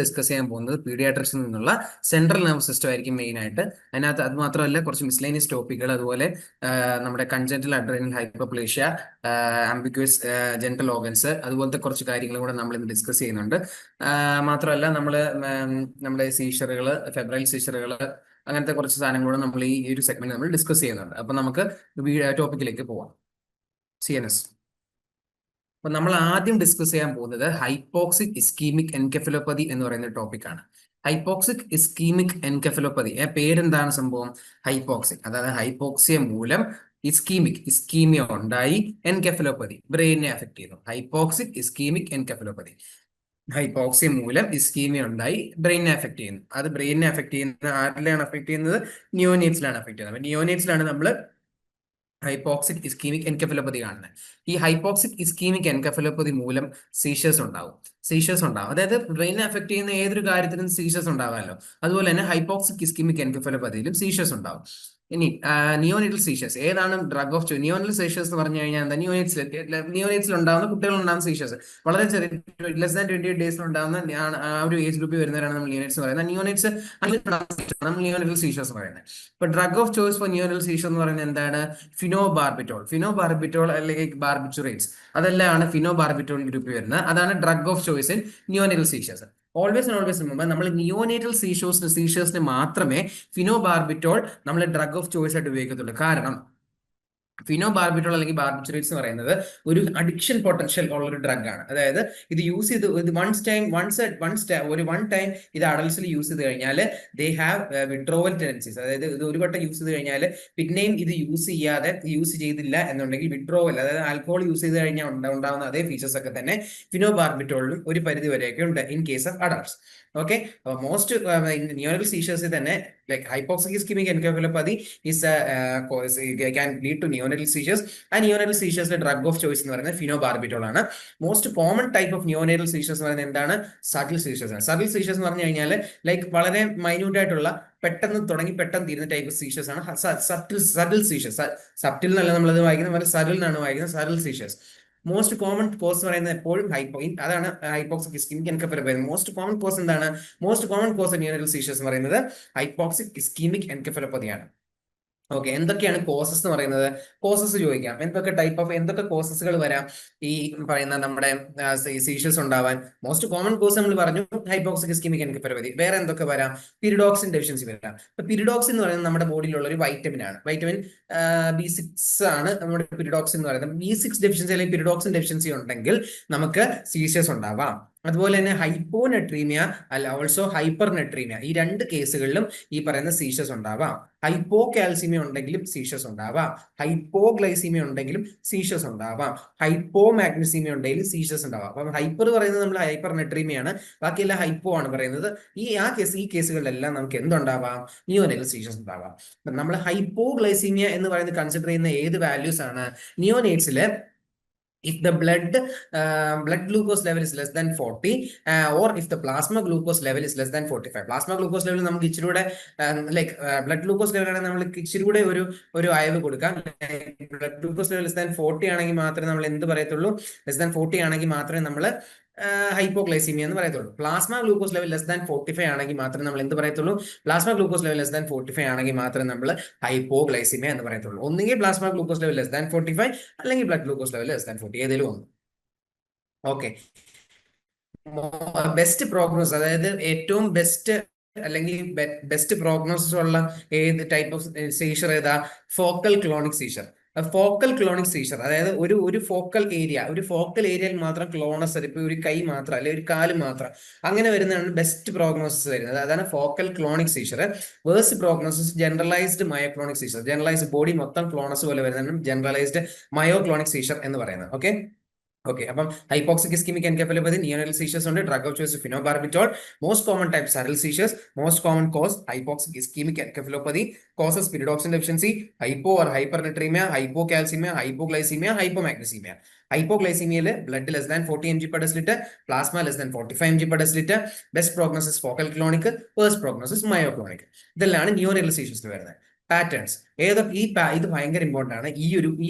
Discuss ചെയ്യാൻ പോകുന്നത് പീഡിയാട്രിക്സിൽ നിന്നുള്ള സെൻട്രൽ നെർവസ് സിസ്റ്റം ആയിരിക്കും മെയിൻ ആയിട്ട്. അതിനകത്ത് അത് മാത്രമല്ല കുറച്ച് മിസ്ലേനിയസ് ടോപ്പിക്കുകൾ, അതുപോലെ നമ്മുടെ congenital adrenal hyperplasia, ambiguous genital organs, അതുപോലത്തെ കുറച്ച് കാര്യങ്ങൾ കൂടെ നമ്മൾ ഇന്ന് ഡിസ്കസ് ചെയ്യുന്നുണ്ട്. മാത്രമല്ല നമ്മുടെ സീഷറുകൾ, ഫെബ്രൈൽ സീഷറുകൾ, അങ്ങനത്തെ കുറച്ച് സാധനങ്ങളൂടെ നമ്മൾ ഈ ഒരു സെഗ്മെന്റ് നമ്മൾ ഡിസ്കസ് ചെയ്യുന്നുണ്ട്. അപ്പൊ നമുക്ക് ടോപ്പിക്കിലേക്ക് പോവാം. CNS. അപ്പൊ നമ്മൾ ആദ്യം ഡിസ്കസ് ചെയ്യാൻ പോകുന്നത് ഹൈപ്പോക്സിക് ഇസ്കീമിക് എൻകെഫലോപ്പതി എന്ന് പറയുന്ന ടോപ്പിക്കാണ്. ഹൈപ്പോക്സിക് ഇസ്കീമിക് എൻകെഫലോപ്പതി പേരെന്താണ് സംഭവം? ഹൈപ്പോക്സിക്, അതായത് ഹൈപ്പോക്സിയ മൂലം ഇസ്കീമിയ ഉണ്ടായി എൻകെഫലോപ്പതി ബ്രെയിനെ അഫക്ട് ചെയ്യുന്നു. ഹൈപ്പോക്സിക് ഇസ്കീമിക് എൻകെഫലോപ്പതി, ഹൈപ്പോക്സിയ മൂലം ഇസ്കീമിയ ഉണ്ടായി ബ്രെയിനെ അഫക്ട് ചെയ്യുന്നു. അത് ബ്രെയിനെ അഫക്ട് ചെയ്യുന്നത് ആരിലാണ് അഫക്ട് ചെയ്യുന്നത്? നിയോനേറ്റ്സിലാണ് അഫക്ട് ചെയ്യുന്നത്. നിയോനേറ്റ്സിലാണ് നമ്മൾ ഹൈപ്പോക്സിക് ഇസ്കീമിക് എൻകെഫലോപ്പതി കാണുന്നത്. ഈ ഹൈപ്പോക്സിക് ഇസ്കീമിക് എൻകെഫലോപ്പതി മൂലം സീഷേഴ്സ് ഉണ്ടാവും. അതായത് ബ്രെയിനെ അഫക്ട് ചെയ്യുന്ന ഏതൊരു കാര്യത്തിനും സീഷേഴ്സ് ഉണ്ടാവാമല്ലോ. അതുപോലെ തന്നെ ഹൈപ്പോക്സിക് ഇസ്കീമിക് എൻകെഫലോപ്പതിയിലും സീഷേഴ്സ് ഉണ്ടാവും. ഇനി നിയോനേറ്റൽ സീഷേഴ്സ് ഏതാണ് drug of choice? Neonatal seizures എന്ന് പറഞ്ഞു കഴിഞ്ഞാൽ എന്താ? നിയോനേറ്റ്സിൽ ഉണ്ടാകുന്ന കുട്ടികളിൽ ഉണ്ടാകുന്ന സീഷേഴ്സ്, വളരെ ചെറിയ ലെസ് ദാൻ 28 ഡേയ്സിൽ ഉണ്ടാകുന്ന ആ ഒരു ഏജ് ഗ്രൂപ്പിൽ വരുന്നവരാണ് നമ്മൾ നിയോനേറ്റ്സ് പറയുന്നത്. നിയോനേറ്റ്സ് നമ്മൾ നിയോനേറ്റൽ സീഷേഴ്സ് പറയുന്നത്. ഇപ്പൊ drug of choice for neonatal seizure എന്ന് പറയുന്നത് എന്താണ്? ഫിനോബാർബിറ്റോൾ അല്ലെങ്കിൽ ബാർബിറ്റുറേറ്റ്സ്, അതെല്ലാം ഫിനോബാർബിറ്റോൾ ഗ്രൂപ്പിൽ വരുന്നത്. അതാണ് drug of choice in neonatal seizures. Always remember, നമ്മൾ നിയോനേറ്റൽ സീഷേഴ്സിന് മാത്രമേ ഫിനോബാർബിറ്റോൾ നമ്മൾ ഡ്രഗ് ഓഫ് ചോയ്സ് ആയിട്ട് ഉപയോഗിക്കത്തുള്ളൂ. കാരണം ഫിനോബാർബിറ്റോൾ അല്ലെങ്കിൽ ബാർബിറ്റുറേറ്റ്സ് എന്ന് പറയുന്നത് ഒരു അഡിക്ഷൻ പൊട്ടൻഷ്യൽ ഉള്ള ഒരു ഡ്രഗ് ആണ്. അതായത് ഇത് യൂസ് ചെയ്ത് വൺ ടൈം ഇത് അഡൽട്സിൽ യൂസ് ചെയ്ത് കഴിഞ്ഞാൽ ദേ ഹാവ് വിഡ്രോവൽ ടെൻഡൻസീസ്. അതായത് ഇത് ഒരു വട്ടം യൂസ് ചെയ്ത് കഴിഞ്ഞാൽ പിന്നെയും ഇത് യൂസ് ചെയ്തില്ല എന്നുണ്ടെങ്കിൽ വിഡ്രോവൽ, അതായത് ആൽക്കഹോൾ യൂസ് ചെയ്ത് കഴിഞ്ഞാൽ ഉണ്ടാവുന്ന അതേ ഫീച്ചേഴ്സ് ഒക്കെ തന്നെ ഫിനോബാർബിറ്റോളിലും ഒരു പരിധി വരെയൊക്കെ ഉണ്ട് in case of adults. Okay, most neonatal സീഷേഴ്സിൽ തന്നെ like hypoxic ischaemic encephalopathy can lead to neonatal seizures. ആ neonatal seizures drug of choice എന്ന് പറയുന്നത് ഫിനോബാർബിറ്റോൾ ആണ്. Most common type of neonatal seizures എന്ന് പറയുന്നത് എന്താണ്? സട്ടിൽ സീഷേഴ്സ് ആണ്. സട്ടിൽ സീഷേഴ്സ് എന്ന് പറഞ്ഞു കഴിഞ്ഞാൽ ലൈക്ക് വളരെ മൈന്യൂട്ട് ആയിട്ടുള്ള പെട്ടെന്ന് തുടങ്ങി പെട്ടെന്ന് തീരുന്ന ടൈപ്പ് സീഷേഴ്സ് ആണ് സട്ടിൽ സീഷേഴ്സ്. സട്ടിൽ എന്നല്ല നമ്മളത് വായിക്കുന്നത്, സട്ടിൽ എന്നാണ് വായിക്കുന്നത്, subtle seizures. Most common cause എന്ന് പറയുന്നത് എപ്പോഴും അതാണ് hypoxic ischaemic encephalopathy. Most common cause എന്താണ്? Most common cause neonatal seizures എന്ന് പറയുന്നത് ഹൈപ്പോക്സിക് ഇസ്കീമിക് എൻകെഫലോപ്പതിയാണ്. ഓക്കെ, എന്തൊക്കെയാണ് കോസസ് എന്ന് പറയുന്നത്? കോസസ് ചോദിക്കാം. എന്തൊക്കെ കോസസുകൾ വരാം ഈ പറയുന്ന നമ്മുടെ സീഷേഴ്സ് ഉണ്ടാവാൻ? മോസ്റ്റ് കോമൺ കോസ് നമ്മൾ പറഞ്ഞു ഹൈപ്പോക്സിക് ഇസ്കീമിക് എൻകെഫലോപ്പതി. വേറെ എന്തൊക്കെ വരാം? പിരിഡോക്സിൻ ഡെഫിഷ്യൻസി വരാം. പിരിഡോക്സിൻ എന്ന് പറയുന്നത് നമ്മുടെ ബോഡിയിലുള്ള ഒരു വൈറ്റമിൻ ആണ്. വൈറ്റമിൻ B6 ആണ് നമ്മുടെ പിരിഡോക്സിൻ എന്ന് പറയുന്നത്. B6 ഡെഫിഷ്യൻസി അല്ലെങ്കിൽ പിരിഡോക്സിൻ ഡെഫിഷ്യൻസി ഉണ്ടെങ്കിൽ നമുക്ക് സീഷേഴ്സ് ഉണ്ടാവാം. അതുപോലെ തന്നെ ഹൈപ്പോനെട്രീമിയ ഓൾസോ ഹൈപ്പർനെട്രീമിയ, ഈ രണ്ട് കേസുകളിലും ഈ പറയുന്ന സീഷേഴ്സ് ഉണ്ടാവാം. ഹൈപ്പോ കാൽസിമിയ ഉണ്ടെങ്കിലും സീഷേഴ്സ് ഉണ്ടാവാം. ഹൈപ്പോഗ്ലൈസീമിയ ഉണ്ടെങ്കിലും സീഷേഴ്സ് ഉണ്ടാവാം. ഹൈപ്പോ മാഗ്നസീമിയ ഉണ്ടെങ്കിലും സീഷേഴ്സ് ഉണ്ടാവാം. അപ്പം ഹൈപ്പർ പറയുന്നത് നമ്മൾ ഹൈപ്പർനെട്രീമിയാണ്, ബാക്കിയെല്ലാം ഹൈപ്പോ ആണ് പറയുന്നത്. ഈ കേസുകളിലെല്ലാം നമുക്ക് എന്തുണ്ടാവാം? നിയോനേറ്റൽ സീഷേഴ്സ് ഉണ്ടാവാം. നമ്മൾ ഹൈപ്പോഗ്ലൈസീമിയ എന്ന് പറയുന്നത് കൺസിഡർ ചെയ്യുന്ന ഏത് വാല്യൂസ് ആണ്? നിയോനേറ്റ്സില് if the blood glucose level is less than 40 or if the plasma glucose level is less than 45. plasma glucose level നമുക്ക് ഇച്ചിരൂടെ ലൈക്ക് ബ്ലഡ് ഗ്ലൂക്കോസ് ലെവൽ ആണെങ്കിൽ നമ്മൾ ഇച്ചിരൂടെ ഒരു അയവ് കൊടുക്കാം. Blood glucose level less than 40 ആണെങ്കിൽ മാത്രമേ നമ്മൾ എന്ത് പറയത്തുള്ളൂ? ലെസ് ദാൻ 40 ആണെങ്കിൽ മാത്രമേ നമ്മൾ ഹൈപ്പോഗ്ലൈസീമിയ എന്ന് പറയത്തുള്ളൂ. Plasma glucose level less than 45 ആണെങ്കിൽ മാത്രമേ നമ്മൾ എന്ത് പറയത്തുള്ളൂ? Plasma glucose level less than 45 ആണെങ്കിൽ മാത്രമേ നമ്മൾ ഹൈപ്പോഗ്ലൈസീമിയ എന്ന് പറയത്തുള്ളൂ. ഒന്നുകിൽ plasma glucose level less than 45 അല്ലെങ്കിൽ blood glucose level less than 40, ഏതെങ്കിലും ഒന്ന്. ഓക്കെ, ബെസ്റ്റ് പ്രോഗ്നോസ്, അതായത് ഏറ്റവും ബെസ്റ്റ് അല്ലെങ്കിൽ ബെസ്റ്റ് പ്രോഗ്നോസിസ് ഉള്ള ഏത് ടൈപ്പ് ഓഫ് സീഷർ ഏതാ? Focal clonic seizure. Focal clonic seizure, അതായത് ഒരു ഫോക്കൽ ഏരിയയിൽ മാത്രം ക്ലോണസ്, ഇപ്പൊ ഒരു കൈ മാത്രം അല്ലെങ്കിൽ ഒരു കാല് മാത്രം അങ്ങനെ വരുന്നതാണ് ബെസ്റ്റ് പ്രോഗ്നോസിസ് വരുന്നത്. അതാണ് focal clonic seizure. Worst prognosis generalised myoclonic seizure. Generalised body മൊത്തം ക്ലോണസ് പോലെ വരുന്നതാണ് ജനറലൈസ്ഡ് മയോക്ലോണിക് സീഷർ എന്ന് പറയുന്നത്. ഓക്കെ, അപ്പം hypoxic ischaemic encephalopathy, neonatal seizures ഉണ്ട്. Drug of choice phenobarbital. Most common type subtle seizures. Most common cause hypoxic ischaemic encephalopathy. Causes pyridoxine deficiency, hypo or hypernatraemia, hypo calcaemia, hypoglycaemia, hypomagnesaemia. ഹൈപ്പോഗ്ലൈസീമിയയിൽ blood less than 40 mg/dL, plasma less than 45 mg/dL. Best prognosis focal clonic, worst prognosis myoclonic. ഇതെല്ലാം neonatal സീഷേഴ്സിൽ വരുന്നത്. Patterns ഏതൊക്കെ ഇത് ഭയങ്കര important ആണ്. ഈ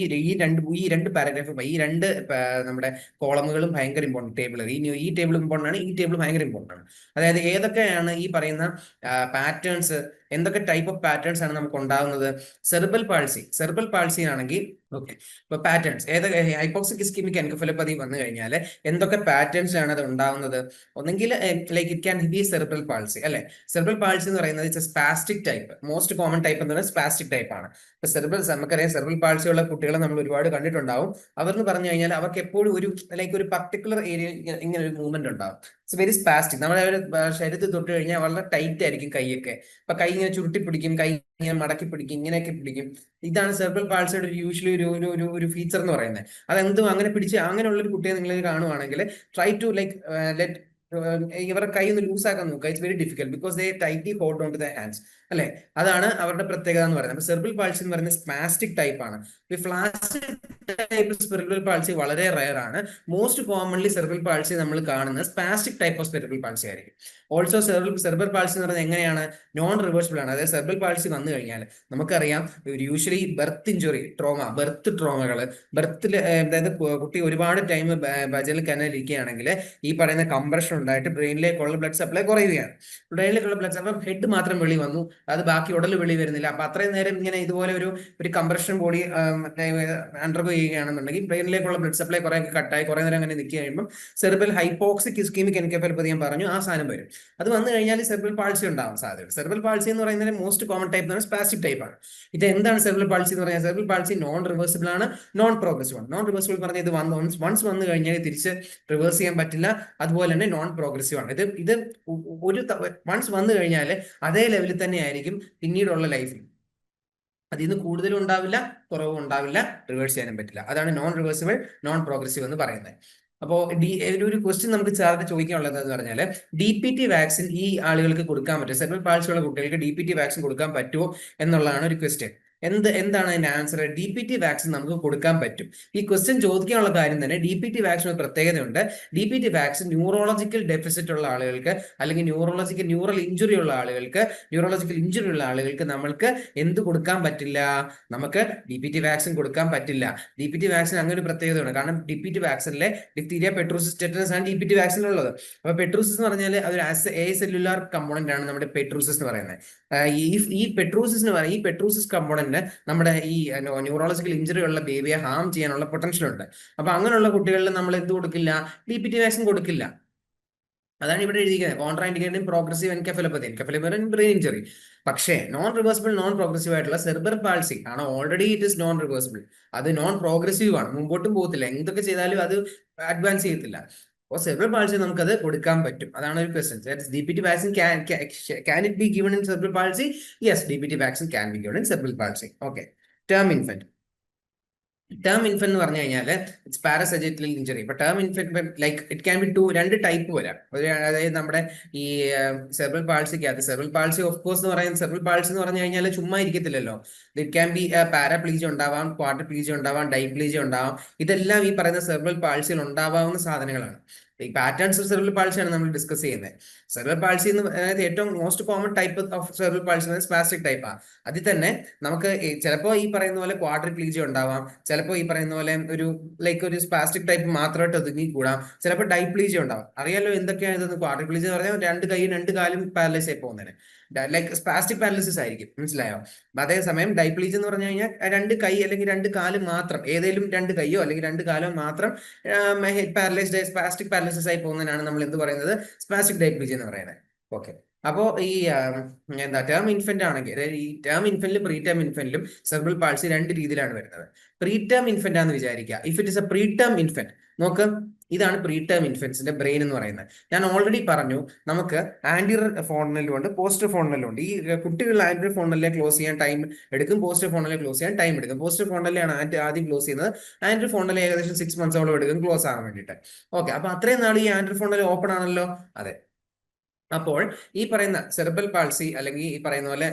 രണ്ട് പാരഗ്രാഫ് നമ്മുടെ കോളമുകളും ഭയങ്കര ഇമ്പോർട്ടൻ്റ് ടേബിൾ. ഈ ടേബിൾ ഇമ്പോർട്ടൻ്റ് ആണ്, ഈ ടേബിൾ ഭയങ്കര ഇമ്പോർട്ടൻ്റ് ആണ്. അതായത് ഏതൊക്കെയാണ് ഈ പറയുന്ന പാറ്റേൺസ്, എന്തൊക്കെ ടൈപ്പ് ഓഫ് പാറ്റേൺസ് ആണ് നമുക്ക് ഉണ്ടാകുന്നത്. സെർബൽ പാൾസി ആണെങ്കിൽ ഓക്കെ, ഇപ്പൊ പാറ്റേൺസ് ഏതൊക്കെ ഹൈപ്പോക്സിക് ഇസ്കീമിക് എൻകെഫലോപ്പതി വന്നു കഴിഞ്ഞാൽ എന്തൊക്കെ പാറ്റേൺസ് ആണ് അത് ഉണ്ടാവുന്നത്. ഒന്നെങ്കിൽ like it can B cerebral palsy അല്ലെ. സെർബൽ പാൾസി എന്ന് പറയുന്നത് spastic type, most common type എന്ന് പറയുന്നത് സ്പാസ്റ്റിക് ടൈപ്പ് ആണ്. ഇപ്പൊ നമുക്കറിയാം സെർബൽ പാൾസി ഉള്ള കുട്ടികളെ നമ്മൾ ഒരുപാട് കണ്ടിട്ടുണ്ടാവും. അവർന്ന് പറഞ്ഞു കഴിഞ്ഞാൽ അവർക്ക് എപ്പോഴും ഒരു പർട്ടിക്കുലർ ഏരിയയിൽ ഇങ്ങനെ ഒരു മൂവ്മെന്റ് ഉണ്ടാവും. It's very spastic. നമ്മുടെ ഒരു ശരീരത്തിൽ തൊട്ട് കഴിഞ്ഞാൽ വളരെ ടൈറ്റ് ആയിരിക്കും കൈയൊക്കെ. അപ്പൊ കൈ ഇങ്ങനെ ചുരുട്ടി പിടിക്കും, കൈ ഇങ്ങനെ മടക്കി പിടിക്കും, ഇങ്ങനെയൊക്കെ പിടിക്കും. ഇതാണ് സെർബൽ പാൾസിയുടെ യൂഷ്വലി ഒരു ഫീച്ചർ എന്ന് പറയുന്നത്. അതെന്തും അങ്ങനെ പിടിച്ച് അങ്ങനെയുള്ള ഒരു കുട്ടിയെ നിങ്ങൾ കാണുവാണെങ്കിൽ ട്രൈ ടു ലൈക്ക് ലെറ്റ് ഇവരുടെ കൈ ഒന്ന് ലൂസ് ആക്കാൻ നോക്കുക. It's very difficult because they tightly hold on to the hands അല്ലെ. അതാണ് അവരുടെ പ്രത്യേകത എന്ന് പറയുന്നത്. സെർബൽ പാൾസി എന്ന് പറയുന്നത് സ്പാസ്റ്റിക് ടൈപ്പ് ആണ്. ഫ്ലാസ്റ്റിക് ടൈപ്പ് സെർബൽ പാൾസി വളരെ റയർ ആണ്. മോസ്റ്റ് കോമൺലി സെർബൽ പാൾസി നമ്മൾ കാണുന്നത് spastic type of cerebral palsy ആയിരിക്കും. ഓൾസോ സെർബൽ പാൾസി എന്ന് പറയുന്നത് എങ്ങനെയാണ്, നോൺ റിവേഴ്സിബിൾ ആണ്. അതായത് സെർബൽ പാൾസി വന്നു കഴിഞ്ഞാൽ നമുക്കറിയാം യൂഷ്വലി ബർത്ത് ഇഞ്ചുറി, ബർത്ത് ട്രോമകൾ, അതായത് കുട്ടി ഒരുപാട് ടൈം വജൈനൽ കനാൽ ഇരിക്കുകയാണെങ്കിൽ ഈ പറയുന്ന കംപ്രഷൻ ഉണ്ടായിട്ട് ബ്രെയിനിലേക്കുള്ള ബ്ലഡ് സപ്ലൈ കുറയുകയാണ്. ബ്രെയിനിലേക്കുള്ള ബ്ലഡ് സപ്ലൈ, ഹെഡ് മാത്രം വെളി വന്നു, അത് ബാക്കി ഉടൽ വെളി വരുന്നില്ല. അപ്പൊ അത്രയും നേരം ഇങ്ങനെ ഇതുപോലെ ഒരു കംപ്രഷൻ ബോഡി അണ്ടർഗോ ചെയ്യുകയാണെന്നുണ്ടെങ്കിൽ ബ്രെയിനിലേക്കുള്ള ബ്ലഡ് സപ്ലൈ കുറെ കട്ടായി കുറെ നേരം അങ്ങനെ നിൽക്കുക കഴിയുമ്പോൾ സെർബൽ ഹൈപ്പോക്സിക് ഇസ്കീമിക് എൻകെഫലോപ്പതി ഞാൻ പറഞ്ഞു, ആ സാധനം വരും. അത് വന്നു കഴിഞ്ഞാൽ സെർബൽ പാൾസി ഉണ്ടാവാൻ സാധ്യത. സെർബൽ പാൾസി എന്ന് പറയുന്നത് മോസ്റ്റ് കോമൺ ടൈപ്പ് എന്ന് പറയുന്നത് സ്പാസ്റ്റിക് ടൈപ്പ് ആണ്. ഇത് എന്താണ് സെർബൽ പാൾസി എന്ന് പറയുന്നത്? സെർബൽ പാൾസി നോൺ റിവേഴ്സിബിൾ ആണ്, നോൺ പ്രോഗ്രസീവ് ആണ്. നോൺ റിവേഴ്സിബിൾ പറഞ്ഞാൽ ഇത് വൺസ് വന്നു കഴിഞ്ഞാൽ തിരിച്ച് റിവേഴ്സ് ചെയ്യാൻ പറ്റില്ല. അതുപോലെ തന്നെ നോൺ പ്രോഗ്രസീവ് ആണ്. ഇത് വൺസ് വന്നു കഴിഞ്ഞാൽ അതേ ലെവലിൽ തന്നെ ആയിരിക്കും പിന്നീടുള്ള ലൈഫിൽ. അതിൽ കൂടുതലും ഉണ്ടാവില്ല, കുറവും ഉണ്ടാവില്ല, റിവേഴ്സ് ചെയ്യാനും പറ്റില്ല. അതാണ് നോൺ റിവേഴ്സിബിൾ, നോൺ പ്രോഗ്രസീവ് എന്ന് പറയുന്നത്. അപ്പോൾ ഒരു ക്വസ്റ്റ്യൻ നമുക്ക് സാറിന് ചോദിക്കാനുള്ളത് എന്ന് പറഞ്ഞാൽ DPT വാക്സിൻ ഈ ആളുകൾക്ക് കൊടുക്കാൻ പറ്റുമോ, സെർബൽ പാൾസിയുള്ള കുട്ടികൾക്ക് DPT വാക്സിൻ കൊടുക്കാൻ പറ്റുമോ എന്നുള്ളതാണ് ഒരു ക്വസ്റ്റ്യൻ. എന്താണ് അതിന്റെ ആൻസർ? DPT വാക്സിൻ നമുക്ക് കൊടുക്കാൻ പറ്റും. ഈ ക്വസ്റ്റ്യൻ ചോദിക്കാനുള്ള കാര്യം തന്നെ DPT വാക്സിൻ ഒരു പ്രത്യേകതയുണ്ട്. DPT വാക്സിൻ ന്യൂറോളജിക്കൽ ഡെഫിസിറ്റ് ഉള്ള ആളുകൾക്ക് അല്ലെങ്കിൽ ന്യൂറൽ ഇഞ്ചുറി ഉള്ള ആളുകൾക്ക് നമ്മൾക്ക് എന്ത് കൊടുക്കാൻ പറ്റില്ല? നമുക്ക് DPT വാക്സിൻ കൊടുക്കാൻ പറ്റില്ല. DPT വാക്സിൻ അങ്ങനെ ഒരു പ്രത്യേകതയാണ്. കാരണം DPT വാക്സിനിലെ ഡിഫ്തീരിയ, പെട്രൂസിസ്, ടെറ്റനസ് ആണ് DPT വാക്സിനുള്ളത്. അപ്പൊ പെട്രൂസിസ് എന്ന് പറഞ്ഞാൽ അതൊരു എ സെല്ലുലാർ കമ്പോണന്റ് ആണ് നമ്മുടെ പെട്രൂസിസ് എന്ന് പറയുന്നത്. ഈ പെട്രൂസിസ് കമ്പോണന്റ് നമ്മുടെ ഈ ന്യൂറോളജിക്കൽ ഇഞ്ചുറി ഉള്ള ബേബിയെ ഹാം ചെയ്യാനുള്ള പൊട്ടൻഷ്യൽ ഉണ്ട്. അപ്പൊ അങ്ങനെയുള്ള കുട്ടികളിൽ നമ്മൾ എന്ത് കൊടുക്കില്ല? DPT വാക്സിൻ കൊടുക്കില്ല. അതാണ് ഇവിടെ എഴുതിയിരിക്കുന്നത്. Contra indicated progressive encephalopathy brain injury. പക്ഷേ നോൺ റിവേഴ്സിബിൾ, നോൺ പ്രോഗ്രസീവ് ആയിട്ടുള്ള സെർബൽ പാൾസി ആണ് already it is known reversible. അത് നോൺ പ്രോഗ്രസീവ് ആണ്, മുമ്പോട്ടും പോകത്തില്ല. എന്തൊക്കെ ചെയ്താലും അത് അഡ്വാൻസ് ചെയ്യത്തില്ല. അപ്പോൾ സെർബൽ പാൾസി നമുക്കത് കൊടുക്കാൻ പറ്റും. അതാണ് ഒരു question. DPT vaccine can it be given in cerebral palsy? Yes, DPT vaccine can be given in cerebral palsy. Okay. Term infant എന്ന് പറഞ്ഞു കഴിഞ്ഞാൽ ഇറ്റ്സ് പാരസൈറ്റൽ ഇഞ്ചുറി. ഇപ്പൊ term infant like it can be രണ്ട് type വരാം. അതായത് നമ്മുടെ ഈ cerebral പാൾസിക്കകത്ത് സെർബൽ പാൾസി ഓഫ് കോഴ്സ് എന്ന് പറയുന്നത്, സെർബൽ പാൾസി എന്ന് പറഞ്ഞു കഴിഞ്ഞാൽ ചുമ്മാ ഇരിക്കത്തില്ലല്ലോ. ഇറ്റ് ക്യാൻ ബി പാരാപ്ലീജിയ ഉണ്ടാവാം, ക്വാഡ്രിപ്ലീജിയ ഉണ്ടാവാം, ഡൈപ്ലീജിയ ഉണ്ടാവാം. ഇതെല്ലാം ഈ പറയുന്ന സെർബൽ പാൾസിയിൽ ഉണ്ടാവാവുന്ന സാധനങ്ങളാണ്. ഈ പാറ്റേൺസ് ഓഫ് സെർബൽ പാൾസിയാണ് നമ്മൾ ഡിസ്കസ് ചെയ്യുന്നത്. സെർബൽ പാൾസി എന്ന് അതായത് ഏറ്റവും most common type of cerebral palsy spastic ടൈപ്പാണ്. അതിൽ തന്നെ നമുക്ക് ചിലപ്പോൾ ഈ പറയുന്ന പോലെ ക്വാഡ്രിപ്ലീജിയ ഉണ്ടാവാം, ചിലപ്പോൾ ഈ പറയുന്ന പോലെ ഒരു സ്പാസ്റ്റിക് ടൈപ്പ് മാത്രമായിട്ട് ഒതുങ്ങി കൂടാം, ചിലപ്പോൾ ഡൈപ്ലീജിയ ഉണ്ടാവും. അറിയാലോ എന്തൊക്കെയാണ് ഇതെന്ന്. ക്വാഡ്രിപ്ലീജിയ എന്ന് പറഞ്ഞാൽ രണ്ട് കൈയും രണ്ട് കാലും പാരലൈസ് ആയി പോകുന്നതിന് ലൈക്ക് സ്പാസ്റ്റിക് പാരലിസിസ് ആയിരിക്കും, മനസ്സിലായോ? അതേസമയം ഡൈപ്ലീജിയ എന്ന് പറഞ്ഞു കഴിഞ്ഞാൽ രണ്ട് കൈ അല്ലെങ്കിൽ രണ്ട് കാല് മാത്രം, ഏതെങ്കിലും രണ്ട് കൈയോ അല്ലെങ്കിൽ രണ്ട് കാലോ മാത്രം പാരലൈസ്ഡ് സ്പാസ്റ്റിക് പാരലിസിസ് ആയി പോകുന്നതിനാണ് നമ്മൾ എന്ത് പറയുന്നത്? സ്പാസ്റ്റിക് ഡൈപ്ലീജിയ എന്ന് പറയുന്നത്. ഓക്കെ. അപ്പോൾ ഈ ടേം ഇൻഫന്റ് ആണെങ്കിൽ ഈ ടേം ഇൻഫന്റിലും പ്രീ ടേം ഇൻഫന്റിലും സെർബൽ പാൾസി രണ്ട് രീതിയിലാണ് വരുന്നത്. പ്രീ ടേം ഇൻഫന്റ് ആണെന്ന് വിചാരിക്കുക. If it is a preterm infant, നോക്ക് ഇതാണ് പ്രീ ടേം ഇൻഫന്റ്സിന്റെ ബ്രെയിൻ എന്ന് പറയുന്നത്. ഞാൻ ഓൾറെഡി പറഞ്ഞു നമുക്ക് ആന്റിയർ ഫോണലും ഉണ്ട്, പോസ്റ്റർ ഫോണലും ഉണ്ട്. ഈ കുട്ടികൾ ആന്റിയർ ഫോണലിലെ ക്ലോസ് ചെയ്യാൻ ടൈം എടുക്കും, പോസ്റ്റർ ഫോണലിലെ ക്ലോസ് ചെയ്യാൻ ടൈം എടുക്കും. പോസ്റ്റർ ഫോണലിലാണ് ആദ്യം ക്ലോസ് ചെയ്യുന്നത്. ആന്റിയർ ഫോണലിൽ ഏകദേശം 6 months എടുക്കും ക്ലോസ് ആകാൻ വേണ്ടിയിട്ട്. ഓക്കെ. അപ്പൊ അത്രയും നാൾ ഈ ആന്റിയർ ഫോണൽ ഓപ്പൺ ആണല്ലോ. അതെ. അപ്പോൾ ഈ പറയുന്ന സെർബൽ പാൾസി അല്ലെങ്കിൽ ഈ പറയുന്ന പോലെ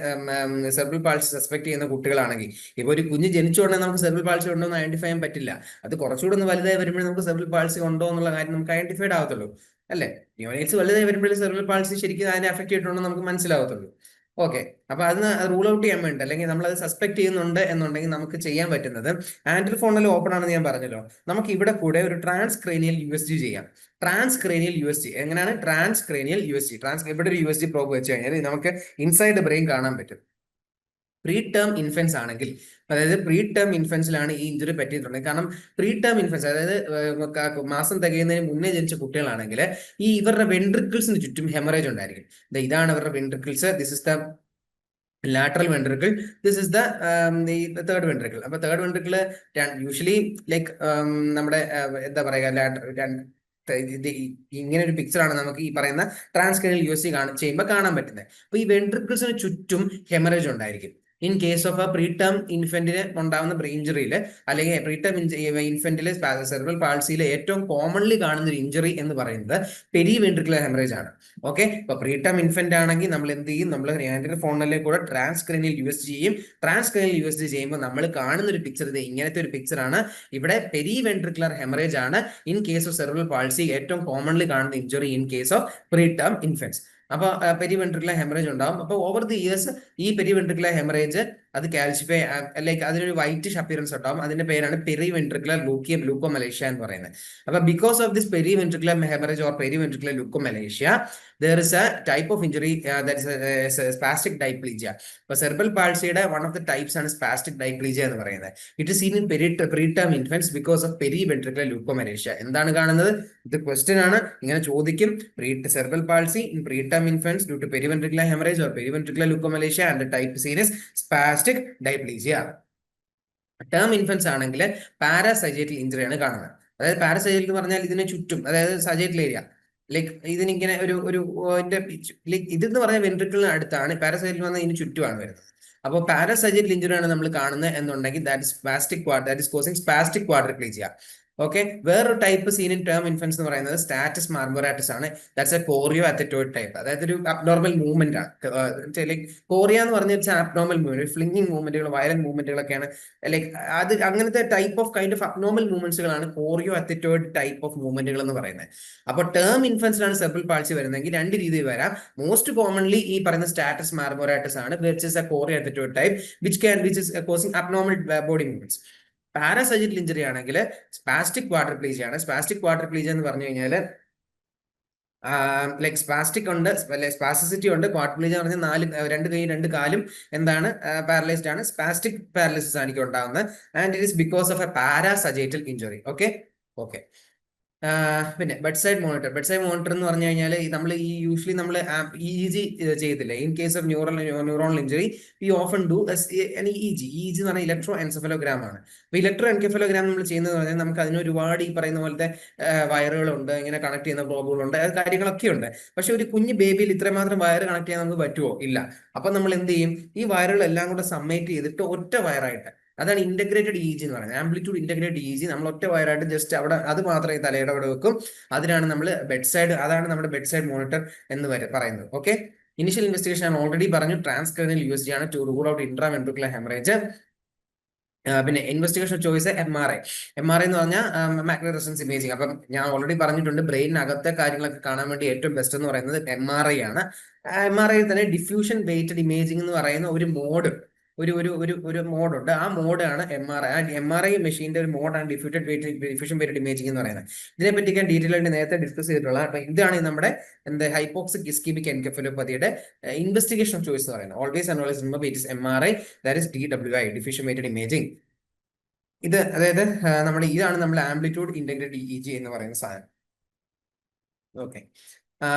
സെർബൽ പാൾസി സസ്പെക്ട് ചെയ്യുന്ന കുട്ടികളാണെങ്കിൽ, ഇപ്പൊ ഒരു കുഞ്ഞ് ജനിച്ചുകൊണ്ടേ നമുക്ക് സെർബൽ പാൾസി ഉണ്ടോ എന്ന് ഐഡന്റിഫൈ ചെയ്യാൻ പറ്റില്ല. അത് കുറച്ചുകൂടെ ഒന്ന് വലുതായി വരുമ്പോഴേ നമുക്ക് സെർബൽ പാൾസി ഉണ്ടോ എന്നുള്ള കാര്യം നമുക്ക് ഐഡന്റിഫൈഡ് ആവത്തുള്ളൂ, അല്ലേ? ന്യൂനേറ്റ്സ് വലുതായി വരുമ്പോഴേ സെർബൽ പാൾസി ശരിക്കും അതിനെ അഫക്ട് ചെയ്തിട്ടുണ്ടോ നമുക്ക് മനസ്സിലാവത്തുള്ളൂ. ഓക്കെ, അപ്പൊ അതിന് റൂൾ ഔട്ട് ചെയ്യാൻ വേണ്ടി അല്ലെങ്കിൽ നമ്മൾ അത് സസ്പെക്ട് ചെയ്യുന്നുണ്ട് എന്നുണ്ടെങ്കിൽ നമുക്ക് ചെയ്യാൻ പറ്റുന്നത്, ആൻഡ്രൂ ഫോണിൽ ഓപ്പൺ ആണെന്ന് ഞാൻ പറഞ്ഞല്ലോ, നമുക്ക് ഇവിടെ കൂടെ ഒരു ട്രാൻസ് ക്രേനിയൽ USG ചെയ്യാം. ട്രാൻസ് ക്രേനിയൽ USG എങ്ങനെയാണ്? ട്രാൻസ് ക്രേനിയൽ USG ഇവിടെ ഒരു USG പ്രോബ് വെച്ച് കഴിഞ്ഞാൽ നമുക്ക് ഇൻസൈഡ് ബ്രെയിൻ കാണാൻ പറ്റും. പ്രീ ടേം ഇൻഫൻസ് ആണെങ്കിൽ, അതായത് പ്രീ ടേം ഇൻഫൻസിലാണ് ഈ ഇഞ്ചുറി പറ്റിയിട്ടുണ്ടെങ്കിൽ, കാരണം പ്രീ ടേം ഇൻഫൻസ് അതായത് മാസം തികയുന്നതിന് മുന്നേ ജനിച്ച കുട്ടികളാണെങ്കിൽ ഇവരുടെ വെൻട്രിക്കിൾസിന് ചുറ്റും ഹെമറേജ് ഉണ്ടായിരിക്കും. ഇതാണ് ഇവരുടെ ventricles. This is the lateral ventricle, this is the third ventricle. അപ്പൊ തേർഡ് വെൻട്രിക്കിൾ യൂഷ്വലി ലൈക്ക് നമ്മുടെ എന്താ പറയുക, ഇങ്ങനെ ഒരു പിക്ചറാണ് നമുക്ക് ഈ പറയുന്ന ട്രാൻസ്ക്രൈനിയൽ USG ചെയ്യുമ്പോൾ കാണാൻ പറ്റുന്നത്. അപ്പൊ ഈ വെൻട്രിക്കിൾസിന് ചുറ്റും ഹെമറേജ് ഉണ്ടായിരിക്കും. In case of a preterm ഇൻഫന്റിന് ഉണ്ടാകുന്ന ബ്രെയിൻ ഇഞ്ചുറിയിൽ, അല്ലെങ്കിൽ പ്രീ ടേം ഇൻഫന്റിലെ സെറിബ്രൽ പാൾസിയിലെ ഏറ്റവും കോമൺലി കാണുന്ന ഒരു ഇഞ്ചുറി എന്ന് പറയുന്നത് പെരി വെൻട്രിക്കുലർ ഹെമറേജ് ആണ്. ഓക്കെ, ഇപ്പൊ പ്രീ ടേം ഇൻഫന്റ് ആണെങ്കിൽ നമ്മൾ എന്ത് ചെയ്യും? നമ്മൾ ആൻഡ്രൂ ഫോണിലെ കൂടെ ട്രാൻസ്ക്രൈനിയൽ USG ചെയ്യും. ട്രാൻസ്ക്രൈനിയൽ USG ചെയ്യുമ്പോൾ നമ്മൾ കാണുന്ന ഒരു പിക്ചർ ഇത് ഇങ്ങനത്തെ ഒരു പിക്ചർ ആണ്. ഇവിടെ പെരി വെൻട്രിക്കുലർ ഹെമറേജ് ആണ് in case of cerebral palsy ഏറ്റവും കോമൺലി കാണുന്ന injury in case of preterm infants. അപ്പൊ പെരി വെൻട്രിക്കുലർ ഹെമറേജ് ഉണ്ടാവും. അപ്പൊ ഓവർ ദി ഇയേഴ്സ് ഈ പെരി വെൻട്രിക്കുലർ ഹെമറേജ് അത് കാൽസിഫൈ, ലൈക്ക് അതിനൊരു വൈറ്റിഷ് അപ്പിയറൻസ് ഉണ്ടാവും. അതിന്റെ പേരാണ് പെരി വെൻട്രിക്കുലർ ലൂക്കോമലേഷ്യ എന്ന് പറയുന്നത്. അപ്പൊ because of this periventricular haemorrhage or periventricular leukomalacia, there is a type of injury that is a spastic diplegia. അപ്പൊ cerebral പാൾസിയുടെ വൺ ഓഫ് ദ ടൈപ്സ് ആണ് spastic diplegia എന്ന് പറയുന്നത്. It is seen in preterm infants because of periventricular leukomalacia. എന്താണ് കാണുന്നത്? ഇത് question ആണ്, ഇങ്ങനെ ചോദിക്കും. Cerebral palsy in preterm infants due to periventricular haemorrhage or periventricular leukomalacia and type seen is spastic diplegia. Term infants ആണെങ്കിൽ parasagittal injury ആണ് കാണുന്നത്. അതായത് പാരാസൈജൽ എന്ന് പറഞ്ഞാൽ ഇതിന് ചുറ്റും, അതായത് സൈജേറ്റൽ ഏരിയ, ലൈക്ക് ഇതിനിങ്ങനെ ഒരു ലൈക്ക് ഇതെന്ന് പറഞ്ഞാൽ വെൻട്രിക്കിളിന് അടുത്താണ്, പാരാസൈജൽ വന്നാൽ ഇതിന് ചുറ്റുമാണ് വരുന്നത്. അപ്പോൾ പാരാസൈജൽ ഇഞ്ചുറി ആണ് നമ്മൾ കാണുന്നത് എന്നുണ്ടെങ്കിൽ that is causing spastic quadriplegia. Okay, വേറൊരു type seen in term infants എന്ന് പറയുന്നത് സ്റ്റാറ്റസ് മാർമോറാറ്റിസ് ആണ്. That's a choreoathetoid type. അതായത് ഒരു അബ്നോർമൽ മൂവ്മെന്റ് ആണ്. ലൈക്ക് കോറിയ എന്ന് പറഞ്ഞ അബ്നോർമൽ മൂവ്മെന്റ്, ഫ്ലിങ്ങിങ് മൂവ്മെന്റുകൾ, വയലന്റ് മൂവ്മെന്റുകളൊക്കെയാണ്. ലൈക്ക് അത് അങ്ങനത്തെ type of kind of abnormal മൂവ്മെന്റ്സുകളാണ് കോറിയോ അത്തറ്റോയിഡ് ടൈപ്പ് ഓഫ് മൂവ്മെന്റുകൾ എന്ന് പറയുന്നത്. അപ്പോൾ ടേം ഇൻഫൻസിലാണ് സെർബൽ പാൾസി വരുന്നതെങ്കിൽ രണ്ട് രീതിയിൽ വരാം. മോസ്റ്റ് കോമൺലി ഈ പറയുന്ന സ്റ്റാറ്റസ് മാർമോറാറ്റിസ് ആണ്, which is a choreoathetoid type which is causing abnormal body movements. Parasagittal injury ആണെങ്കിൽ സ്പാസ്റ്റിക് ക്വാഡ്രിപ്ലീജിയ ആണ്. സ്പാസ്റ്റിക് ക്വാഡ്രിപ്ലീജിയ എന്ന് പറഞ്ഞു കഴിഞ്ഞാൽ ലൈക്ക് സ്പാസ്റ്റിക് ഉണ്ട്, സ്പാസിസിറ്റി ഉണ്ട്. ക്വാഡ്രിപ്ലീജിയ എന്ന് പറഞ്ഞാൽ രണ്ട് കൈ രണ്ട് കാലും എന്താണ് പാരലൈസ്ഡ് ആണ്. സ്പാസ്റ്റിക് പാരലിസിസ് ആണ് ഉണ്ടാകുന്നത്. And it is because of a parasagittal injury. Okay okay പിന്നെ ബെഡ് സൈഡ് മോണിറ്റർ എന്ന് പറഞ്ഞു കഴിഞ്ഞാൽ നമ്മൾ യൂഷ്വലി നമ്മൾ EEG ചെയ്തില്ലേ, in case of neuronal injury we often do EEG എന്ന് പറഞ്ഞാൽ ഇലക്ട്രോ എൻസെഫലോഗ്രാം ആണ്. അപ്പൊ ഇലക്ട്രോ എൻകെഫലോഗ്രാം നമ്മൾ ചെയ്യുന്നത് പറഞ്ഞാൽ നമുക്ക് അതിന് ഒരുപാട് ഈ പറയുന്ന പോലത്തെ വയറുകളുണ്ട്, ഇങ്ങനെ കണക്ട് ചെയ്യുന്ന പ്രോബുകളുണ്ട്, അത് കാര്യങ്ങളൊക്കെ ഉണ്ട്. പക്ഷെ ഒരു കുഞ്ഞു ബേബിയിൽ ഇത്രമാത്രം വയർ കണക്ട് ചെയ്യാൻ നമുക്ക് പറ്റുമോ? ഇല്ല. അപ്പൊ നമ്മൾ എന്ത് ചെയ്യും? ഈ വയറുകളെല്ലാം കൂടെ സമ്മേറ്റ് ചെയ്തിട്ട് ഒറ്റ വയറായിട്ട്, അതാണ് ഇന്റഗ്രേറ്റഡ് EEG എന്ന് പറയുന്നത്. ആംപ്ലിറ്റ്യൂഡ് ഇന്റഗ്രേറ്റഡ് EEG നമ്മൾ ഒറ്റ വയറായിട്ട് ജസ്റ്റ് അവിടെ അത് മാത്രമേ തലയുടെ അവിടെ വെക്കും. അതിനാണ് നമ്മൾ അതാണ് നമ്മുടെ ബെഡ് സൈഡ് മോണിറ്റർ എന്ന് പറയുന്നത്. ഓക്കെ, ഇനിഷ്യൽ ഇൻവെസ്റ്റിഗേഷൻ ഞാൻ ഓൾറെഡി പറഞ്ഞു, ട്രാൻസ്ക്രൈനിയൽ USG ആണ് to rule out intraventricular haemorrhage. പിന്നെ ഇൻവെസ്റ്റിഗേഷൻ ചോയ്സ് MRI എന്ന് പറഞ്ഞാൽ മാഗ്നറ്റിക് റെസൊണൻസ് ഇമേജിങ്. അപ്പം ഞാൻ ഓൾറെഡി പറഞ്ഞിട്ടുണ്ട്, ബ്രെയിനകത്തെ കാര്യങ്ങളൊക്കെ കാണാൻ വേണ്ടി ഏറ്റവും ബെസ്റ്റ് എന്ന് പറയുന്നത് MRI ആണ്. MRI തന്നെ ഡിഫ്യൂഷൻ വെയ്റ്റഡ് ഇമേജിംഗ് എന്ന് പറയുന്ന ഒരു മോഡ് ഒരു മോഡുണ്ട്. ആ മോഡാണ് MRI. ആ MRI മെഷീന്റെ ഒരു മോഡാണ് ഡിഫ്യൂഷൻ വെയ്റ്റഡ് ഇമേജിംഗ് എന്ന് പറയുന്നത്. ഇതിനെപ്പറ്റി ഞാൻ ഡീറ്റെയിൽ ആയിട്ട് നേരത്തെ ഡിസ്കസ് ചെയ്തിട്ടുള്ള. അപ്പൊ ഇതാണ് നമ്മുടെ ഹൈപ്പോക്സിക് ഇസ്കീമിക് എൻകെഫലോപ്പതിയുടെ ഇൻവെസ്റ്റിഗേഷൻ ചോയ്സ് എന്ന് പറയുന്നത്. Always and always remember it is MRI, that is DWI, diffusion weighted imaging. അതായത് ഇതാണ് നമ്മുടെ ആംപ്ലിറ്റ്യൂഡ് ഇന്റഗ്രേറ്റഡ് EEG എന്ന് പറയുന്ന സാധനം. ഓക്കെ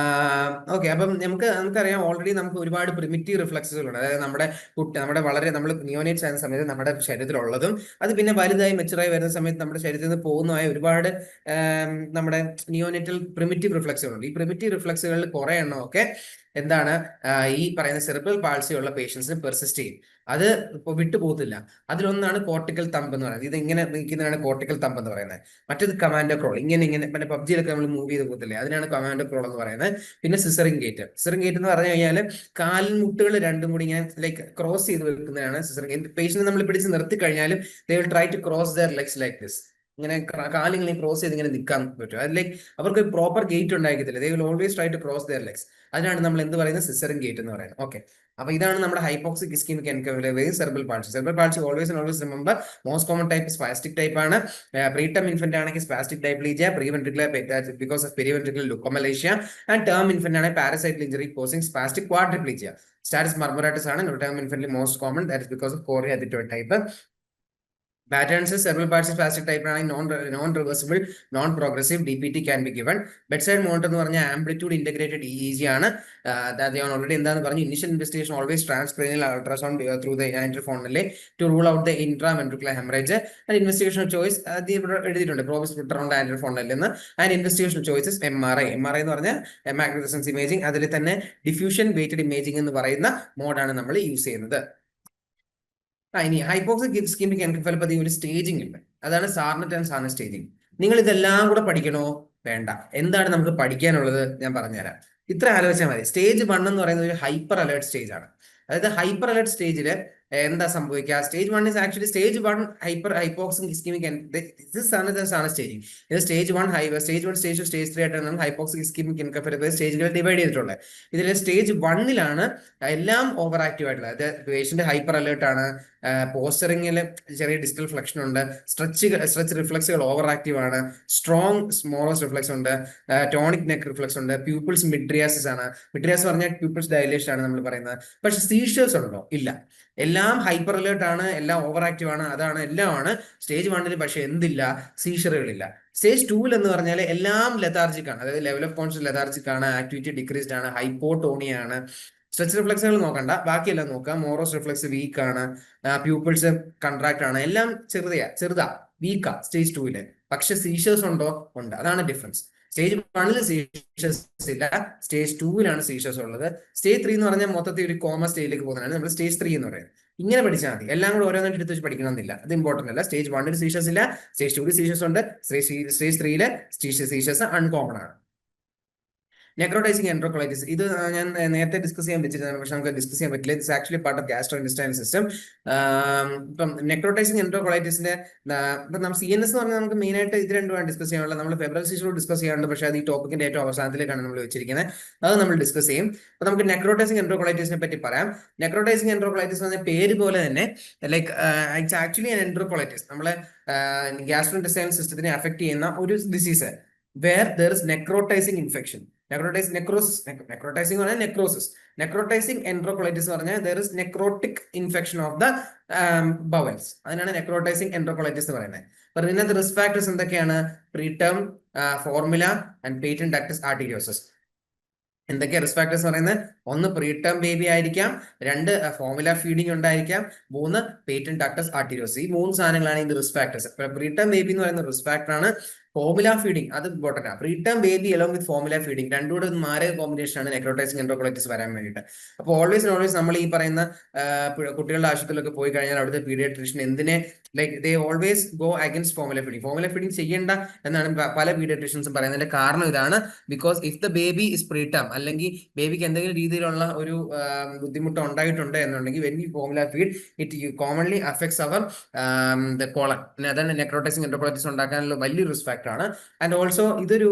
ഓക്കെ അപ്പം നമുക്കറിയാം, ഓൾറെഡി നമുക്ക് ഒരുപാട് പ്രിമിറ്റീവ് റിഫ്ലക്സുകളുണ്ട്. അതായത് നമ്മൾ നിയോനേറ്റ്സ് ആകുന്ന സമയത്ത് നമ്മുടെ ശരീരത്തിലുള്ളതും അത് പിന്നെ വലുതായി മെച്ചുറായി വരുന്ന സമയത്ത് നമ്മുടെ ശരീരത്തിൽ നിന്ന് പോകുന്നതായ ഒരുപാട് നമ്മുടെ നിയോനേറ്റൽ പ്രിമിറ്റീവ് റിഫ്ലക്സുകളുണ്ട്. ഈ പ്രിമിറ്റീവ് റിഫ്ലക്സുകളിൽ കുറെ എണ്ണമൊക്കെ എന്താണ് ഈ പറയുന്ന സെറിബ്രൽ പാൾസി ഉള്ള പേഷ്യൻസിന് പെർസിസ്റ്റ് ചെയ്യും. അത് ഇപ്പോൾ വിട്ടുപോകത്തില്ല. അതിലൊന്നാണ് കോർട്ടിക്കൽ തമ്പ് എന്ന് പറയുന്നത്. ഇത് ഇങ്ങനെ നിൽക്കുന്നതാണ് കോർട്ടിക്കൽ തമ്പ് എന്ന് പറയുന്നത്. മറ്റേത് കമാൻഡോ ക്രോൾ, ഇങ്ങനെ പിന്നെ PUBG-യിലൊക്കെ നമ്മൾ മൂവ് ചെയ്ത് പോകത്തില്ലേ, അതിനാണ് കമാൻഡോ ക്രോൾ എന്ന് പറയുന്നത്. പിന്നെ സിസറിംഗ് ഗേറ്റ് എന്ന് പറഞ്ഞു കഴിഞ്ഞാൽ കാൽമുട്ടുകൾ രണ്ടും കൂടി ഇങ്ങനെ ലൈക്ക് ക്രോസ് ചെയ്ത് വെക്കുന്നതാണ് സിസറിംഗ് ഗേറ്റ്. പേഷ്യന്റ് നമ്മൾ പിടിച്ച് നിർത്തി കഴിഞ്ഞാലും they will try to cross their legs like this. ഇങ്ങനെ കാലിങ്ങനെ ക്രോസ് ചെയ്ത് ഇങ്ങനെ നിൽക്കാൻ പറ്റും. അത് ലൈക്ക് അവർക്ക് പ്രോപ്പർ ഗേറ്റ് ഉണ്ടായിരിക്കത്തില്ല. They will always try to cross their legs. അതിനാണ് നമ്മൾ എന്ത് പറയുന്നത്, സിസറിൻ ഗേറ്റ് എന്ന് പറയുന്നത്. ഓക്കെ, അപ്പൊ ഇതാണ് നമ്മുടെ hypoxic ischaemic encephalitis cerebral palsy. Cerebral palsy always and always remember most common type spastic type ആണ്. പ്രീടേം ഇൻഫന്റ് ആണെങ്കിൽ spastic diplegia, periventricular because of periventricular leukomalacia, and term infant ആണെങ്കിൽ parasagittal injury causing spastic quadriplegia. Status marmoratus ആണ് term ഇൻഫന്റിൽ most common, that is because of chorea type. Patterns is cerebral palsy spastic type non-reversible, non-progressive. DPT can be given. Bedside monitor എന്ന് പറഞ്ഞാൽ amplitude integrated EEG ആണ്. That ഞാൻ already എന്താന്ന് പറഞ്ഞു, initial investigation always transcranial ultrasound through the interphone to rule out the intraventricular hemorrhage. And investigation choice എഴുതിയിട്ടുണ്ട് probes around interphone എന്ന്. And investigation choices MRI. MRI എന്ന് പറഞ്ഞാൽ magnetic resonance imaging. അതിൽ തന്നെ diffusion weighted imaging എന്ന് പറയുന്ന മോഡാണ് നമ്മൾ use ചെയ്യുന്നത്. ഇനി ഹൈപ്പോക്സിക് ഇസ്കീമിക് എൻകഫലോപ്പതി ഒരു സ്റ്റേജിംഗ് ഉണ്ട്, അതാണ് സാർനെറ്റ് ആൻഡ് സാർനെറ്റ് സ്റ്റേജിംഗ്. നിങ്ങൾ ഇതെല്ലാം കൂടെ പഠിക്കണോ? വേണ്ട. എന്താണ് നമുക്ക് പഠിക്കാനുള്ളത് ഞാൻ പറഞ്ഞുതരാം. ഇത്ര ആലോചിച്ചാൽ മതി. സ്റ്റേജ് 1 എന്ന് പറയുന്നത് ഒരു ഹൈപ്പർ അലേർട്ട് സ്റ്റേജ് ആണ്. അതായത് ഹൈപ്പർ അലേർട്ട് സ്റ്റേജിൽ എന്താ സംഭവിക്കുക? Stage 1 is actually stage 1 hypoxic ischemic staging. ഇത് സ്റ്റേജ് 1 സ്റ്റേജ് 1 സ്റ്റേജ് 2 സ്റ്റേജ് 3 ആയിട്ടാണ് ഹൈപ്പോക്സിക് ഇസ്കീമിക് എൻകഫലോപ്പതി സ്റ്റേജുകൾ ഡിവൈഡ് ചെയ്തിട്ടുള്ളത്. ഇതിൽ സ്റ്റേജ് 1 എല്ലാം ഓവർ ആക്റ്റീവ് ആയിട്ടുള്ളത്. അതായത് പേഷ്യന്റ് ഹൈപ്പർ അലേർട്ട് ആണ്, പോസ്റ്ററിംഗിൽ ചെറിയ ഡിസ്റ്റൽ ഫ്ലക്ഷൻ ഉണ്ട്, സ്ട്രെച്ച് റിഫ്ലക്സുകൾ ഓവർ ആക്റ്റീവ് ആണ്, സ്ട്രോങ് സ്മോളസ് റിഫ്ലക്സ് ഉണ്ട്, ടോണിക് നെക്ക് റിഫ്ലക്സ് ഉണ്ട്, പ്യൂപ്പിൾസ് മിഡ്രിയാസിസ് ആണ്. മിഡ്രിയാസ് പറഞ്ഞാൽ പ്യൂപ്പിൾസ് ഡയലേഷൻ ആണ് നമ്മൾ പറയുന്നത്. പക്ഷെ സീഷേഴ്സ് ഉണ്ടോ? ഇല്ല. എല്ലാം ഹൈപ്പർ അലേർട്ട് ആണ്, എല്ലാം ഓവർ ആക്റ്റീവ് ആണ്, അതാണ് എല്ലാമാണ് സ്റ്റേജ് 1. പക്ഷെ എന്തില്ല? സീഷറുകളില്ല. സ്റ്റേജ് 2 എന്ന് പറഞ്ഞാൽ എല്ലാം ലെതാർജിക് ആണ്. അതായത് ലെവൽ ഓഫ് കോൺഷ്യസ് ലെതാർജിക് ആണ്, ആക്ടിവിറ്റി ഡിക്രീസ്ഡ് ആണ്, ഹൈപ്പോട്ടോണിയ ആണ്. സ്ട്രെച്ച് റിഫ്ലക്സുകൾ നോക്കണ്ട, ബാക്കിയെല്ലാം നോക്കാം. മോറോസ് റിഫ്ലക്സ് വീക്ക് ആണ്, പ്യൂപ്പിൾസ് കൺട്രാക്ട് ആണ്, എല്ലാം ചെറുതാ വീക്കാ സ്റ്റേജ് 2. പക്ഷെ സീഷേഴ്സ് ഉണ്ടോ? ഉണ്ട്. അതാണ് ഡിഫറൻസ്. സ്റ്റേജ് 1 സീഷേഴ്സ് ഇല്ല, സ്റ്റേജ് 2 സീഷേഴ്സ് ഉള്ളത്. സ്റ്റേജ് 3 എന്ന് പറഞ്ഞാൽ മൊത്തത്തിൽ ഒരു കോമ സ്റ്റേജിലേക്ക് പോകുന്നതാണ് നമ്മൾ സ്റ്റേജ് 3 എന്ന് പറയുന്നത്. ഇങ്ങനെ പഠിച്ചാൽ മതി. എല്ലാം കൂടെ ഓരോന്നായിട്ട് എടുത്ത് വെച്ച് പഠിക്കണമെന്നില്ല, അത് ഇമ്പോർട്ടന്റ് അല്ല. സ്റ്റേജ് 1 സീഷേഴ്സ് ഇല്ല, സ്റ്റേജ് 2 സീഷേഴ്സ് ഉണ്ട്, സ്റ്റേജ് 3 സീഷേഴ്സ് അൺകോമൺ ആണ്. നെക്രോട്ടൈസിങ് എൻട്രോകൊളൈറ്റിസ് ഇത് ഞാൻ നേരത്തെ ഡിസ്കസ് ചെയ്യാൻ വെച്ചിരുന്നതാണ്, പക്ഷെ നമുക്ക് ഡിസ്കസ് ചെയ്യാൻ പറ്റില്ല. It's actually part of gastro intestinal system. ഇപ്പം നെക്രോട്ടൈസിങ് എൻട്രോകൊളൈറ്റിസിന്റെ ഇപ്പം നമ്മൾ CNS എന്ന് പറഞ്ഞാൽ നമുക്ക് മെയിൻ ആയിട്ട് ഇത് രണ്ടുമാണ് ഡിസ്കസ് ചെയ്യാനുള്ളത്. നമ്മൾ ഫെബ്രൽ സീഷനോട് ഡിസ്കസ് ചെയ്യാറുണ്ട്, പക്ഷേ അത് ഈ ടോപ്പിക്കിന്റെ ഏറ്റവും അവസാനത്തിലേക്കാണ് നമ്മൾ വെച്ചിരിക്കുന്നത്. അത് നമ്മൾ ഡിസ്കസ് ചെയ്യും. അപ്പൊ നമുക്ക് നെക്രോട്ടൈസിങ് എൻട്രോകൊളൈറ്റിസിനെ പറ്റി പറയാം. നെക്രോട്ടൈസിങ് എൻട്രോകൊളൈറ്റിസ് എന്ന പേര് പോലെ തന്നെ ലൈക്ക് ഇറ്റ്സ് ആക്ച്വലി എൻട്രോകൊളൈറ്റിസ് നമ്മളെ ഗ്യാസ്ട്രോ ഇൻറ്റസ്റ്റൈനൽ സിസ്റ്റത്തിനെ അഫക്ട് ചെയ്യുന്ന ഒരു disease where there is necrotizing infection. Necrotizing enterocolitis എന്ന് പറഞ്ഞാൽ there is necrotic infection of the bowels. അതിനാണ് necrotizing enterocolitis എന്ന് പറയുന്നത്. അപ്പൊ ഇതിനകത്ത് റിസ്ക് ഫാക്ടേഴ്സ് എന്തൊക്കെയാണ്? Preterm, formula and patent ductus arteriosus. എന്തൊക്കെയാ റിസ്ക് ഫാക്ടേഴ്സ് പറയുന്നത്? 1 പ്രീടേം ബേബി ആയിരിക്കാം, 2 ഫോർമുല ഫീഡിംഗ് ഉണ്ടായിരിക്കാം, 3 പേറ്റന്റ് ഡക്ടസ് ആർട്ടീരിയോസിസ്. ഈ 3 സാധനങ്ങളാണ് ഇത് റിസ്ക് ഫാക്ടേഴ്സ്. പ്രീടേം ബേബി എന്ന് പറയുന്ന റിസ്ക് ഫാക്ടർ ആണ്. ഫോർമുല ഫീഡിംഗ് അത് ഇമ്പോർട്ടന്റ് ആണ്. പ്രീടേം baby along with formula feeding രണ്ടും കൂടെ മാറിയ കോമ്പിനേഷൻ ആണ് നെക്രോട്ടൈസിങ് എൻട്രോകൊളൈറ്റിസ് വരാൻ വേണ്ടിയിട്ട്. അപ്പോൾ ഓൾവേസ് നമ്മൾ ഈ പറയുന്ന കുട്ടികളുടെ ആശുപത്രിയിലൊക്കെ പോയി കഴിഞ്ഞാൽ അവിടുത്തെ പീഡിയാട്രീഷ്യൻ എന്തിനെ like they always go against formula feeding ചെയ്യേണ്ട എന്നാണ് പല പീഡിയാട്രീഷ്യൻസും പറയുന്നതിന്റെ കാരണം ഇതാണ്. Because if the baby is preterm അല്ലെങ്കിൽ ബേബിക്ക് എന്തെങ്കിലും രീതിയിലുള്ള ഒരു ബുദ്ധിമുട്ട് ഉണ്ടായിട്ടുണ്ട് എന്നുണ്ടെങ്കിൽ when you formula feed it commonly affects our the colon. അതാണ് നെക്രോട്ടൈസിങ് എൻട്രോകൊളൈറ്റിസ് ഉണ്ടാക്കാനുള്ള വലിയ റിസ്ക് ഫാക്ടർ ആണ്. ആൻഡ് ഓൾസോ ഇതൊരു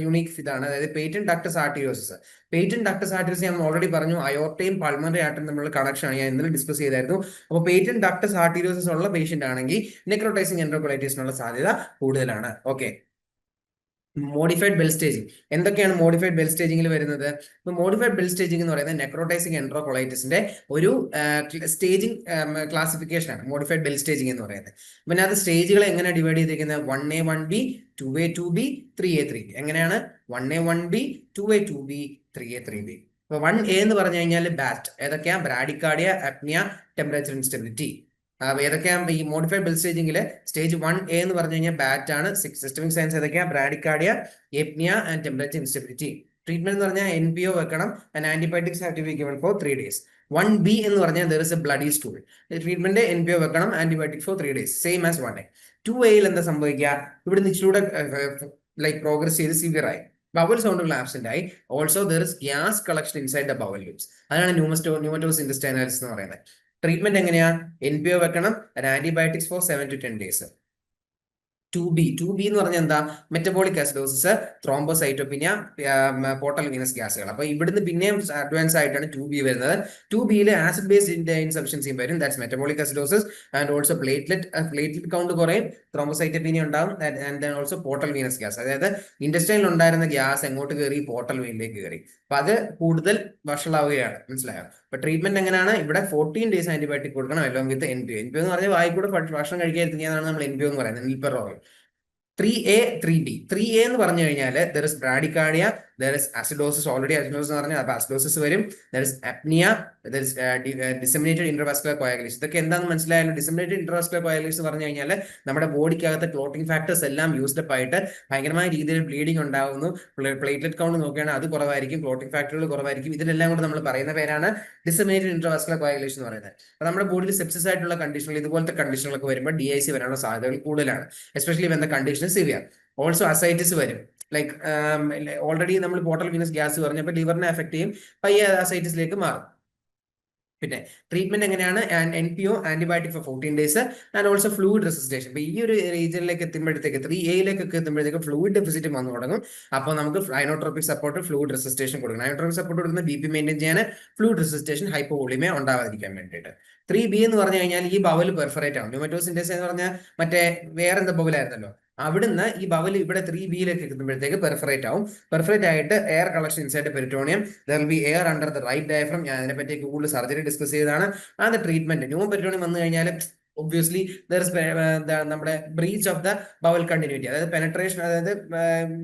യുണീക് ഇതാണ്, അതായത് patent ductus arteriosus. Patent ductus arteriosus ഞാൻ ഓൾറെഡി പറഞ്ഞു, അയോർട്ടയും പൾമണറി ആർട്ടറിയും തമ്മിലുള്ള കണക്ഷൻ ആണ് ഞാൻ ഇന്നലെ ഡിസ്കസ് ചെയ്തായിരുന്നു. അപ്പോൾ പേറ്റന്റ് ഡക്ടസ് ആർട്ടീരിയോസിസ് ഉള്ള പേഷ്യന്റ് ആണെങ്കിൽ നെക്രോട്ടൈസിങ് എൻട്രോകൊളൈറ്റിസിനുള്ള സാധ്യത കൂടുതലാണ്. Okay, modified bell staging. എന്തൊക്കെയാണ് മോഡിഫൈഡ് ബെൽ സ്റ്റേജിങ്ങിൽ വരുന്നത്? ഇപ്പൊ മോഡിഫൈഡ് ബെൽ സ്റ്റേജിംഗ് എന്ന് പറയുന്നത് നെക്രോട്ടൈസിങ് എൻട്രോകൊളൈറ്റിസിന്റെ ഒരു സ്റ്റേജിങ് ക്ലാസിഫിക്കേഷൻ ആണ് മോഡിഫൈഡ് ബെൽ സ്റ്റേജിംഗ് എന്ന് പറയുന്നത്. പിന്നെ അത് സ്റ്റേജുകൾ എങ്ങനെ ഡിവൈഡ് ചെയ്തിരിക്കുന്നത്? 1A 1B 2A 2B 3A 3B. എങ്ങനെയാണ്? 1A 1B 2A 2B 3A 3B. ഇപ്പൊ 1A എന്ന് പറഞ്ഞു കഴിഞ്ഞാൽ ബാറ്റ്. ഏതൊക്കെയാ? Bradycardia, apnoea, temperature instability. ഏതൊക്കെയാണ് ഈ മോഡിഫൈഡ് ബെൽ സ്റ്റേജിംഗിൽ? സ്റ്റേജ് 1A എന്ന് പറഞ്ഞു കഴിഞ്ഞാൽ ബാറ്റ് ആണ്. സിസ്റ്റമിക് സയൻസ് ഏതൊക്കെയാ? Bradycardia, apnoea and temperature instability. Treatment എന്ന് പറഞ്ഞാൽ NPO വെക്കണം and antibiotics have to be given for 3 days. 1B എന്ന് പറഞ്ഞാൽ there is a bloody stool. Treatment NPO വെക്കണം, antibiotic for 3 days, same as 1A. 2A എന്താ സംഭവിക്കുക? ഇവിടെ ഇച്ചിലൂടെ ലൈക്ക് പ്രോഗ്രസ് ചെയ്ത് സിവിയർ ആയി, ബവൽ സൗണ്ടുകൾ ആബ്സെന്റ് ആയി. Also there is gas collection inside the bowel loops. അതാണ് ന്യൂമറ്റോസ് ഇൻറ്റസ്റ്റൈനാലിസ് എന്ന് പറയുന്നത്. ട്രീറ്റ്മെന്റ് എങ്ങനെയാ? NPO വെക്കണം, antibiotics for 7 to 10 days. Two B എന്ന് പറഞ്ഞാൽ എന്താ? Metabolic acidosis, thrombocytopenia, portal venous ഗ്യാസുകൾ. അപ്പൊ ഇവിടുന്ന് പിന്നെയും അഡ്വാൻസ് ആയിട്ടാണ് 2B വരുന്നത്. 2Bയിൽ ആസിഡ് ബേസ്ഡ് ഇൻസഫിഷ്യൻസിയും വരും, that's metabolic acidosis, and also platelet count കുറയും, ത്രോംബോസൈറ്റോപിനിയ ഉണ്ടാവും, and also portal venous gas. അതായത് ഇൻഡസ്ട്രിയിൽ ഉണ്ടായിരുന്ന ഗ്യാസ് എങ്ങോട്ട് കയറി? പോർട്ടൽ വെയിനിലേക്ക് കയറി. അപ്പൊ അത് കൂടുതൽ വഷളാവുകയാണ്. മനസ്സിലായോ? അപ്പൊ ട്രീറ്റ്മെന്റ് എങ്ങനെയാണ്? ഇവിടെ 14 days ആന്റിബയോട്ടിക് കൊടുക്കണം, അലോങ് വിത്ത് NPO. NPO എന്ന് പറഞ്ഞാൽ വായിക്കൂടെ ഭക്ഷണം കഴിക്കാതിരിക്കുന്നതാണ് നമ്മൾ NPO എന്ന് പറയുന്നത്, നിൽപ്പറോൾ. 3A 3B. 3A എന്ന് പറഞ്ഞു കഴിഞ്ഞാൽ there is bradycardia, there is acidosis, already acidosis എന്ന് പറഞ്ഞാൽ അപ്പൊ അസിഡോസിസ് വരും, there is apnoea, there is disseminated intravascular coagulation. ഇതൊക്കെ എന്താണെന്ന് മനസ്സിലായാലും, ഡിസെമിനേറ്റഡ് ഇൻട്രാവാസ്കുലർ കോയാഗുലേഷൻ എന്ന് പറഞ്ഞു കഴിഞ്ഞാൽ നമ്മുടെ ബോഡിക്കകത്ത് ക്ലോട്ടിംഗ് ഫാക്ടേഴ്സ് എല്ലാം യൂസ്ഡപ്പ് ആയിട്ട് ഭയങ്കരമായ രീതിയിൽ ബ്ലീഡിംഗ് ഉണ്ടാകുന്നു. പ്ലേറ്റ്ലെറ്റ് കൗണ്ട് നോക്കുകയാണെങ്കിൽ അത് കുറവായിരിക്കും, ക്ലോട്ടിംഗ് ഫാക്ടറുകൾ കുറവായിരിക്കും. ഇതിനെല്ലാം കൂടെ നമ്മൾ പറയുന്ന പേരാണ് ഡിസെമിനേറ്റഡ് ഇൻട്രാവാസ്കുലർ കോയാഗുലേഷൻ എന്ന് പറയുന്നത്. അപ്പൊ നമ്മുടെ ബോഡിയിൽ സെപ്സിസ് ആയിട്ടുള്ള കണ്ടീഷനുകൾ, ഇതുപോലത്തെ കണ്ടീഷനുകളൊക്കെ വരുമ്പോൾ DIC വരാനുള്ള സാധ്യതകൾ കൂടുതലാണ്, especially when the condition severe. Also ascites വരും. ലൈക്ക് ഓൾറെഡി നമ്മൾ പോർട്ടൽ വീനസ് ഗ്യാസ് പറഞ്ഞപ്പോൾ ലിവറിനെ എഫക്ട് ചെയ്യും, പയ്യെ അസൈറ്റിസിലേക്ക് മാറും. പിന്നെ ട്രീറ്റ്മെന്റ് എങ്ങനെയാണ്? NPO antibiotic for 14 days, and also fluid resuscitation. ഇപ്പൊ ഈ ഒരു റീജിയനിലേക്ക് എത്തുമ്പോഴത്തേക്ക് 3A എത്തുമ്പോഴത്തേക്ക് ഫ്ലൂയിഡ് ഡെഫിസിറ്റ് വന്നു തുടങ്ങും. അപ്പോൾ നമുക്ക് ഐനോട്രോപിക് സപ്പോർട്ട്, ഫ്ലൂയിഡ് റെസിസ്റ്റേഷൻ കൊടുക്കണം. ഐനോട്രോപിക് സപ്പോർട്ട് കൊടുക്കുന്ന BP മെയിൻറ്റെയിൻ ചെയ്യാൻ, ഫ്ലൂയിഡ് റെസിസ്റ്റേഷൻ, ഹൈപ്പോവോളിയമേ ഉണ്ടാവാതിരിക്കാൻ വേണ്ടിയിട്ട്. 3B എന്ന് പറഞ്ഞു കഴിഞ്ഞാൽ ഈ ബവൽ പെർഫറേറ്റ് ആവും. ന്യൂമറ്റോസിന്റേസ് എന്ന് പറഞ്ഞാൽ മറ്റേ വേറെ എന്താ ബവലായിരുന്നല്ലോ, അവിടുന്ന് ഈ ബവൽ ഇവിടെ 3Bയിലേക്ക് എത്തുമ്പോഴത്തേക്ക് പെർഫറേറ്റ് ആവും. പെർഫറേറ്റ് ആയിട്ട് air collection inside peritoneum, there will be air under the right diaphragm. ഞാൻ അതിനെപ്പറ്റി കൂടുതൽ സർജറി ഡിസ്കസ് ചെയ്തതാണ്. അത് ട്രീറ്റ്മെന്റ് ന്യൂ പെരിറ്റോണിയം വന്നു കഴിഞ്ഞാൽ ഒബ്വിയസ്ലി നമ്മുടെ breach of the bowel continuity, അതായത് പെനട്രേഷൻ, അതായത്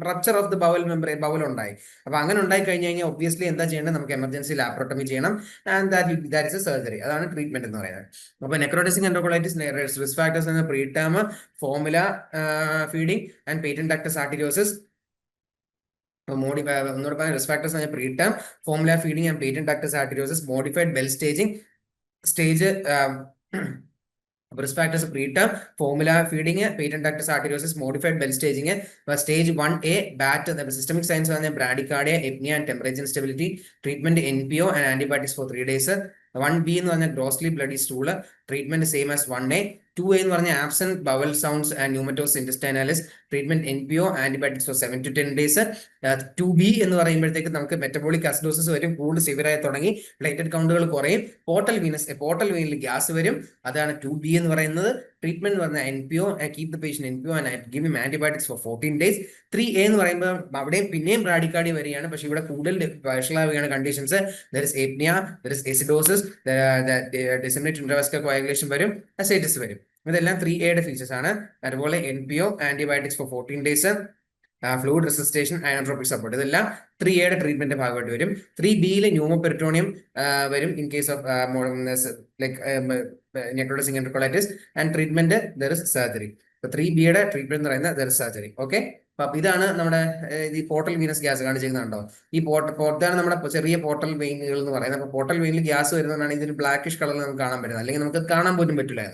rupture of the bowel membrane, bowel ഉണ്ടായി. അപ്പൊ അങ്ങനെ ഉണ്ടായി കഴിഞ്ഞ് കഴിഞ്ഞാൽ ഒബ്വിയസ്ലി എന്താ ചെയ്യേണ്ടത്? നമുക്ക് എമർജൻസി ലാപ്രോട്ടമി ചെയ്യണം, and that is a surgery. അതാണ് ട്രീറ്റ്മെന്റ് എന്ന് പറയുന്നത്. അപ്പൊ നെക്രോട്ടിസിങ് എൻഡോകൊളൈറ്റിസ്, റിസ്ക് ഫാക്ടേഴ്സ് എന്ന preterm, formula feeding, and patent ductus arteriosus. ഒന്നുകൂടെ പറയാം, റിസ്ക് ഫാക്ടേഴ്സ് പറഞ്ഞാൽ preterm, formula feeding, and patent ductus arteriosus. Modified Bell stage risk factors preterm, formula feeding, patent ductus arteriosus, modified bell staging, stage 1A, BAT, the systemic signs are bradycardia, apnea, and temperature instability. Treatment NPO and antibiotics for 3 days. 1B എന്ന് പറഞ്ഞാൽ grossly bloody stool, treatment same as 1A. 2A എന്ന് പറഞ്ഞാൽ absent bowel sounds and pneumatose intestinalis, treatment NPO, antibiotics for 7 to 10 days. 2B എന്ന് പറയുമ്പോഴത്തേക്ക് നമുക്ക് metabolic acidosis വരും, കൂടുതൽ severe ആയി തുടങ്ങി, പ്ലേറ്റഡ് കൗണ്ടുകൾ കുറയും, പോർട്ടൽ വെയിനിൽ ഗ്യാസ് വരും. അതാണ് 2B എന്ന് പറയുന്നത്. ട്രീറ്റ്മെന്റ് എന്ന് പറഞ്ഞാൽ NPO, keep the patient NPO and give him antibiotics for 14 days. 3A എന്ന് പറയുമ്പോൾ അവിടെയും പിന്നെയും ബ്രാഡിക്കാർഡിയ വരികയാണ്, പക്ഷെ ഇവിടെ കൂടുതൽ വഷളാവുകയാണ് conditions. There is apnoea, there is acidosis, disseminated intravascular coagulation വരും, അസൈറ്റിസ് വരും. ഇതെല്ലാം 3Aയുടെ ഫീച്ചേഴ്സ് ആണ്. അതുപോലെ NPO, antibiotics for 14 days, fluid resuscitation, inotropic support, ഇതെല്ലാം 3Aയുടെ ട്രീറ്റ്മെന്റ് ഭാഗമായിട്ട് വരും. 3Bയിൽ ന്യൂമോപെരിറ്റോണിയം വരും in case of like necrotising enterocolitis, and treatment there is surgery. 3Bയുടെ ട്രീറ്റ്മെന്റ് എന്ന് പറയുന്നത് ദർ ഇസ് സർജറി. ഓക്കെ, അപ്പൊ ഇതാണ് നമ്മുടെ ഈ പോർട്ടൽ വീനസ് ഗ്യാസ് കാണിച്ചിരിക്കുന്നുണ്ടോ? ഈ ഇതാണ് നമ്മുടെ ചെറിയ പോർട്ടൽ വെയിനുകൾ എന്ന് പറയുന്നത്. അപ്പൊ പോർട്ടൽ വെയിനിൽ ഗ്യാസ് വരുന്നതാണ് ഇതിന് ബ്ലാക്കിഷ് കളറിൽ നമുക്ക് കാണാൻ പറ്റുന്നത്, അല്ലെങ്കിൽ നമുക്ക് കാണാൻ പോലും പറ്റില്ല.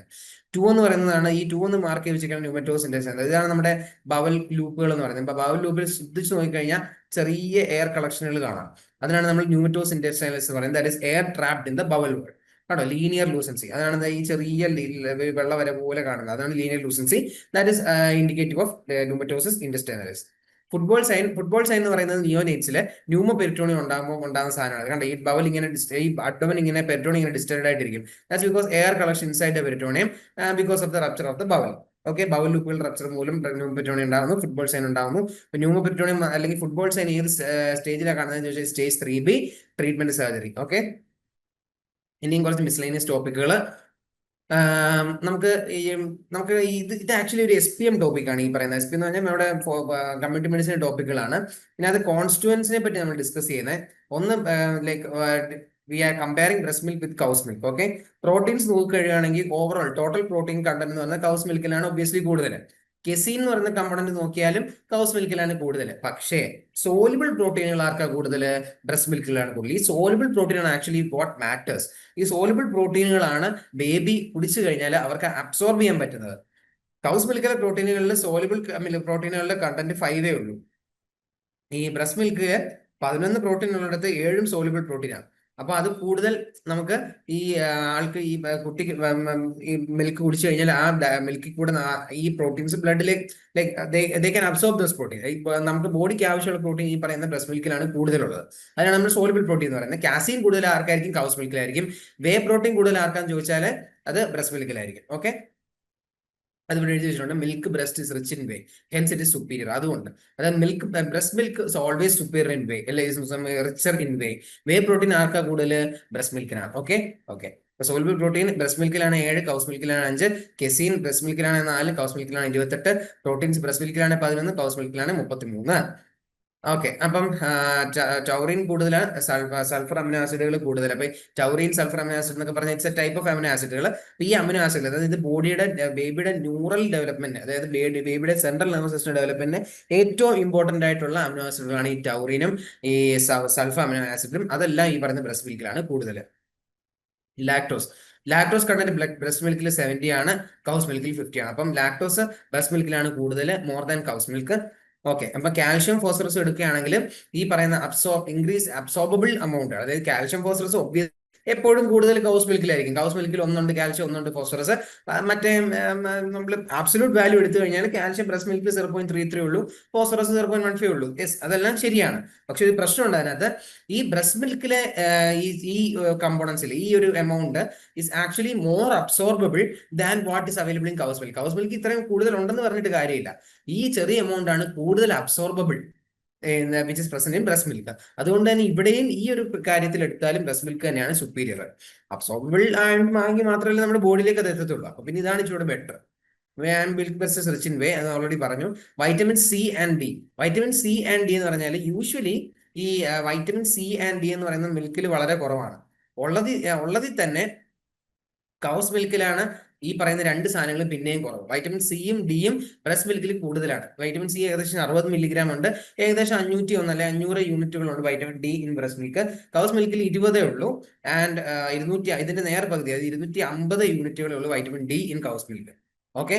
2 എന്ന് പറയുന്നതാണ് ഈ 2 എന്ന് മാർക്ക് ചെയ്ത് വെച്ചിരിക്കുന്ന ന്യൂമറ്റോസിന്റെ. ഇതാണ് നമ്മുടെ ബവൽ ലൂപ്പുകൾ എന്ന് പറയുന്നത്. അപ്പൊ ബവൽ ലൂപ്പിൽ ശ്രദ്ധിച്ച് നോക്കിക്കഴിഞ്ഞാൽ ചെറിയ എയർ കളക്ഷനുകൾ കാണാം. അതിനാണ് നമ്മൾ ന്യൂമറ്റോസ് ഇന്റെസ്റ്റൈനൽസ് എന്ന് പറയുന്നത്. That is air trapped in the bowel വേൾ. കേട്ടോ, ലീനിയർ ലൂസൻസി, അതാണ് ഈ ചെറിയ വെള്ള വര പോലെ കാണുന്നത്, അതാണ് linear lucency. That is indicative of pneumatosis intestinalis. Football sign എന്ന് പറയുന്നത് നിയോനേറ്റ്സിലെ ന്യൂമോ പെരിറ്റോണിയം ഉണ്ടാകുന്ന സാധനമാണ്. കണ്ട, ഈ ബവൽ ഇങ്ങനെ ഈ അബ്ഡോമൻ ഇങ്ങനെ പെരിറ്റോണിയം ഇങ്ങനെ ഡിസ്റ്റർഡ് ആയിട്ടിരിക്കും. That's because air collection inside the peritoneum because of the rupture of the bowel. Okay, bowel ലൂപ്പുകൾ റപ്ചർ മൂലം ന്യൂമോ പെരിറ്റോണിയം ഉണ്ടാകുന്നു, ഫുട്ബോൾ സൈൻ ഉണ്ടാകുന്നു. ന്യൂമോ പെരിറ്റോണിയം അല്ലെങ്കിൽ ഫുട്ബോൾ സൈൻ ഏത് സ്റ്റേജിലാണ് കാണുന്നതെന്ന് ചോദിച്ചാൽ stage 3B, treatment surgery. Okay, ഇനിയും കുറച്ച് മിസ്ലേനിയസ് ടോപ്പിക്കുകൾ നമുക്ക് ഇത് ആക്ച്വലി ഒരു SPM ടോപ്പിക്കാണ്. ഈ പറയുന്നത് SPM എന്ന് പറഞ്ഞാൽ നമ്മുടെ കമ്മ്യൂണിറ്റി മെഡിസിൻ ടോപ്പിക്കുകളാണ്. പിന്നെ അത് കോൺസ്റ്റുവൻസിനെ പറ്റി നമ്മൾ ഡിസ്കസ് ചെയ്യുന്നത്. ഒന്ന് like we are comparing breast milk with cows milk. Okay, proteins നോക്കുകയാണെങ്കിൽ ഓവറോൾ ടോട്ടൽ പ്രോട്ടീൻ കണ്ടന്റ് എന്ന് പറഞ്ഞാൽ കൗസ് മിൽക്കിലാണ് ഒബ്വിയസ്ലി കൂടുതൽ. കെസീൻ എന്ന് പറയുന്ന കമ്പണന്റ് നോക്കിയാലും കൗസ് മിൽക്കിലാണ് കൂടുതൽ. പക്ഷേ സോലുബിൾ പ്രോട്ടീനുകൾ ആർക്കാ കൂടുതൽ? ബ്രസ്റ്റ് മിൽക്കിലാണ് കൂടുതൽ. ഈ സോലുബിൾ പ്രോട്ടീനാണ് ആക്ച്വലി വാട്ട് മാറ്റേഴ്സ്. ഈ സോലുബിൾ പ്രോട്ടീനുകളാണ് ബേബി കുടിച്ചു കഴിഞ്ഞാൽ അവർക്ക് അബ്സോർബ് ചെയ്യാൻ പറ്റുന്നത്. കൗസ് മിൽക്കിലെ പ്രോട്ടീനുകളിൽ സോലുബിൾ പ്രോട്ടീനുകളുടെ കണ്ടന്റ് 5 ഉള്ളൂ. ഈ ബ്രസ്റ്റ് മിൽക്ക് 11 പ്രോട്ടീൻ ഉള്ളിടത്ത് 7 സോലുബിൾ പ്രോട്ടീനാണ്. അപ്പൊ അത് കൂടുതൽ നമുക്ക് ഈ ആൾക്ക് ഈ കുട്ടിക്ക് ഈ മിൽക്ക് കുടിച്ചു കഴിഞ്ഞാൽ ആ മിൽക്കിൽ കൂടെ ഈ പ്രോട്ടീൻസ് ബ്ലഡിലേക്ക് like can absorb those protein. നമുക്ക് ബോഡിക്ക് ആവശ്യമുള്ള പ്രോട്ടീൻ ഈ പറയുന്ന ബ്രസ്റ്റ് മിൽക്കിലാണ് കൂടുതലുള്ളത്. അതിനാണ് നമ്മൾ സോളിബിൾ പ്രോട്ടീൻ എന്ന് പറയുന്നത്. കാസീൻ കൂടുതൽ ആർക്കായിരിക്കും? കൗസ് മിൽക്കിലായിരിക്കും. വേ പ്രോട്ടീൻ കൂടുതൽ ആർക്കാന്ന് ചോദിച്ചാൽ അത് ബ്രസ്റ്റ് മിൽക്കിലായിരിക്കും. ഓക്കെ, അത് ഇവിടെ എഴുതി വെച്ചിട്ടുണ്ട്. Milk breast is rich in whey, hence it is superior. അതുകൊണ്ട് അതായത് milk breast milk is always superior in whey, അല്ലെ richer in whey. Whey protein ആർക്കാ കൂടുതൽ? ബ്രസ്റ്റ് മിൽക്കിനാണ്. Okay okay. Soluble protein breast മിൽക്കിലാണ് 7, കൗസ് മിൽക്കിലാണ് 5. കെസീൻ ബ്രസ്റ്റ് മിൽക്കിലാണ് 4, cow's മിൽക്കിലാണ് 28. പ്രോട്ടീൻസ് ബ്രസ്റ്റ് മിൽക്കിലാണ് 11, കൗസ് മിൽക്കിലാണ് 33. ഓക്കെ, അപ്പം ടൗറിൻ കൂടുതലാണ്, സൾഫർ അമിനോ ആസിഡുകൾ കൂടുതൽ. അപ്പൊ ടൗറിൻ സൾഫർ അമിനോ ആസിഡ് എന്നൊക്കെ പറഞ്ഞാൽ it's A type of amino ആസിഡുകൾ. അപ്പൊ ഈ അമിനോ ആസിഡ് അതായത് ഇത് ബോഡിയുടെ ബേബിയുടെ ന്യൂറൽ ഡെവലപ്മെന്റ്, അതായത് ബേബിയുടെ സെൻട്രൽ നെർവസ് സിസ്റ്റം ഡെവലപ്മെന്റിന് ഏറ്റവും ഇമ്പോർട്ടന്റ് ആയിട്ടുള്ള അമിനോ ആസിഡുകളാണ് ഈ ടൗറിനും ഈ സൾഫർ അമിനോ ആസിഡും. അതെല്ലാം ഈ പറയുന്ന ബ്രസ്റ്റ് മിൽക്കിലാണ് കൂടുതൽ. ലാക്ടോസ് കണ്ടന്റ് ബ്രസ്റ്റ് മിൽക്കിൽ 70 ആണ്, കൗസ് മിൽക്കിൽ 50 ആണ്. അപ്പം ലാക്ടോസ് ബ്രസ്റ്റ് മിൽക്കിലാണ് കൂടുതൽ, more than cows milk. Okay, അപ്പൊ കാൽഷ്യം ഫോസ്ഫറസ് എടുക്കുകയാണെങ്കിൽ ഈ പറയുന്ന ഇൻക്രീസ് അബ്സോർബിൾ എമൗണ്ട്, അതായത് കാൽഷ്യം ഫോസ്ഫറസ് എപ്പോഴും കൂടുതൽ കൗസ് മിൽക്കിലായിരിക്കും. കൗസ് മിൽക്കിൽ ഒന്നുണ്ട് കാൽഷ്യം, ഒന്നുണ്ട് ഫോസ്ഫറസ്. മറ്റേ നമ്മൾ ആബ്സലൂട്ട് വാല്യൂ എടുത്തു കഴിഞ്ഞാൽ കാൽഷ്യം ബ്രസ്റ്റ് മിൽക്ക് 0.33 ഉള്ളൂ, ഫോസ്ഫറസ് 0.15 ഉള്ളൂ. യെസ്, അതെല്ലാം ശരിയാണ്. പക്ഷെ ഒരു പ്രശ്നമുണ്ട് അതിനകത്ത്. ഈ ബ്രസ്റ്റ് മിൽക്കിലെ ഈ കമ്പോണൻസിൽ ഈ ഒരു amount is actually more absorbable than what is available in cows milk. Cows milk ഇത്രയും കൂടുതൽ ഉണ്ടെന്ന് പറഞ്ഞിട്ട് കാര്യമില്ല. ഈ ചെറിയ എമൗണ്ട് ആണ് കൂടുതൽ absorbable which is present in breast milk. അതുകൊണ്ട് തന്നെ ഇവിടെയും ഈ ഒരു കാര്യത്തിൽ എടുത്താലും ബ്രസ്റ്റ് മിൽക്ക് തന്നെയാണ് സുപ്പീരിയർ. അബ്സോർബിൾ ആണെങ്കിൽ മാത്രമല്ല നമ്മുടെ ബോഡിയിലേക്ക് അത് എത്തത്തുള്ളൂ. അപ്പൊ പിന്നെ ഇതാണ് ഇച്ചിരി better. Milk versus rich in whey എന്ന് ഓൾറെഡി പറഞ്ഞു. Vitamin C and D. Vitamin C and D എന്ന് പറഞ്ഞാൽ യൂഷ്വലി ഈ വൈറ്റമിൻ സി ആൻഡ് ഡി എന്ന് പറയുന്ന മിൽക്കിൽ വളരെ കുറവാണ്. ഉള്ളതിൽ തന്നെ കൗസ് മിൽക്കിലാണ് ഈ പറയുന്ന രണ്ട് സാധനങ്ങളും പിന്നെയും കുറവ്. വൈറ്റമിൻ സിയും ഡിയും ബ്രസ്റ്റ് മിൽക്കിൽ കൂടുതലാണ്. വൈറ്റമിൻ സി ഏകദേശം 60 മില്ലിഗ്രാം ഉണ്ട്, ഏകദേശം 501 അല്ലെ 500 യൂണിറ്റുകളുണ്ട് vitamin D in breast milk. Cow's മിൽക്കിൽ 20 ഉള്ളൂ. ആൻഡ് 200 ഇതിന്റെ നേർ പകുതി, അതായത് 250 യൂണിറ്റുകളേ ഉള്ളൂ vitamin D in cows milk. Okay,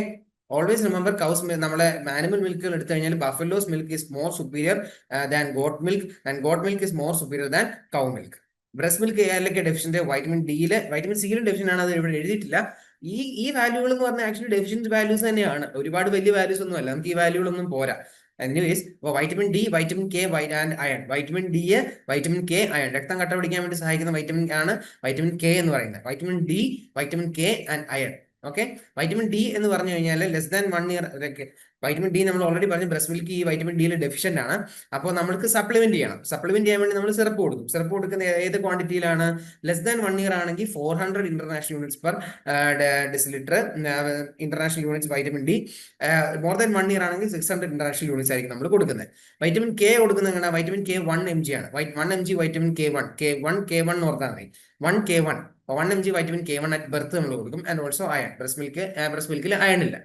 always remember നമ്മളെ ആനിമൽ മിൽക്കുകൾ എടുത്തു കഴിഞ്ഞാൽ buffaloes milk is more superior than got milk, and got milk is more superior than cow milk. Breast milk ഏതൊക്കെ ഡെഫിഷ്യന്റ്? വൈറ്റമിൻ ഡിയിലെ, വൈറ്റമിൻ സിയിലും ഡെഫിഷ്യന്റ് ആണ്, അത് ഇവിടെ എഴുതിയിട്ടില്ല. ഈ വാല്യൂകൾ എന്ന് പറഞ്ഞാൽ ആക്ച്വലി ഡെഫിഷ്യന്റ് വാല്യൂസ് തന്നെയാണ്, ഒരുപാട് വലിയ വാല്യൂസ് ഒന്നും അല്ല. നമുക്ക് ഈ വാല്യൂകളൊന്നും പോരാ. Anyways, vitamin D, vitamin K and iron. Vitamin D, vitamin K, iron. രക്തം കട്ട പിടിക്കാൻ വേണ്ടി സഹായിക്കുന്ന വൈറ്റമിൻ ആണ് വൈറ്റമിൻ കെ എന്ന് പറയുന്നത്. Vitamin D, vitamin K and iron. Okay, vitamin D എന്ന് പറഞ്ഞു കഴിഞ്ഞാൽ less than 1 year. Vitamin D നമ്മൾ ഓൾറെഡി പറഞ്ഞു ബ്രസ്റ്റ് മിൽക്ക് ഈ വൈറ്റമിൻ ഡിയിൽ ഡെഫിഷ്യന്റ് ആണ്. അപ്പോൾ നമ്മൾക്ക് സപ്ലിമെന്റ് ചെയ്യണം. സപ്ലിമെന്റ് ചെയ്യാൻ വേണ്ടി നമ്മൾ സിറപ്പ് കൊടുക്കും. സിറപ്പ് കൊടുക്കുന്ന ഏത് ക്വാണ്ടിറ്റിയിലാണ്? ലെസ് ദാൻ 1 ഇയർ ആണെങ്കിൽ 400 international units per decilitre international units vitamin D. More than 1 year ആണെങ്കിൽ 600 ഇന്റർനാഷണൽ യൂണിറ്റ്സ് ആയിരിക്കും നമ്മൾ കൊടുക്കുന്നത്. വൈറ്റമിൻ കെ കൊടുക്കുന്നത് എങ്ങനെ? വൈറ്റമിൻ കെ 1 mg ആണ്. 1 mg വൈറ്റമിൻ K1 എന്ന് ഓർത്താൽ മതി. 1 mg vitamin K1 at birth നമ്മൾ കൊടുക്കും. And also iron. ബ്രസ്റ്റ് മിൽക്കിൽ അയൺ ഇല്ല.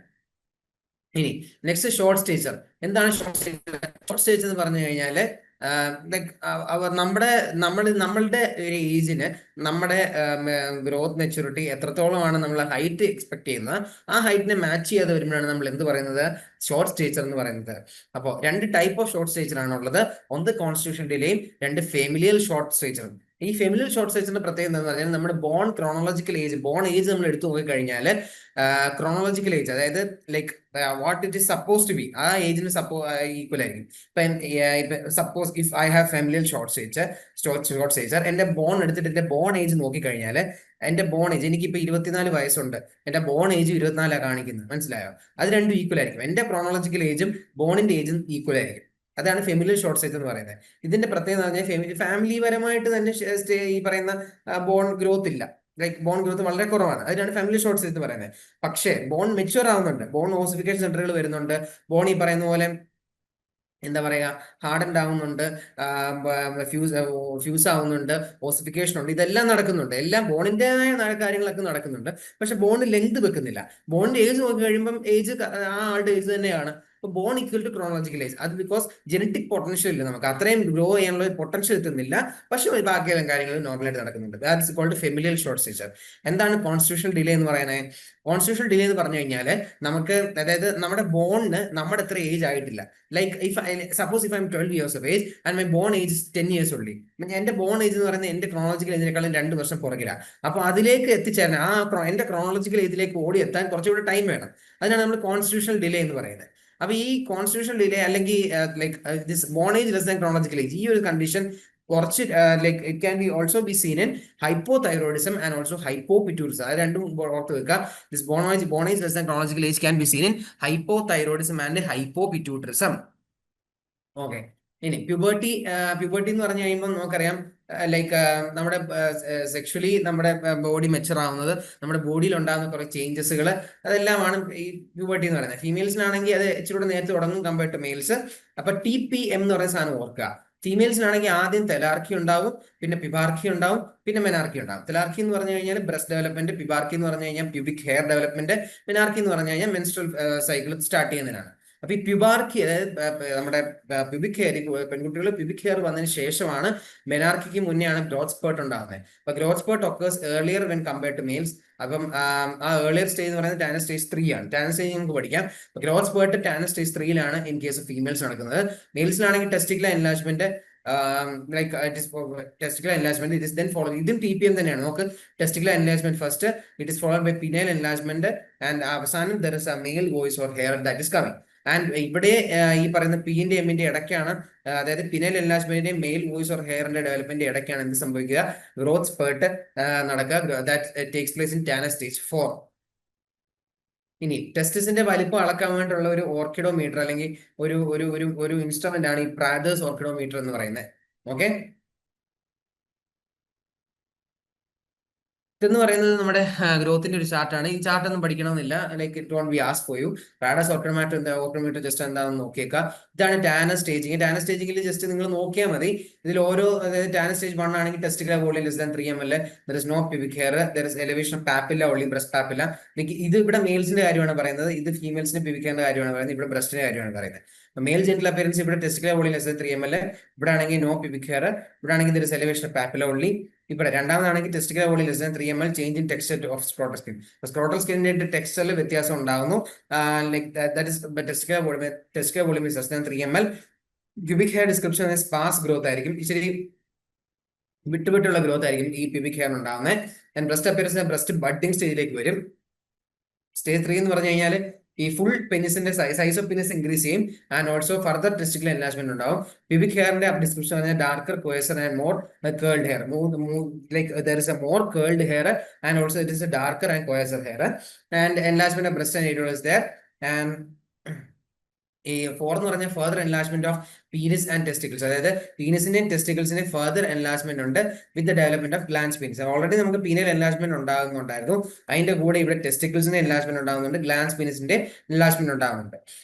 ഇനി നെക്സ്റ്റ് ഷോർട്ട് സ്റ്റേച്ചർ. എന്താണ് ഷോർട്ട് സ്റ്റേച്ചർ? ഷോർട്ട് സ്റ്റേച്ചർ എന്ന് പറഞ്ഞു കഴിഞ്ഞാൽ നമ്മളുടെ ഒരു ഏജിന് നമ്മുടെ ഗ്രോത്ത് മെച്യൂരിറ്റി എത്രത്തോളമാണ് നമ്മൾ ഹൈറ്റ് എക്സ്പെക്ട് ചെയ്യുന്നത്, ആ ഹൈറ്റിനെ മാച്ച് ചെയ്യാതെ വരുമ്പോഴാണ് നമ്മൾ എന്ത് പറയുന്നത്? ഷോർട്ട് സ്റ്റേച്ചർ എന്ന് പറയുന്നത്. അപ്പോൾ 2 ടൈപ്പ് ഓഫ് ഷോർട്ട് സ്റ്റേച്ചർ ആണ് ഉള്ളത്. ഒന്ന് കോൺസ്റ്റിറ്റ്യൂഷൻ ഡിലേയും, 2 ഫെമിലിയൽ ഷോർട്ട് സ്റ്റേച്ചറും. ഈ ഫെമിലിയൽ ഷോർട്ട് സ്റ്റേച്ചറിന്റെ പ്രത്യേകത എന്താണെന്ന് പറഞ്ഞാൽ നമ്മുടെ ക്രോണോളജിക്കൽ ഏജ് നമ്മൾ എടുത്തു നോക്കി കഴിഞ്ഞാൽ ക്രോണോളജിക്കൽ ഏജ്, അതായത് like what it is suppose to be, ആ ഏജിന് ഈക്വൽ ആയിരിക്കും. Suppose if I have familial short stature, എന്റെ ബോൺ എടുത്തിട്ട് എന്റെ ബോൺ ഏജ് നോക്കിക്കഴിഞ്ഞാൽ എന്റെ ബോൺ ഏജ്, എനിക്കിപ്പോൾ 24 വയസ്സുണ്ട്, എന്റെ ബോൺ ഏജ് 24 കാണിക്കുന്നത്. മനസ്സിലായോ? അത് രണ്ടും ഈക്വൽ ആയിരിക്കും. എന്റെ ക്രോണോളജിക്കൽ ഏജും ബോണിന്റെ ഏജും ഈക്വൽ ആയിരിക്കും. അതാണ് ഫെമിലിയൽ ഷോർട്ട് സ്റ്റേച്ചർ എന്ന് പറയുന്നത്. ഇതിന്റെ പ്രത്യേകത എന്ന് പറഞ്ഞാൽ ഫാമിലി പരമായിട്ട് തന്നെ ഈ പറയുന്ന ബോൺ ഗ്രോത്ത് ഇല്ല. ലൈക്ക് ബോൺ ഗ്രോത്ത് വളരെ കുറവാണ്. അതിനാണ് ഫാമിലി ഷോർട്ട് സ്റ്റേച്ചർ എന്ന് പറയുന്നത്. പക്ഷേ ബോൺ മെച്യൂർ ആവുന്നുണ്ട്, ബോൺ ഓസിഫിക്കേഷൻ സെന്ററുകൾ വരുന്നുണ്ട്, ബോൺ ഈ പറയുന്ന പോലെ എന്താ പറയുക ഹാർഡൻഡ് ആവുന്നുണ്ട്, ഫ്യൂസ് ആവുന്നുണ്ട്, ഓസിഫിക്കേഷൻ ഉണ്ട്, ഇതെല്ലാം നടക്കുന്നുണ്ട്. എല്ലാം ബോണിൻ്റെതായ കാര്യങ്ങളൊക്കെ നടക്കുന്നുണ്ട്. പക്ഷെ ബോണ്ട് ലെങ്ത് വെക്കുന്നില്ല. ബോണിന്റെ ഏജ് നോക്കി കഴിയുമ്പം ഏജ് ആ ആളുടെ ഏജ് തന്നെയാണ്. അപ്പോൾ bone equal to chronological age. അത് ബിക്കോസ് ജനറ്റിക് പൊട്ടൻഷ്യൽ ഇല്ല, നമുക്ക് അത്രയും ഗ്രോ ചെയ്യാനുള്ള പൊട്ടൻഷ്യൽ എത്തുന്നില്ല, പക്ഷെ ബാക്കിയെല്ലാം കാര്യങ്ങൾ നോർമലായിട്ട് നടക്കുന്നുണ്ട്. That's called familial short stature. എന്താണ് കോൺസ്റ്റിറ്റ്യൂഷണൽ ഡിലേ എന്ന് പറയുന്നത്? കോൺസ്റ്റിറ്റ്യൂഷണൽ ഡിലേ എന്ന് പറഞ്ഞു കഴിഞ്ഞാൽ നമുക്ക്, അതായത് നമ്മുടെ ബോണിന് നമ്മുടെ അത്ര ഏജ് ആയിട്ടില്ല. Like suppose if I M 12 years of age and my born age is 10 years only. എന്റെ ബോൺ ഏജ് എന്ന് പറയുന്നത് എന്റെ ക്രോണോളജിക്കൽ ഏജിനേക്കാളും 2 വർഷം പുറകിലാണ്. അപ്പോൾ അതിലേക്ക് എത്തിച്ചേരാൻ, എന്റെ ക്രോണോളജിക്കൽ ഏജിലേക്ക് ഓടി എത്താൻ കുറച്ചുകൂടി ടൈം വേണം. അതിനാണ് നമ്മൾ കോൺസ്റ്റിറ്റ്യൂഷണൽ ഡിലേ എന്ന് പറയുന്നത്. അപ്പൊ ഈ കോൺസ്റ്റിറ്റ്യൂഷണൽ ഡിലേ അല്ലെങ്കിൽ like this bone age less than chronological age, ഈ ഒരു കണ്ടീഷൻ കുറച്ച് like it can be also be seen in hypothyroidism and also hypopituitarism. അത് രണ്ടും ഓർത്ത് വെക്കുക. This bone age less than chronological age can be seen in hypothyroidism and hypopituitarism. Okay. ഇനി puberty എന്ന് പറഞ്ഞു കഴിയുമ്പോൾ നമുക്കറിയാം, ലൈക്ക് നമ്മുടെ സെക്ഷലി നമ്മുടെ ബോഡി മെച്ചർ ആവുന്നത്, നമ്മുടെ ബോഡിയിൽ ഉണ്ടാകുന്ന കുറെ ചേഞ്ചസുകൾ, അതെല്ലാമാണ് ഈ പ്യൂബർട്ടി എന്ന് പറയുന്നത്. ഫീമെയിൽസിനാണെങ്കിൽ അത് ഇച്ചിരി നേരത്തെ തുടങ്ങും കമ്പയർഡ് ടു മെയിൽസ്. അപ്പൊ TPM എന്ന് പറയുന്ന സാധനം ഓർക്കുക. ഫീമെയിൽസിനാണെങ്കിൽ ആദ്യം തെലാർക്കി ഉണ്ടാവും, പിന്നെ പിബാർക്കി ഉണ്ടാവും, പിന്നെ മെനാർക്കി ഉണ്ടാവും. തെലാർക്കി എന്ന് പറഞ്ഞു കഴിഞ്ഞാൽ ബ്രസ്റ്റ് ഡെവലപ്മെന്റ്, പിബാർക്കി എന്ന് പറഞ്ഞു കഴിഞ്ഞാൽ പ്യൂബിക് ഹെയർ ഡെവലപ്മെന്റ്, മെനാർക്കി എന്ന് പറഞ്ഞു കഴിഞ്ഞാൽ മെൻസ്ട്രൽ സൈക്കിൾ സ്റ്റാർട്ട് ചെയ്യുന്നതിനാണ്. അപ്പൊ ഈ പ്യൂബാർക്കി, അതായത് നമ്മുടെ പ്യൂബിക് ഹെയർ, പെൺകുട്ടികൾ പ്യൂബിക് ഹെയർ വന്നതിന് ശേഷമാണ്, മെനാർക്കിക്ക് മുന്നെയാണ് ഗ്രോത്ത് സ്പേർട്ട് ഉണ്ടാകുന്നത്. അപ്പൊ growth spurt occurs earlier when compared to males. അപ്പം ആ ഏർലിയർ സ്റ്റേജ് എന്ന് പറയുന്നത് ടാനൽ സ്റ്റേജ് 3 ആണ്. ടാനൽ സ്റ്റേജ് നമുക്ക് പഠിക്കാം. Growth spurt Tanner stage 3 in case of females നടക്കുന്നത്. മെയിൽസിലാണെങ്കിൽ testicular enlargement, like testicular enlargement, it is then follow, ഇതും TPM തന്നെയാണ്. നമുക്ക് testicular enlargement first, it is followed by penile enlargement, and അവസാനം there is a male voice or hair that is coming. And ഇവിടെ ഈ പറയുന്ന P-ന്റെ M-ന്റെ ഇടയ്ക്കാണ്, അതായത് പിനൽ എൻലാർജ്മെന്റിന്റെയും മെയിൽ വോയിസ് ഓർ ഹെയറിന്റെ ഡെവലപ്മെന്റ് ഇടയ്ക്കാണ് എന്ത് സംഭവിക്കുക? ഗ്രോത്ത് സ്പേർട്ട് നടക്കുക. That takes place in Tanner stage 4. ഇനി ടെസ്റ്റിസിന്റെ വലിപ്പം അളക്കാൻ വേണ്ടിയുള്ള ഒരു ഓർക്കിഡോമീറ്റർ അല്ലെങ്കിൽ ഒരു ഒരു ഒരു ഒരു ഇൻസ്ട്രുമെന്റ് ആണ് ഈ പ്രാദേഴ്സ് ഓർക്കിഡോമീറ്റർ എന്ന് പറയുന്നത്. ഓക്കെ. ഇതെന്ന് പറയുന്നത് നമ്മുടെ ഗ്രോത്തിന്റെ ഒരു ചാർട്ടാണ്. ഈ ചാർട്ട് ഒന്നും പഠിക്കണമെന്നില്ല, like it won't be ask for you. Prader's orchidometer just എന്താണെന്ന് നോക്കിയേക്കാം. ഇതാണ് ടാനൽ സ്റ്റേജിങ്. ടാനൽ സ്റ്റേജിങ്ങിൽ ജസ്റ്റ് നിങ്ങൾ നോക്കിയാൽ മതി. ഇതിൽ ഓരോ, അതായത് ടാനൽ സ്റ്റേജ് 1 ആണെങ്കിൽ testicular volume less than 3 ml, there is no pubic hair, there is elevation of papilla, only breast papilla. ഇത് ഇവിടെ മെയിൽസിന്റെ കാര്യമാണ് പറയുന്നത്, ഇത് ഫീമെയിൽസിന്റെ പ്യൂബിക് ഹെയറിന്റെ കാര്യമാണ് പറയുന്നത്, ഇവിടെ ബ്രസ്റ്റിന്റെ കാര്യമാണ് പറയുന്നത്. മെയിൽ ജെന്റൽ അപ്പിയറൻസ് ഇവിടെ testicular volume less than 3 ml, ഇവിടെ ആണെങ്കിൽ നോ പ്യൂബിക് ഹെയർ, ഇവിടെ ആണെങ്കിൽ there is elevation of papilla only. ഇവിടെ രണ്ടാമതാണെങ്കിൽ testicular volume less than 3 ml, change in texture of scrotal skin. Scrotal സ്കിന്നിന്റെ ടെക്സ്ചറിൽ വ്യത്യാസം ഉണ്ടാകുന്നു. Like that is testicular volume is less than 3 ml. Pubic hair description sparse growth ആയിരിക്കും, ഇച്ചിരി വിട്ടുവിട്ടുള്ള growth ആയിരിക്കും ഈ പ്യൂബിക് ഹെയർ ഉണ്ടാകുന്നത്. ബ്രസ്റ്റ് അപ്പിയറൻസ് ബ്രസ്റ്റ് ബഡ്ഡിംഗ് സ്റ്റേജിലേക്ക് വരും. സ്റ്റേജ് 3 എന്ന് പറഞ്ഞു കഴിഞ്ഞാൽ ഈ ഫുൾ പെനിസിന്റെ സൈസ് ഓഫ് പെനിസ് ഇൻക്രീസ് ചെയ്യും, and also further testicular enlargement ഉണ്ടാവും. പ്യൂബിക് ഹെയറിന്റെ ഡിസ്ക്രിപ്ഷൻ പറഞ്ഞാൽ darker coarser and more curled hair, like there is a more curled hair and also it is a darker and coarser hair, and enlargement of breast and areola is there. And ഈ 4 എന്ന് പറഞ്ഞാൽ further enlargement of penis and testicles, അതായത് പീനിസിന്റെയും ടെസ്റ്റിക്കിൾസിന്റെയും further enlargement ഉണ്ട് with the development of glans penis. Already നമുക്ക് penile enlargement ഉണ്ടാകുന്നുണ്ടായിരുന്നു, അതിന്റെ കൂടെ ഇവിടെ ടെസ്റ്റിക്കിൾസിന്റെ എൻലാർജ്മെന്റ് ഉണ്ടാകുന്നുണ്ട്, ഗ്ലാൻസ് പീനിസിന്റെ എൻലാർജ്മെന്റ് ഉണ്ടാകുന്നുണ്ട്.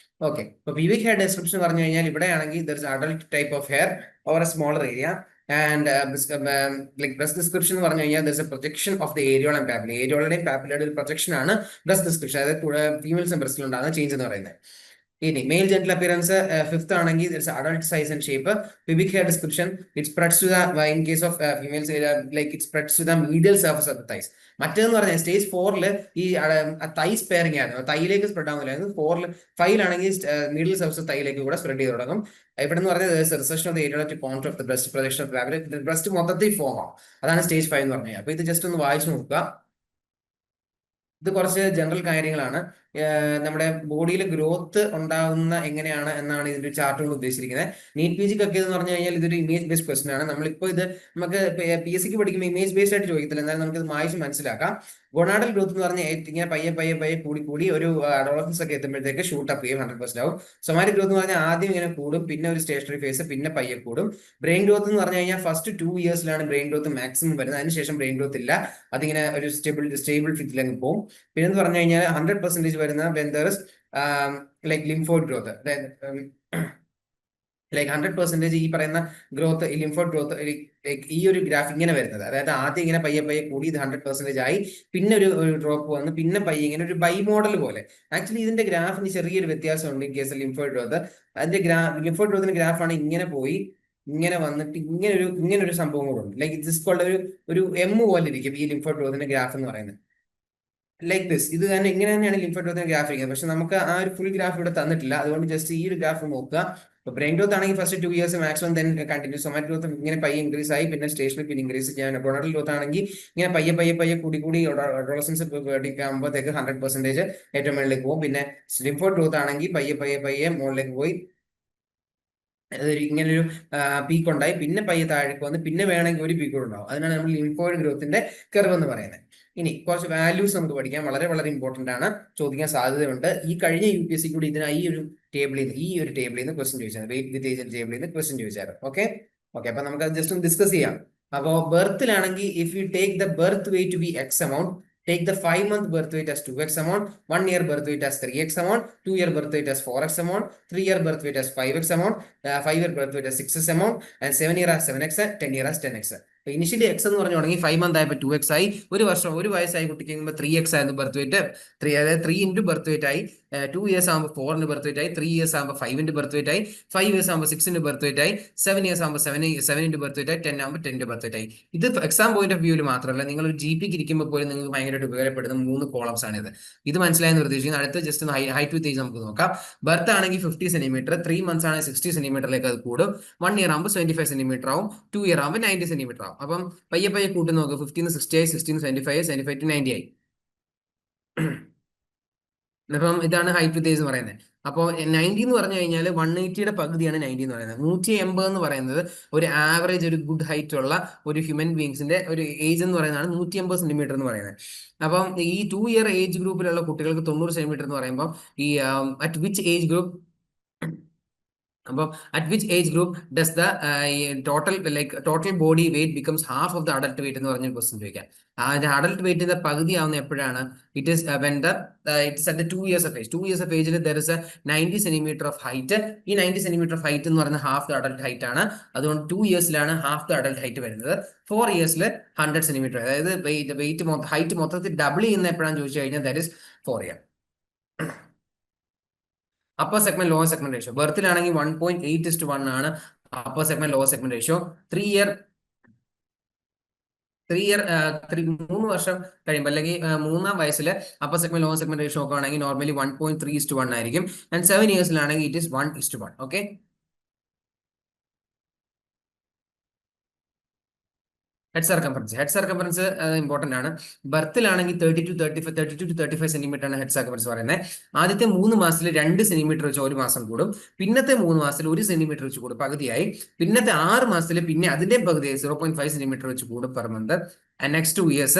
ഓക്കെ. അപ്പൊ പ്യൂബിക് ഹെയർ ഡിസ്ക്രിപ്ഷൻ പറഞ്ഞു കഴിഞ്ഞാൽ ഇവിടെ ആണെങ്കിൽ there is adult type of hair or a smaller area. And like breast description എന്ന് പറഞ്ഞു കഴിഞ്ഞാൽ there is a projection of the areola and papilla. ഏരിയോളുടെയും പാപ്പിലയുടെ ഒരു പ്രൊജക്ഷൻ ആണ് ബ്രസ്റ്റ് ഡിസ്ക്രിപ്ഷൻ, അതായത് ഫീമെയിൽസും ബ്രസ്റ്റിൽ ഉണ്ടാകുന്ന ചേഞ്ച് എന്ന് പറയുന്നത്. ഇനി മെയിൽ ജെന്റൽ അപ്പിയറൻസ് 5th ആണെങ്കിൽ adult size and shape. Pubic hair description it spreads to the, in case of females like it spreads to the medial surface of the thighs. മറ്റേന്ന് പറഞ്ഞാൽ stage 4 ഈ thighs pairing ആയിരുന്നു, തൈയിലേക്ക് spread ആവുന്നില്ലായിരുന്നു. 5 ആണെങ്കിൽ മീഡിയൽ surface തൈയിലേക്ക് കൂടെ spread ചെയ്ത് തുടങ്ങും. ഇവിടെ എന്ന് പറഞ്ഞാൽ റിസർഷൻ of the area of control of the breast, projection of breast മൊത്തത്തിൽ ഫോം ആവും. അതാണ് സ്റ്റേജ് 5 എന്ന് പറഞ്ഞാൽ. അപ്പൊ ഇത് ജസ്റ്റ് ഒന്ന് വായിച്ചു നോക്കുക. ഇത് കുറച്ച് ജനറൽ കാര്യങ്ങളാണ്. നമ്മുടെ ബോഡിയിൽ ഗ്രോത്ത് ഉണ്ടാകുന്ന എങ്ങനെയാണ് എന്നാണ് ഇതിന്റെ ചാർട്ട് കൊണ്ട് ഉദ്ദേശിച്ചിരിക്കുന്നത്. നീറ്റ് PG ഒക്കെ എന്ന് പറഞ്ഞു കഴിഞ്ഞാൽ ഇതൊരു ഇമേജ് ബേസ്ഡ് ക്വസ്റ്റൻ ആണ്. നമ്മളിപ്പോൾ ഇത് നമുക്ക് PSCക്ക് പഠിക്കുമ്പോൾ ഇമേജ് ബേസ്ഡ് ആയിട്ട് ചോദിക്കത്തില്ല, എന്നാലും നമുക്ക് ഇത് വായിച്ച് മനസ്സിലാക്കാം. ഗൊണാഡൽ ഗ്രോത്ത് എന്ന് പറഞ്ഞാൽ ഇങ്ങനെ പയ്യെ പയ്യെ പയ്യെ കൂടി ഒരു അഡോളസൻസ് ഒക്കെ എത്തുമ്പോഴത്തേക്ക് ഷൂട്ട് അപ്പ് ചെയ്യും, 100% ആവും. സൊമാറ്റിക് ഗ്രോത്ത് എന്ന് പറഞ്ഞാൽ ആദ്യം ഇങ്ങനെ കൂടും, പിന്നെ ഒരു സ്റ്റേഷനറി ഫേസ്, പിന്നെ പയ്യെ കൂടും. ബ്രെയിൻ ഗ്രോത്ത് എന്ന് പറഞ്ഞു കഴിഞ്ഞാൽ ഫസ്റ്റ് 2 ഇയേഴ്സിലാണ് ബ്രെയിൻ ഗ്രോത്ത് മാക്സിമം വരുന്നത്, അതിനുശേഷം ബ്രെയിൻ ഗ്രോത്ത് ഇല്ല, അതിങ്ങനെ ഒരു സ്റ്റേബിൾ ഫിറ്റിലങ്ങ് പോകും. പിന്നെ എന്ന് പറഞ്ഞു കഴിഞ്ഞാൽ 100% വരുന്ന when there is like lymphoid growth, like 100% ഈ പറയുന്ന ഗ്രോത്ത്, ലിംഫോഡ് ഗ്രോത്ത്, ഈ ഒരു ഗ്രാഫ് ഇങ്ങനെ വരുന്നത്, അതായത് ആദ്യം ഇങ്ങനെ പയ്യെ പയ്യെ കൂടി ഇത് 100% ആയി, പിന്നെ ഒരു ഡ്രോപ്പ് വന്ന്, പിന്നെ പയ്യെ ഇങ്ങനെ ഒരു ബൈ മോഡൽ പോലെ. ആക്ച്വലി ഇതിന്റെ ഗ്രാഫിന് ചെറിയൊരു വ്യത്യാസമുണ്ട് ഇൻ കേസ് ലിംഫോഡ് ഗ്രോത്ത്. അതിന്റെ ലിംഫോഡ് ഗ്രോത്തിന്റെ ഗ്രാഫാണ് ഇങ്ങനെ പോയി ഇങ്ങനെ വന്നിട്ട് ഇങ്ങനെ ഒരു സംഭവം കൂടെ ഉണ്ട്. ലൈക്ക് ദിസ് കോൾഡ് ഒരു എം പോലെ ഇരിക്കും ഈ ലിംഫോഡ് ഗ്രോത്തിന്റെ ഗ്രാഫ് എന്ന് പറയുന്നത്. ലൈക്ക് ദിസ്, ഇത് തന്നെ ഇങ്ങനെ തന്നെയാണ് ലിംഫോഡ് ഗ്രോത്തിന്റെ ഗ്രാഫ് ഇരിക്കുന്നത്. പക്ഷെ നമുക്ക് ആ ഒരു ഫുൾ ഗ്രാഫ് ഇവിടെ തന്നിട്ടില്ല, അതുകൊണ്ട് ജസ്റ്റ് ഈ ഒരു ഗ്രാഫ് നോക്കുക. ഇപ്പൊ ബ്രെയിൻ ഗ്രോത്ത് ആണെങ്കിൽ first 2 years maximum, then continue. Somatic growth ഇങ്ങനെ പയ്യെ ഇൻക്രീസ് ആയി, പിന്നെ സ്റ്റേഷനിൽ പിന്നെ ഇൻക്രീസ് ചെയ്യാൻ. ഗോണഡൽ ഗ്രോത്ത് ആണെങ്കിൽ ഇങ്ങനെ പയ്യെ പയ്യെ പയ്യെ കൂടി അഡോളസൻസ് ആകുമ്പോഴത്തേക്ക് 100% ഏറ്റവും മുകളിലേക്ക് പോകും. പിന്നെ ലിംഫോഡ് ഗ്രോത്ത് ആണെങ്കിൽ പയ്യെ പയ്യെ പയ്യെ മുകളിലേക്ക് പോയി ഇങ്ങനൊരു പീക്ക് ഉണ്ടായി, പിന്നെ പയ്യെ താഴേക്ക് വന്ന്, പിന്നെ വേണമെങ്കിൽ ഒരു പീക്ക് കൂടെ ഉണ്ടാവും. അതിനാണ് നമ്മൾ ലിംഫോയിഡ് ഗ്രോത്തിന്റെ കർവ് എന്ന് പറയുന്നത്. ഇനി കുറച്ച് വാല്യൂസ് നമുക്ക് പഠിക്കാം, വളരെ വളരെ ഇമ്പോർട്ടന്റ് ആണ്, ചോദിക്കാൻ സാധ്യതയുണ്ട്. ഈ കഴിഞ്ഞ UPSC കൂടി ഇതിനായി ഈ ഒരു ടേബിളിൽ നിന്ന് ക്വസ്റ്റ്യൻ ചോദിച്ചാൽ, വെയിറ്റ് വിത്ത് ഏജ് ടേബിളിൽ നിന്ന് ക്വസ്റ്റ്യൻ ചോദിച്ചായിരുന്നു. ഓക്കെ, അപ്പൊ നമുക്ക് അത് ജസ്റ്റ് ഒന്ന് ഡിസ്കസ് ചെയ്യാം. അപ്പോൾ ബർത്തിലാണെങ്കിൽ if you take the birth weight to be x amount, take the 5-month birth weight as 2x amount, 1 year birth weight as 3x amount, 2 year birth weight as 4x amount, 3 year birth weight as 5x amount, 5 year birth weight as 6x amount, and 7 year as 7x, 10 year as 10x. Initially X എന്ന് പറഞ്ഞു തുടങ്ങി, 5 month ആയപ്പോൾ 2x ആയി, ഒരു വയസ്സായി കുട്ടിക്ക് 3x ആയിരുന്നു birth wait, അതായത് 3 into ബർത്ത് വെയിറ്റ് ആയി. 2 years ആകുമ്പോൾ 4 into ബർത്ത് വെയിറ്റ് ആയി, 3 years ആകുമ്പോൾ 5 into ബർത്ത് വെയിറ്റ് ആയി, 5 years ആകുമ്പോൾ 6 into ബർത്ത് വെയിറ്റ് ആയി, 7 years ആകുമ്പോൾ 7 into ബർത്ത് വെയിറ്റ് ആയി, 10 ആകുമ്പോൾ 10 into ബർത്ത് വെയിറ്റ് ആയി. ഇത് എക്സാം പോയിന്റ് ഓഫ് വ്യൂവിൽ മാത്രമല്ല, നിങ്ങൾ ഒരു GPക്ക് ഇരിക്കുമ്പോൾ പോലും നിങ്ങൾക്ക് ഭയങ്കരമായിട്ട് ഉപകാരപ്പെടുന്ന 3 കോളംസ് ആണ് ഇത്. ഇത് മനസ്സിലായെന്ന് പ്രതീക്ഷിക്കുന്നു. അടുത്ത ജസ്റ്റ് ഹൈറ്റ് വിത്ത് ഏജ് നമുക്ക് നോക്കാം. ബർത്ത് ആണെങ്കിൽ 50 സെന്റിമീറ്റർ, 3 months ആണെങ്കിൽ 60 സെന്റിമീറ്ററിലേക്ക് അത് കൂടും, 1 year ആകുമ്പോൾ 75 സെന്റിമീറ്റർ ആവും, 2 year ആകുമ്പോൾ 90 സെന്റിമീറ്റർ ആവും. അപ്പം പയ്യെ പയ്യെ കൂട്ടി നോക്കുക. 15 60 ആയി, 16 75 ആയി, 75 90 ആയി. അപ്പം ഇതാണ് ഹൈറ്റ് വിത്ത് ഏജ് എന്ന് പറയുന്നത്. അപ്പോൾ 90 എന്ന് പറഞ്ഞു കഴിഞ്ഞാൽ 180യുടെ പകുതിയാണ് 90 എന്ന് പറയുന്നത്. 180 എന്ന് പറയുന്നത് ഒരു ആവറേജ്, ഒരു ഗുഡ് ഹൈറ്റ് ഉള്ള ഒരു ഹ്യൂമൻ ബീങ്സിന്റെ ഒരു ഏജ് എന്ന് പറയുന്നതാണ് 180 സെന്റിമീറ്റർ എന്ന് പറയുന്നത്. അപ്പം ഈ 2 year ഏജ് ഗ്രൂപ്പിലുള്ള കുട്ടികൾക്ക് 90 സെന്റിമീറ്റർ എന്ന് പറയുമ്പോൾ ഈ അറ്റ് വിച്ച് ഏജ് ഗ്രൂപ്പ്, അപ്പം at which age group does the total body weight becomes half of the adult weight എന്ന് പറഞ്ഞ ക്വസ്റ്റ്യൻ ചോദിക്കാം. അഡൽട്ട് വെയിറ്റിന്റെ പകുതി ആവുന്ന എപ്പോഴാണ്? It is when it's at 2 years of age. 2 years of ഏജിൽ there is a 90 centimetre of height. ഈ 90 centimetre of height എന്ന് പറയുന്നത് ഹാഫ് ദ അഡൽട്ട് ഹൈറ്റ് ആണ്. അതുകൊണ്ട് 2 yearsലാണ് ഹാഫ് ദ അഡൽട്ട് ഹൈറ്റ് വരുന്നത്. 4 yearsൽ 100 സെന്റിമീറ്റർ, അതായത് ഹൈറ്റ് മൊത്തത്തിൽ ഡബിൾ ചെയ്യുന്ന എപ്പോഴാണെന്ന് ചോദിച്ചു കഴിഞ്ഞാൽ that is 4 year. Upper segment lower segment ratio ബർത്തിലാണെങ്കിൽ 1.8:1 ആണ് upper segment lower segment ratio. 3 വർഷം കഴിയുമ്പോൾ, അല്ലെങ്കിൽ 3-ാം വയസ്സിൽ upper segment lower segment ratio ഒക്കെ ആണെങ്കിൽ നോർമലി 1.3:1 ആയിരിക്കും. ആൻഡ് 7 yearsലാണെങ്കിൽ it is 1:1. Okay, head circumference important ആണ്. ബർത്തിലാണെങ്കിൽ 32 to 35 സെന്റിമീറ്റർ ആണ് ഹെഡ് സർക്കംഫറൻസ് പറയുന്നത്. ആദ്യത്തെ 3 മാസത്തിൽ 2 സെന്റിമീറ്റർ വെച്ച് ഒരു മാസം കൂടും, പിന്നത്തെ 3 മാസത്തിൽ 1 സെന്റിമീറ്റർ വെച്ച് കൂടും, പകുതിയായി. പിന്നത്തെ 6 മാസത്തിൽ പിന്നെ അതിന്റെ പകുതിയായി 0.5 സെന്റിമീറ്റർ വെച്ച് കൂടും per month. And next 2 years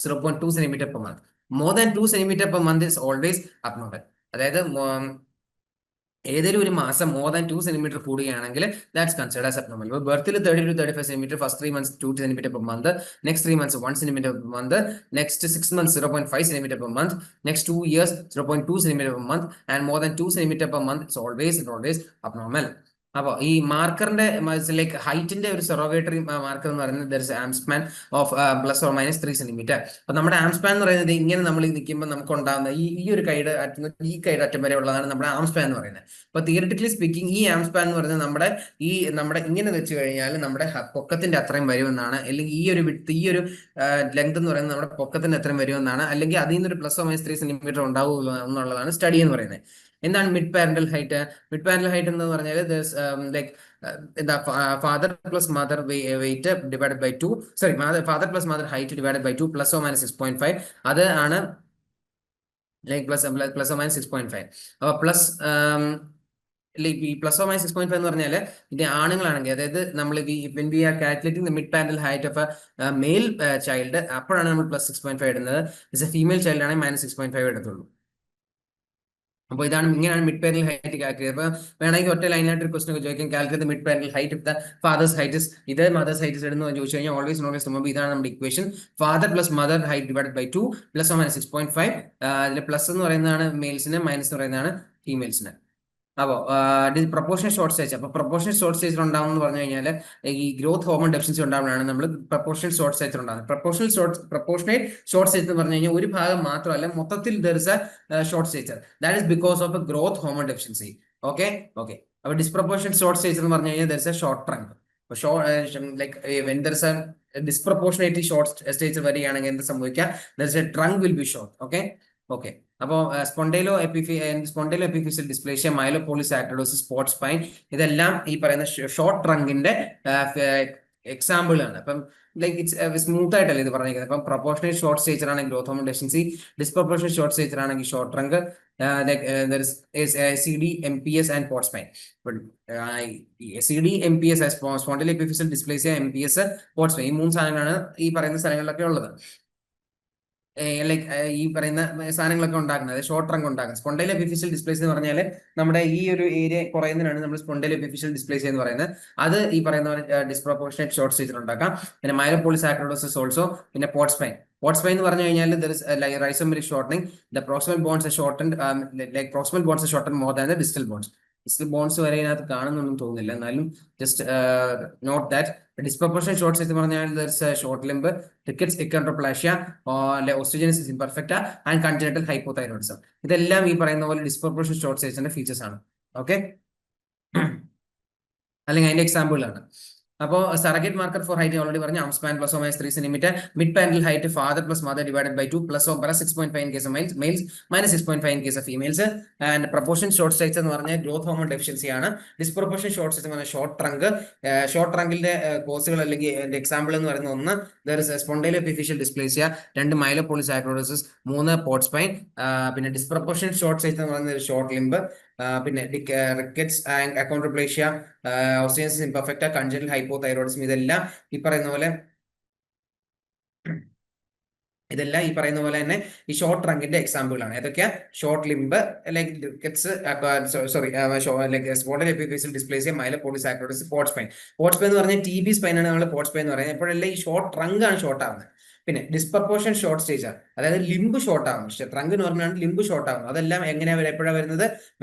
0.2 centimetre per month. More than 2 centimetre per month is always abnormal. അതായത് ഏതൊരു ഒരു മാസം മോർ ദാൻ 2 സെന്റിമീറ്റർ കൂടുകയാണെങ്കിൽ ദാറ്റ്സ് കൺസിഡർഡ് ആസ് അബ്നോർമൽ. ബർത്തിൽ 30 to 35 centimetre, first 3 months 2 centimetre per month, next 3 months 1 centimetre per month, next 6 months 0.5 centimetre per month, next 2 years 0.2 centimetre per month, and more than 2 centimetre per month it's always abnormal. അപ്പോൾ ഈ മാർക്കറിന്റെ like ഹൈറ്റിന്റെ ഒരു സെറോഗേറ്ററി marker എന്ന് പറയുന്നത് there is ആംസ്പാൻ of ±3 centimetre. അപ്പൊ നമ്മുടെ ആംസ്പാൻ എന്ന് പറയുന്നത് ഇങ്ങനെ നമ്മൾ നിൽക്കുമ്പോൾ നമുക്ക് ഉണ്ടാകുന്ന ഈ ഒരു കൈയുടെ അറ്റം വരെ ഉള്ളതാണ് നമ്മുടെ ആംസ്പാൻ എന്ന് പറയുന്നത്. അപ്പൊ തിയററ്റിക്കലി സ്പീക്കിംഗ് ഈ ആംസ്പാൻ എന്ന് പറയുന്നത് നമ്മുടെ ഇങ്ങനെ വെച്ച് കഴിഞ്ഞാൽ നമ്മുടെ പൊക്കത്തിന്റെ അത്രയും വരുമെന്നാണ്, അല്ലെങ്കിൽ ഈ ഒരു ലെങ്ത് എന്ന് പറയുന്നത് നമ്മുടെ പൊക്കത്തിന്റെ അത്രയും വരുമെന്നാണ്, അല്ലെങ്കിൽ അതിൽ നിന്ന് ഒരു +or -3 സെന്റിമീറ്റർ ഉണ്ടാവും എന്നുള്ളതാണ് സ്റ്റഡി എന്ന് പറയുന്നത്. എന്താണ് mid parental height? Mid parental height എന്ന് പറഞ്ഞാൽ like father plus mother weight divided by 2, father plus mother height divided by 2 ±6.5. അത് ആണ് ലൈക്ക് ±6.5. അപ്പൊ പ്ലസ് ഈ ±6.5 എന്ന് പറഞ്ഞാൽ ഇത് ആണുങ്ങളാണെങ്കിൽ, അതായത് നമ്മൾ when we are calculating the mid parental height of a male child, അപ്പോഴാണ് നമ്മൾ +6.5 ഇടുന്നത്. ഇറ്റ്സ് എ ഫീമെയിൽ ചൈൽഡ് ആണെങ്കിൽ -6.5 എടുത്തുള്ളൂ. അപ്പോൾ ഇങ്ങനെയാണ് മിഡ് പാരന്റൽ ഹൈറ്റ് കാൽക്കുലേറ്റ്. അപ്പൊ വേണമെങ്കിൽ ഒറ്റ ലൈനായിട്ട് ഒരു ക്വസ്റ്റൻ ചോദിക്കാം, calculate mid parental height of the father's height ഇത് മദേഴ്സ് ഹൈറ്റ് ഇടുന്നു ചോദിച്ചു കഴിഞ്ഞാൽ ഓൾവേസ് റിമെമ്പർ ഇതാണ് നമ്മുടെ equation. Father plus mother height divided by 2 ±6.5. അതിൽ പ്ലസ് എന്ന് പറയുന്നതാണ് മെയിൽസിന്, മൈനസ് എന്ന് പറയുന്നതാണ് ഫീമെയിൽസിന്. അപ്പോൾ പ്രൊപ്പോർഷണൽ ഷോർട്ട് സ്റ്റേജ്, അപ്പോൾ പ്രൊപ്പോർഷണൽ ഷോർട്ട് സ്റ്റേജ് ഉണ്ടാവും എന്ന് പറഞ്ഞു കഴിഞ്ഞാൽ ഈ ഗ്രോത്ത് ഹോർമോൺ ഡെഫിഷ്യൻസി ഉണ്ടാവുന്നതാണ് നമ്മൾ പ്രൊപ്പോർഷണൽ ഷോർട്ട് സ്റ്റേജ് ഉണ്ടാകുന്നത്. പ്രൊപ്പോർഷണൽ ഷോർട്ട് സ്റ്റേജ് എന്ന് പറഞ്ഞു കഴിഞ്ഞാൽ ഒരു ഭാഗം മാത്രമല്ല, മൊത്തത്തിൽ there is a short stature. That is because of a growth hormone deficiency. Okay okay. അപ്പോൾ ഡിസ്പ്രൊപ്പോർഷണൽ ഷോർട്ട് സ്റ്റേജ് എന്ന് പറഞ്ഞു കഴിഞ്ഞാൽ there is a short trunk. Like when there is a disproportionately short stature വരികയാണെങ്കിൽ എന്ത് സംഭവിക്കുക? There is a trunk will be short. Okay okay. അപ്പോൾ spondylo epiphyseal dysplasia, മൈലോപോളിസാക്കറിഡോസിസ്, spot spine, ഇതെല്ലാം ഈ പറയുന്ന ഷോർട്ട് ട്രങ്കിന്റെ എക്സാമ്പിളാണ്. അപ്പം ലൈക്ക് ഇറ്റ്സ് സ്മൂത്ത് ആയിട്ടല്ലേ ഇത് പറഞ്ഞിരിക്കുന്നത്. അപ്പം പ്രൊപ്പോർഷണൽ ഷോർട്ട് സ്റ്റേച്ചർ ആണെങ്കിൽ growth hormone deficiency, disproportional short stature ആണെങ്കിൽ short trunk, CD, MPS and Pott spine. CD, MPS, spondylo epiphyseal dysplasia, MPS, Pott spine, ഈ 3 സാധനങ്ങളാണ് ഈ പറയുന്ന സ്ഥലങ്ങളിലൊക്കെ ഉള്ളത്. ലൈക്ക് ഈ പറയുന്ന സാധനങ്ങളൊക്കെ ഉണ്ടാക്കുന്നത് ഷോർട്ട് ട്രങ്ക് ഉണ്ടാക്കുന്നത്. സ്പോണ്ടൈലോ എപ്പിഫിഷ്യൽ ഡിസ്പ്ലേസ് എന്ന് പറഞ്ഞാൽ നമ്മുടെ ഈ ഒരു ഏരിയ കുറയുന്നതിനാണ് നമ്മൾ സ്പോണ്ടൈലോ എപ്പിഫിഷ്യൽ ഡിസ്പ്ലേസ് എന്ന് പറയുന്നത്. അത് ഈ പറയുന്ന ഡിസ്പ്രൊപ്പോർഷനേറ്റ് ഷോർട്ട് സ്റ്റേജിൽ ഉണ്ടാക്കാം. പിന്നെ മൈലോപോളിസാക്കറിഡോസിസ് ഓൾസോ. പിന്നെ പോട്ട് സ്പൈൻ എന്ന് പറഞ്ഞു കഴിഞ്ഞാൽ rhizomelic shortening, the proximal bones shorten more than the distal bones. Distal bones വരെ ഇതിനകത്ത് കാണുന്നൊന്നും തോന്നുന്നില്ല, എന്നാലും just note that. Disproportional short stature പറഞ്ഞാൽ short limb, rickets, achondroplasia, osteogenesis imperfecta and congenital hypothyroidism. ഇതെല്ലാം ഈ പറയുന്ന പോലെ ഡിസ്പ്രൊപ്പോർഷനൽ ഷോർട്ട് സ്റ്റേജിന്റെ ഫീച്ചേഴ്സ് ആണ്. ഓക്കെ, അല്ലെങ്കിൽ അതിന്റെ എക്സാമ്പിളാണ്. അപ്പോൾ surrogate marker for height already പറഞ്ഞു, arm span plus or minus 3 centimetre, mid parental height father plus mother divided by 2 plus oh plus 6.5 in case of males, minus 6.5 in case of females. And proportion short stature എന്ന് പറഞ്ഞാൽ growth hormone deficiency ആണ്. ഡിസ്പ്രൊപ്പോർഷൻ short stature എന്ന് പറഞ്ഞാൽ short trunk. Short ട്രങ്കിന്റെ കോസുകൾ അല്ലെങ്കിൽ example എന്ന് പറയുന്ന 1 there is spondylo epiphyseal dysplasia, 2 mucopolysaccharidosis, 3 Pott spine. പിന്നെ ഡിസ്പ്രൊപ്പോർഷൻ ഷോർട്ട് സ്റ്റേജ് എന്ന് പറയുന്നത് ഷോർട്ട് ലിംബ്, പിന്നെ rickets and achondroplasia, osteogenesis imperfecta, congenital hypothyroidism. ഇതെല്ലാം ഈ പറയുന്ന പോലെ തന്നെ ഈ ഷോർട്ട് ട്രങ്കിന്റെ എക്സാമ്പിളാണ്. ഏതൊക്കെയാ? Short limb, like rickets, spondylo epiphyseal dysplasia, mucopolysaccharidosis, Pott spine. എന്ന് പറഞ്ഞാൽ TB സ്പൈൻ ആണ് നമ്മൾ പോട്ട് സ്പൈൻ എന്ന് പറയുന്നത്. എപ്പോഴെല്ലാം ഈ ഷോർട്ട് ട്രങ്ക് ആണ് ഷോർട്ട് ആവുന്നത്. പിന്നെ ഡിസ്പ്രൊപ്പോർഷൻ ഷോർട്ട് സ്റ്റേജ് ആണ്, അതായത് ലിംബ് ഷോർട്ട് ആവും. ട്രങ്ക് നോർമലാണ്, ലിംബ് ഷോർട്ട് ആവും. അതെല്ലാം എങ്ങനെയാണ് എപ്പോഴാണ് വരുന്നത്?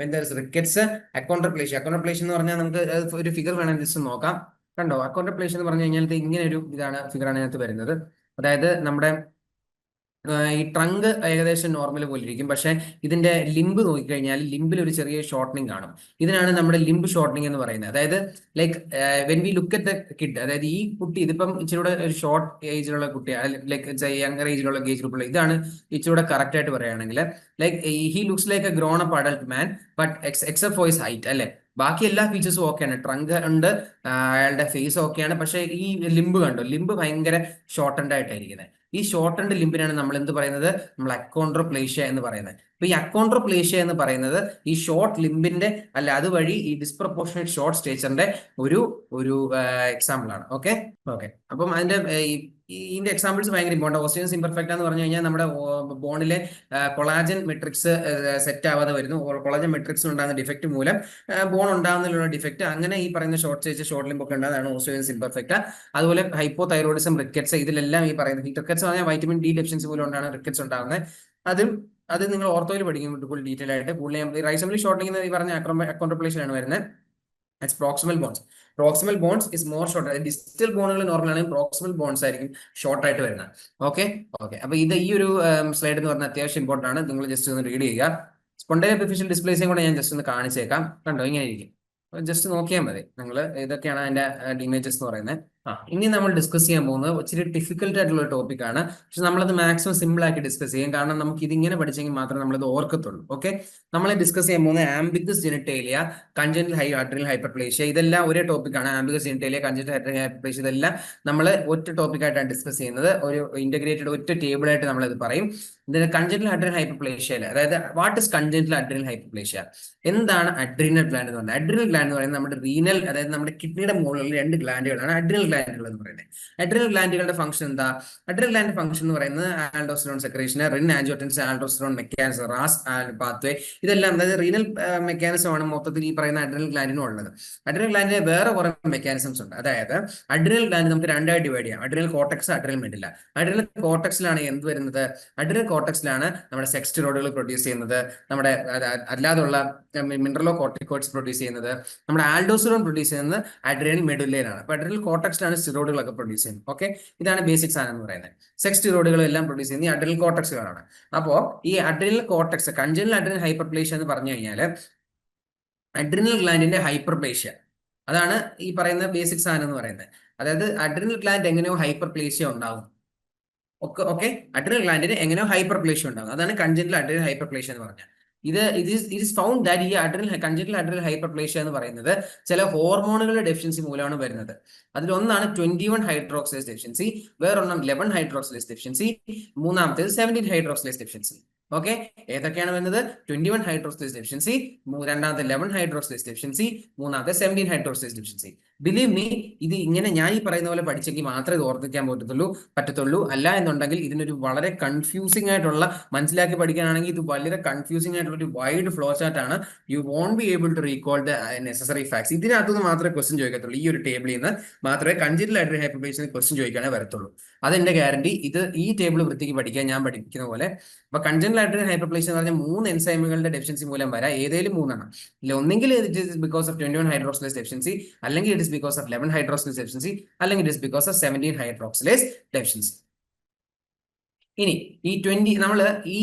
റിക്കറ്റ്സ്, അക്കോൺഡ്രോപ്ലേഷ്യ. എന്ന് പറഞ്ഞാൽ നമുക്ക് ഒരു ഫിഗർ വേണം ജസ്റ്റ് നോക്കാം. കണ്ടോ? അക്കോൺഡ്രോപ്ലേഷ്യ എന്ന് പറഞ്ഞു കഴിഞ്ഞാൽ ഇങ്ങനെ ഒരു ഫിഗറാണ് ഇതിനകത്ത് വരുന്നത്. അതായത് നമ്മുടെ ഈ ട്രങ്ക് ഏകദേശം നോർമൽ പോലെ ഇരിക്കും, പക്ഷെ ഇതിന്റെ ലിംബ് നോക്കിക്കഴിഞ്ഞാൽ ലിംബിൽ ഒരു ചെറിയ ഷോർട്ടനിങ് കാണും. ഇതിനാണ് നമ്മുടെ ലിംബ് ഷോർട്ടനിങ് എന്ന് പറയുന്നത്. അതായത് like when we look at the kid, അതായത് ഈ കുട്ടി ഇതിപ്പം ഇച്ചിരൂടെ ഒരു ഷോർട്ട് ഏജിലുള്ള കുട്ടിയാണ്, ലൈക്ക് യങ്ങർ ഏജിലുള്ള ഏജ് ഗ്രൂപ്പുള്ള, ഇതാണ് ഇച്ചിരൂടെ കറക്റ്റ് ആയിട്ട് പറയുകയാണെങ്കിൽ. Like he looks like A grown up adult man, but except for his height, അല്ലെ? ബാക്കി എല്ലാ ഫീച്ചേഴ്സും ഓക്കെയാണ്. ട്രങ്ക് ഉണ്ട്, അയാളുടെ ഫേസ് ഓക്കെയാണ്, പക്ഷെ ഈ ലിംബ് കണ്ടോ? ലിംബ് ഭയങ്കര ഷോർട്ടൻഡ് ആയിട്ടായിരിക്കുന്നത്. ഈ ഷോർട്ടൻഡ് ലിംബിനാണ് നമ്മൾ എന്ത് പറയുന്നത്? നമ്മൾ അക്കോൺഡ്രോപ്ലേഷ്യ എന്ന് പറയുന്നത്. അപ്പൊ ഈ അക്കോൺഡ്രോപ്ലേഷ്യ എന്ന് പറയുന്നത് ഈ ഷോർട്ട് ലിംബിന്റെ അല്ല, അതുവഴി ഈ ഡിസ്പ്രൊപ്പോർഷനേറ്റ് ഷോർട്ട് സ്റ്റേച്ചറിന്റെ ഒരു എക്സാമ്പിൾ ആണ്. Okay okay. അപ്പം അതിന്റെ ഇതിന്റെ എക്സാമ്പിൾസ് ഭയങ്കര ഇമ്പോർട്ടൻ്റ്. ഓസ്റ്റിയോജെനിസിസ് ഇംപെർഫെക്റ്റ എന്ന് പറഞ്ഞു കഴിഞ്ഞാൽ നമ്മുടെ ബോണിലെ കൊളാജൻ മെട്രിക്സ് സെറ്റ് ആവാതെ വരുന്നു. കൊളാജൻ മെട്രിക്സ് ഉണ്ടാകുന്ന ഡിഫക്റ്റ് മൂലം ബോൺ ഉണ്ടാകുന്നതിലുള്ള ഡിഫക്റ്റ്, അങ്ങനെ ഈ പറയുന്ന ഷോർട്ട് സ്റ്റേജ്, ഷോർട്ട് ലിംബ് ഒക്കെ ഉണ്ടാകുന്നതാണ് ഓസ്റ്റിയോജെനിസിസ് ഇംപെർഫെക്റ്റ. അതുപോലെ ഹൈപ്പോതൈറോയിഡിസം, റിക്കറ്റ്സ്, ഇതിലെല്ലാം ഈ പറയുന്നത് റിക്കറ്റ്സ് പറഞ്ഞാൽ വൈറ്റമിൻ ഡി ഡെഫിഷ്യൻസി മൂലം കൊണ്ടാണ് റിക്കറ്റ്സ് ഉണ്ടാകുന്നത്. അത് നിങ്ങൾ ഓർത്തോയിൽ പഠിക്കും കൂടുതൽ ഡീറ്റെയിൽ ആയിട്ട്. കൂടുതൽ റൈസോമെറിക് ഷോർട്ടനിങ് എന്ന് ഈ പറഞ്ഞ അക്കോൺഡ്രോപ്ലേഷ്യ ആണ് വരുന്നത്. Proximal bones is more short. Distal ബോണുകൾ നോർമൽ ആണെങ്കിൽ പ്രോക്സിമൽ ബോൺസ് ആയിരിക്കും ഷോർട്ട് ആയിട്ട് വരുന്നത്. Okay okay. അപ്പൊ ഈ ഒരു സ്ലൈഡ് എന്ന് പറഞ്ഞാൽ അത്യാവശ്യം ഇമ്പോർട്ടൻ്റ് ആണ്. നിങ്ങൾ ജസ്റ്റ് ഒന്ന് റീഡ് ചെയ്യുക. സ്പോണ്ടൈലോ എപ്പിഫിഷ്യൽ ഡിസ്പ്ലേസിയും കൂടെ ഞാൻ ജസ്റ്റ് ഒന്ന് കാണിച്ചേക്കാം. കണ്ടോ? ഇങ്ങനെ ഇരിക്കും. ജസ്റ്റ് നോക്കിയാൽ മതി നിങ്ങൾ. ഇതൊക്കെയാണ് അതിന്റെ ഇമേജസ് എന്ന് പറയുന്നത്. ഇനി നമ്മൾ ഡിസ്കസ് ചെയ്യാൻ പോകുന്നത് ഇച്ചിരി ഡിഫിക്കൽട്ട് ആയിട്ടുള്ള ടോപ്പിക് ആണ്, പക്ഷെ നമ്മളത് മാക്സിമം സിമ്പിൾ ആക്കി ഡിസ്കസ് ചെയ്യും. കാരണം നമുക്ക് ഇതിങ്ങനെ പഠിച്ചെങ്കിൽ മാത്രമേ നമ്മളിത് ഓർക്കത്തുള്ളൂ. ഓക്കെ, നമ്മൾ ഡിസ്കസ് ചെയ്യാൻ പോകുന്നത് ambiguous genitalia, congenital adrenal hyperplasia. ഇതെല്ലാം ഒരേ ടോപ്പിക്കാണ്. Ambiguous genitalia, congenital adrenal hyperplasia, ഇതെല്ലാം നമ്മൾ ഒറ്റ ടോപ്പിക്കായിട്ടാണ് ഡിസ്കസ് ചെയ്യുന്നത്. ഒരു ഇന്റഗ്രേറ്റഡ് ഒറ്റ ടേബിൾ ആയിട്ട് നമ്മളിത് പറയും. ഇതിന് കൺജനിറ്റൽ അഡ്രിനൽ ഹൈപ്പർപ്ലേഷ്യ, അതായത് what is congenital adrenal hyperplasia? എന്താണ് അഡ്രിനൽ ഗ്ലാൻഡ് എന്ന് പറയുന്നത്? അഡ്രിനൽ ഗ്ലാൻഡ് എന്ന് പറയുന്നത് നമ്മുടെ റീനൽ, അതായത് നമ്മുടെ കിഡ്നിയുടെ മുകളിലുള്ള 2 ഗ്ലാൻഡുകളാണ് അഡ്രിനൽ ഗ്ലാൻഡുകൾ എന്ന് പറയുന്നത്. അഡ്രിനൽ ഗ്ലാൻഡുകളുടെ ഫംഗ്ഷൻ എന്താ? അഡ്രിനൽ ഗ്ലാൻഡ് ഫംഗ്ഷൻ എന്ന് പറയുന്നത് aldosterone secretion, renin angiotensin, aldosterone mechanism, RAAS pathway, ഇതെല്ലാം, അതായത് റീനൽ മെക്കാനിസം ആണ് മൊത്തത്തിൽ ഈ പറയുന്ന അഡ്രിനൽ ഗ്ലാൻഡിനും ഉള്ളത്. അഡ്രിനൽ ഗ്ലാൻഡിന് വേറെ കുറെ മെക്കാനിസംസ് ഉണ്ട്. അതായത് അഡ്രിനൽ ഗ്ലാൻഡ് നമുക്ക് രണ്ടായി ഡിവൈഡ് ചെയ്യാം: അഡ്രിനൽ കോർട്ടക്സ്, അഡ്രിനൽ മെഡില്ല. അഡ്രിനൽ കോർട്ടക്സിലാണ് എന്ത് വരുന്നത്? അഡ്രിനൽ കോർട്ടക്സിലാണ് നമ്മുടെ സെക്സ് സ്റ്റിറോയിഡുകൾ പ്രൊഡ്യൂസ് ചെയ്യുന്നത്, നമ്മുടെ അല്ലാതുള്ള മിനറലോ കോർട്ടിക്കോയിഡ്സ് പ്രൊഡ്യൂസ് ചെയ്യുന്നത്, നമ്മുടെ ആൽഡോസ്റ്ററോൺ പ്രൊഡ്യൂസ് ചെയ്യുന്നത് അഡ്രിനൽ മെഡുല്ലയിലാണ്. അപ്പൊ അഡ്രിനൽ കോർട്ടക്സിലാണ് സ്റ്റിറോയിഡുകളൊക്കെ പ്രൊഡ്യൂസ് ചെയ്യുന്നത്. ഓക്കെ, ഇതാണ് ബേസിക് സാധനം എന്ന് പറയുന്നത്. സെക്സ് സ്റ്റിറോയിഡുകൾ എല്ലാം പ്രൊഡ്യൂസ് ചെയ്യുന്നത് ഈ അഡ്രിനൽ കോർട്ടക്സുകളാണ്. അപ്പോൾ ഈ അഡ്രിനൽ കോർട്ടക്സ് കൺജനൽ അഡ്രിനൽ ഹൈപ്പർപ്ലേഷ്യ എന്ന് പറഞ്ഞു കഴിഞ്ഞാൽ അഡ്രിനൽ ഗ്ലാൻഡിന്റെ ഹൈപ്പർപ്ലേഷ്യ, അതാണ് ഈ പറയുന്ന ബേസിക് സാധനം എന്ന് പറയുന്നത്. അതായത് അഡ്രിനൽ ഗ്ലാൻഡ് എങ്ങനെയോ ഹൈപ്പർപ്ലേഷ്യ ഉണ്ടാവും. ഓക്കെ, അഡ്രിനൽ ഗ്ലാൻഡിന് എങ്ങനെയോ ഹൈപ്പർപ്ലേഷ്യ ഉണ്ടാകും. അതാണ് കൺജന്റൽ അഡ്രിനൽ ഹൈപ്പർപ്ലേഷ്യ എന്ന് പറഞ്ഞാൽ. ഇറ്റ് ഈസ് ഫൗണ്ട് ദാറ്റ് ഈ കൺജന്റൽ അഡ്രിനൽ ഹൈപ്പർപ്ലേഷ്യ എന്ന് പറയുന്നത് ചില ഹോർമോണുകളുടെ ഡെഫിഷ്യൻസി മൂലമാണ് വരുന്നത്. അതിലൊന്നാണ് 21 ഹൈഡ്രോക്സിലേസ് ഡെഫിഷ്യൻസി, വേറൊരെണ്ണം 11 ഹൈഡ്രോക്സിലേസ് ഡെഫിഷ്യൻസി, മൂന്നാമത്തേത് 17 ഹൈഡ്രോക്സിലേസ് ഡെഫിഷ്യൻസി. ഓക്കെ, ഏതൊക്കെയാണ് വരുന്നത്? 21 ഹൈഡ്രോക്സിലേസ് ഡെഫിഷ്യൻസി, രണ്ടാമത്തെ 11 ഹൈഡ്രോക്സിലേസ് ഡെഫിഷ്യൻസി, മൂന്നാമത്തെ 17 ഹൈഡ്രോക്സിലേസ് ഡെഫിഷ്യൻസി. ബിലീവ് മീ, ഇത് ഇങ്ങനെ ഞാൻ ഈ പറയുന്ന പോലെ പഠിച്ചെങ്കിൽ മാത്രമേ ഇത് ഓർമ്മിക്കാൻ പറ്റത്തുള്ളൂ. അല്ല എന്നുണ്ടെങ്കിൽ ഇതിനൊരു വളരെ കൺഫ്യൂസിംഗ് ആയിട്ടുള്ള, മനസ്സിലാക്കി പഠിക്കാനാണെങ്കിൽ ഇത് വളരെ കൺഫ്യൂസിംഗ് ആയിട്ടുള്ള ഒരു വൈഡ് ഫ്ലോ ചാർട്ട് ആണ്. You won't be able to recall the necessary facts. ഇതിനകത്തുനിന്ന് മാത്രമേ ക്വസ്റ്റ്യൻ ചോദിക്കത്തുള്ളൂ. ഈ ഒരു ടേബിളിൽ നിന്ന് മാത്രമേ കൺജന്റൽ അഡ്രിനൽ ഹൈപ്പർപ്ലേഷ്യ ക്വസ്റ്റ്യൻ ചോദിക്കാനേ വരത്തുള്ളൂ. അതെന്റെ ഗ്യാരണ്ടി. ഈ ടേബിൾ വൃത്തിക്ക് പഠിക്കാൻ ഞാൻ പഠിപ്പിക്കുന്ന പോലെ. അപ്പൊ കൺജന്റൽ അഡ്രിനൽ ഹൈപ്പർപ്ലേഷ്യ എന്ന് പറഞ്ഞാൽ 3 എൻസൈമുകളുടെ ഡെഫിഷ്യൻസി മൂലം വരാം. ഏതെങ്കിലും 3 ഇല്ല, ഒന്നെങ്കിൽ it is because of 21 hydroxylase deficiency, അല്ലെങ്കിൽ it is because of 11 hydroxylase deficiency, അല്ലെങ്കിൽ it is because of 17 hydroxylase deficiency. ഇനി നമ്മൾ ഈ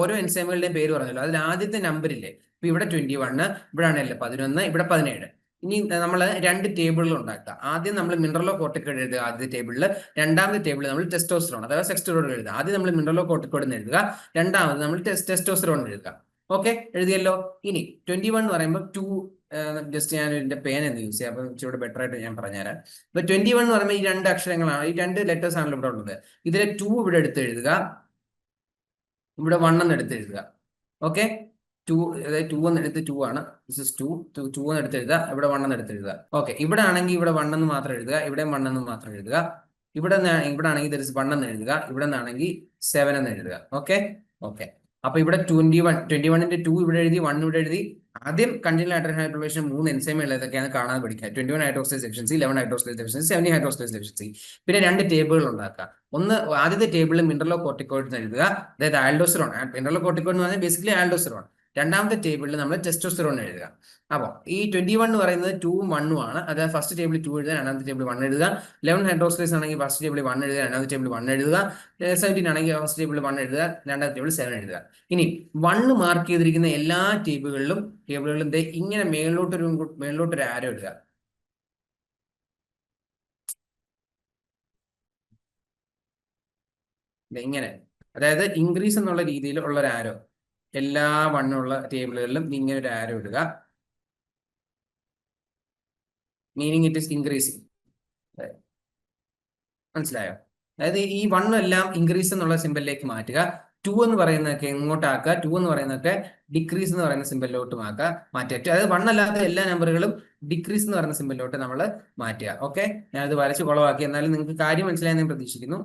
ഓരോ എൻസൈമുകളുടെയും പേര് പറഞ്ഞല്ലോ. അതിൽ ആദ്യത്തെ നമ്പറില്ലേ, ഇപ്പൊ ഇവിടെ 21, ഇവിടെയാണല്ലോ 11, ഇവിടെ 17. ഇനി നമ്മൾ 2 ടേബിളുകൾ ഉണ്ടാക്കുക. ആദ്യം നമ്മൾ മിനറലോ കോർട്ടിക്കോയിഡ് എഴുതുക ആദ്യത്തെ ടേബിളിൽ, രണ്ടാമത്തെ ടേബിളിൽ നമ്മൾ ടെസ്റ്റോസ്റ്ററോൺ അഥവാ സെക്സ് സ്റ്റിറോയിഡ് എഴുതുക. ആദ്യം നമ്മൾ മിനറലോ കോർട്ടിക്കോയിഡ് എന്ന് എഴുതുക, രണ്ടാമത് നമ്മൾ ടെസ്റ്റോസ്റ്ററോൺ എഴുതുക. ഓക്കെ, എഴുതിയല്ലോ. ഇനി 21 എന്ന് പറയുമ്പോൾ 2, ജസ്റ്റ് ഞാൻ എന്റെ പേന എന്ന് യൂസ് ചെയ്യാം, അപ്പൊ ഇച്ചിരി ബെറ്റർ ആയിട്ട് ഞാൻ പറഞ്ഞുതരാം. ഇപ്പൊ 21 എന്ന് പറയുമ്പോൾ ഈ 2 അക്ഷരങ്ങളാണ്, ഈ 2 ലെറ്റേഴ്സ് ആണല്ലോ ഇവിടെ ഉള്ളത്. ഇതിലെ 2 ഇവിടെ എടുത്ത് എഴുതുക, ഇവിടെ 1 എന്ന് എടുത്ത് എഴുതുക. ഓക്കെ, 2, അതായത് 2 എന്ന് എടുത്ത് 2 ആണ്, ദിസ് ഇസ് 2 എന്ന് എടുത്ത് എഴുതുക, ഇവിടെ 1 എന്ന് എടുത്ത് എഴുതുക. ഓക്കെ, ഇവിടെ ആണെങ്കിൽ ഇവിടെ 1 എന്ന് മാത്രം എഴുതുക, ഇവിടെ 1 എന്ന് മാത്രം എഴുതുക. ഇവിടെ ആണെങ്കിൽ ദർ ഇസ് 1 എന്ന് എഴുതുക, ഇവിടെ നിന്നാണെങ്കിൽ 7 എന്ന് എഴുതുക. ഓക്കെ ഓക്കെ, അപ്പൊ ഇവിടെ 21ന്റെ 2 ഇവിടെ എഴുതി, 1 ഇവിടെ എഴുതി. ആദ്യം കൺജന്റൽ അഡ്രിനൽ ഹൈപ്പർപ്ലേഷ്യ 3 എൻസൈമുകൾ ഏതൊക്കെയാണ് കാണാൻ പഠിക്കുക. 21 hydroxylase deficiency, 11 hydroxylase deficiency, 17 hydroxylase deficiency. പിന്നെ 2 ടേബിളുകൾ ഉണ്ടാക്കുക. ഒന്ന്, ആദ്യത്തെ ടേബിളിൽ മിനറലോ കോർട്ടിക്കോയിഡ് എഴുതുക, അതായത് ആൽഡോസ്റ്ററോൺ. മിനറലോ കോർട്ടിക്കോയിഡ് എന്ന് പറഞ്ഞാൽ ബേസിക്കലി ആൽഡോസ്റ്ററോൺ. രണ്ടാമത്തെ ടേബിളിൽ നമ്മൾ ടെസ്റ്റോസ്റ്ററോൺ എഴുതുക. അപ്പോൾ ഈ 21 എന്ന് പറയുന്നത് 2ഉം 1ഉം ആണ്. അതായത് ഫസ്റ്റ് ടേബിൾ 2 എഴുതുക, രണ്ടാമത്തെ ടേബിൾ 1 എഴുതുക. 11 ഹൈഡ്രോക്സിലേസ് ആണെങ്കിൽ ഫസ്റ്റ് ടേബിൾ 1 എഴുതുക, രണ്ടാമത്തെ ടേബിൾ 1 എഴുതുക. 17 ആണെങ്കിൽ ഫസ്റ്റ് ടേബിൾ 1 എഴുതുക, രണ്ടാമത്തെ ടേബിൾ 7 എഴുതുക. ഇനി 1 മാർക്ക് ചെയ്തിരിക്കുന്ന എല്ലാ ടേബിളുകളിലും ഇങ്ങനെ മേളിലോട്ടൊരു ആരോ ഇടുക. ഇങ്ങനെ, അതായത് ഇൻക്രീസ് എന്നുള്ള രീതിയിൽ ഉള്ള ഒരു ആരോ എല്ലാ 1 ഉള്ള ടേബിളുകളിലും ഇങ്ങനെ ഒരു ആരോ ഇടുക. Meaning it is increasing. മനസ്സിലായോ? അതായത് ഈ 1 എല്ലാം ഇൻക്രീസ് എന്നുള്ള സിമ്പലിലേക്ക് മാറ്റുക. 2 എന്ന് പറയുന്നതൊക്കെ ഇങ്ങോട്ടാക്കുക, 2 എന്ന് പറയുന്നതൊക്കെ ഡിക്രീസ് എന്ന് പറയുന്ന സിമ്പലിലോട്ട് മാറ്റുക. അതായത് 1 അല്ലാത്ത എല്ലാ നമ്പറുകളും ഡിക്രീസ് എന്ന് പറയുന്ന സിമ്പലിലോട്ട് നമ്മൾ മാറ്റുക. ഓക്കെ, ഞാനത് വരച്ച് കുളവാക്കി, എന്നാലും നിങ്ങൾക്ക് കാര്യം മനസ്സിലായെന്ന് ഞാൻ പ്രതീക്ഷിക്കുന്നു.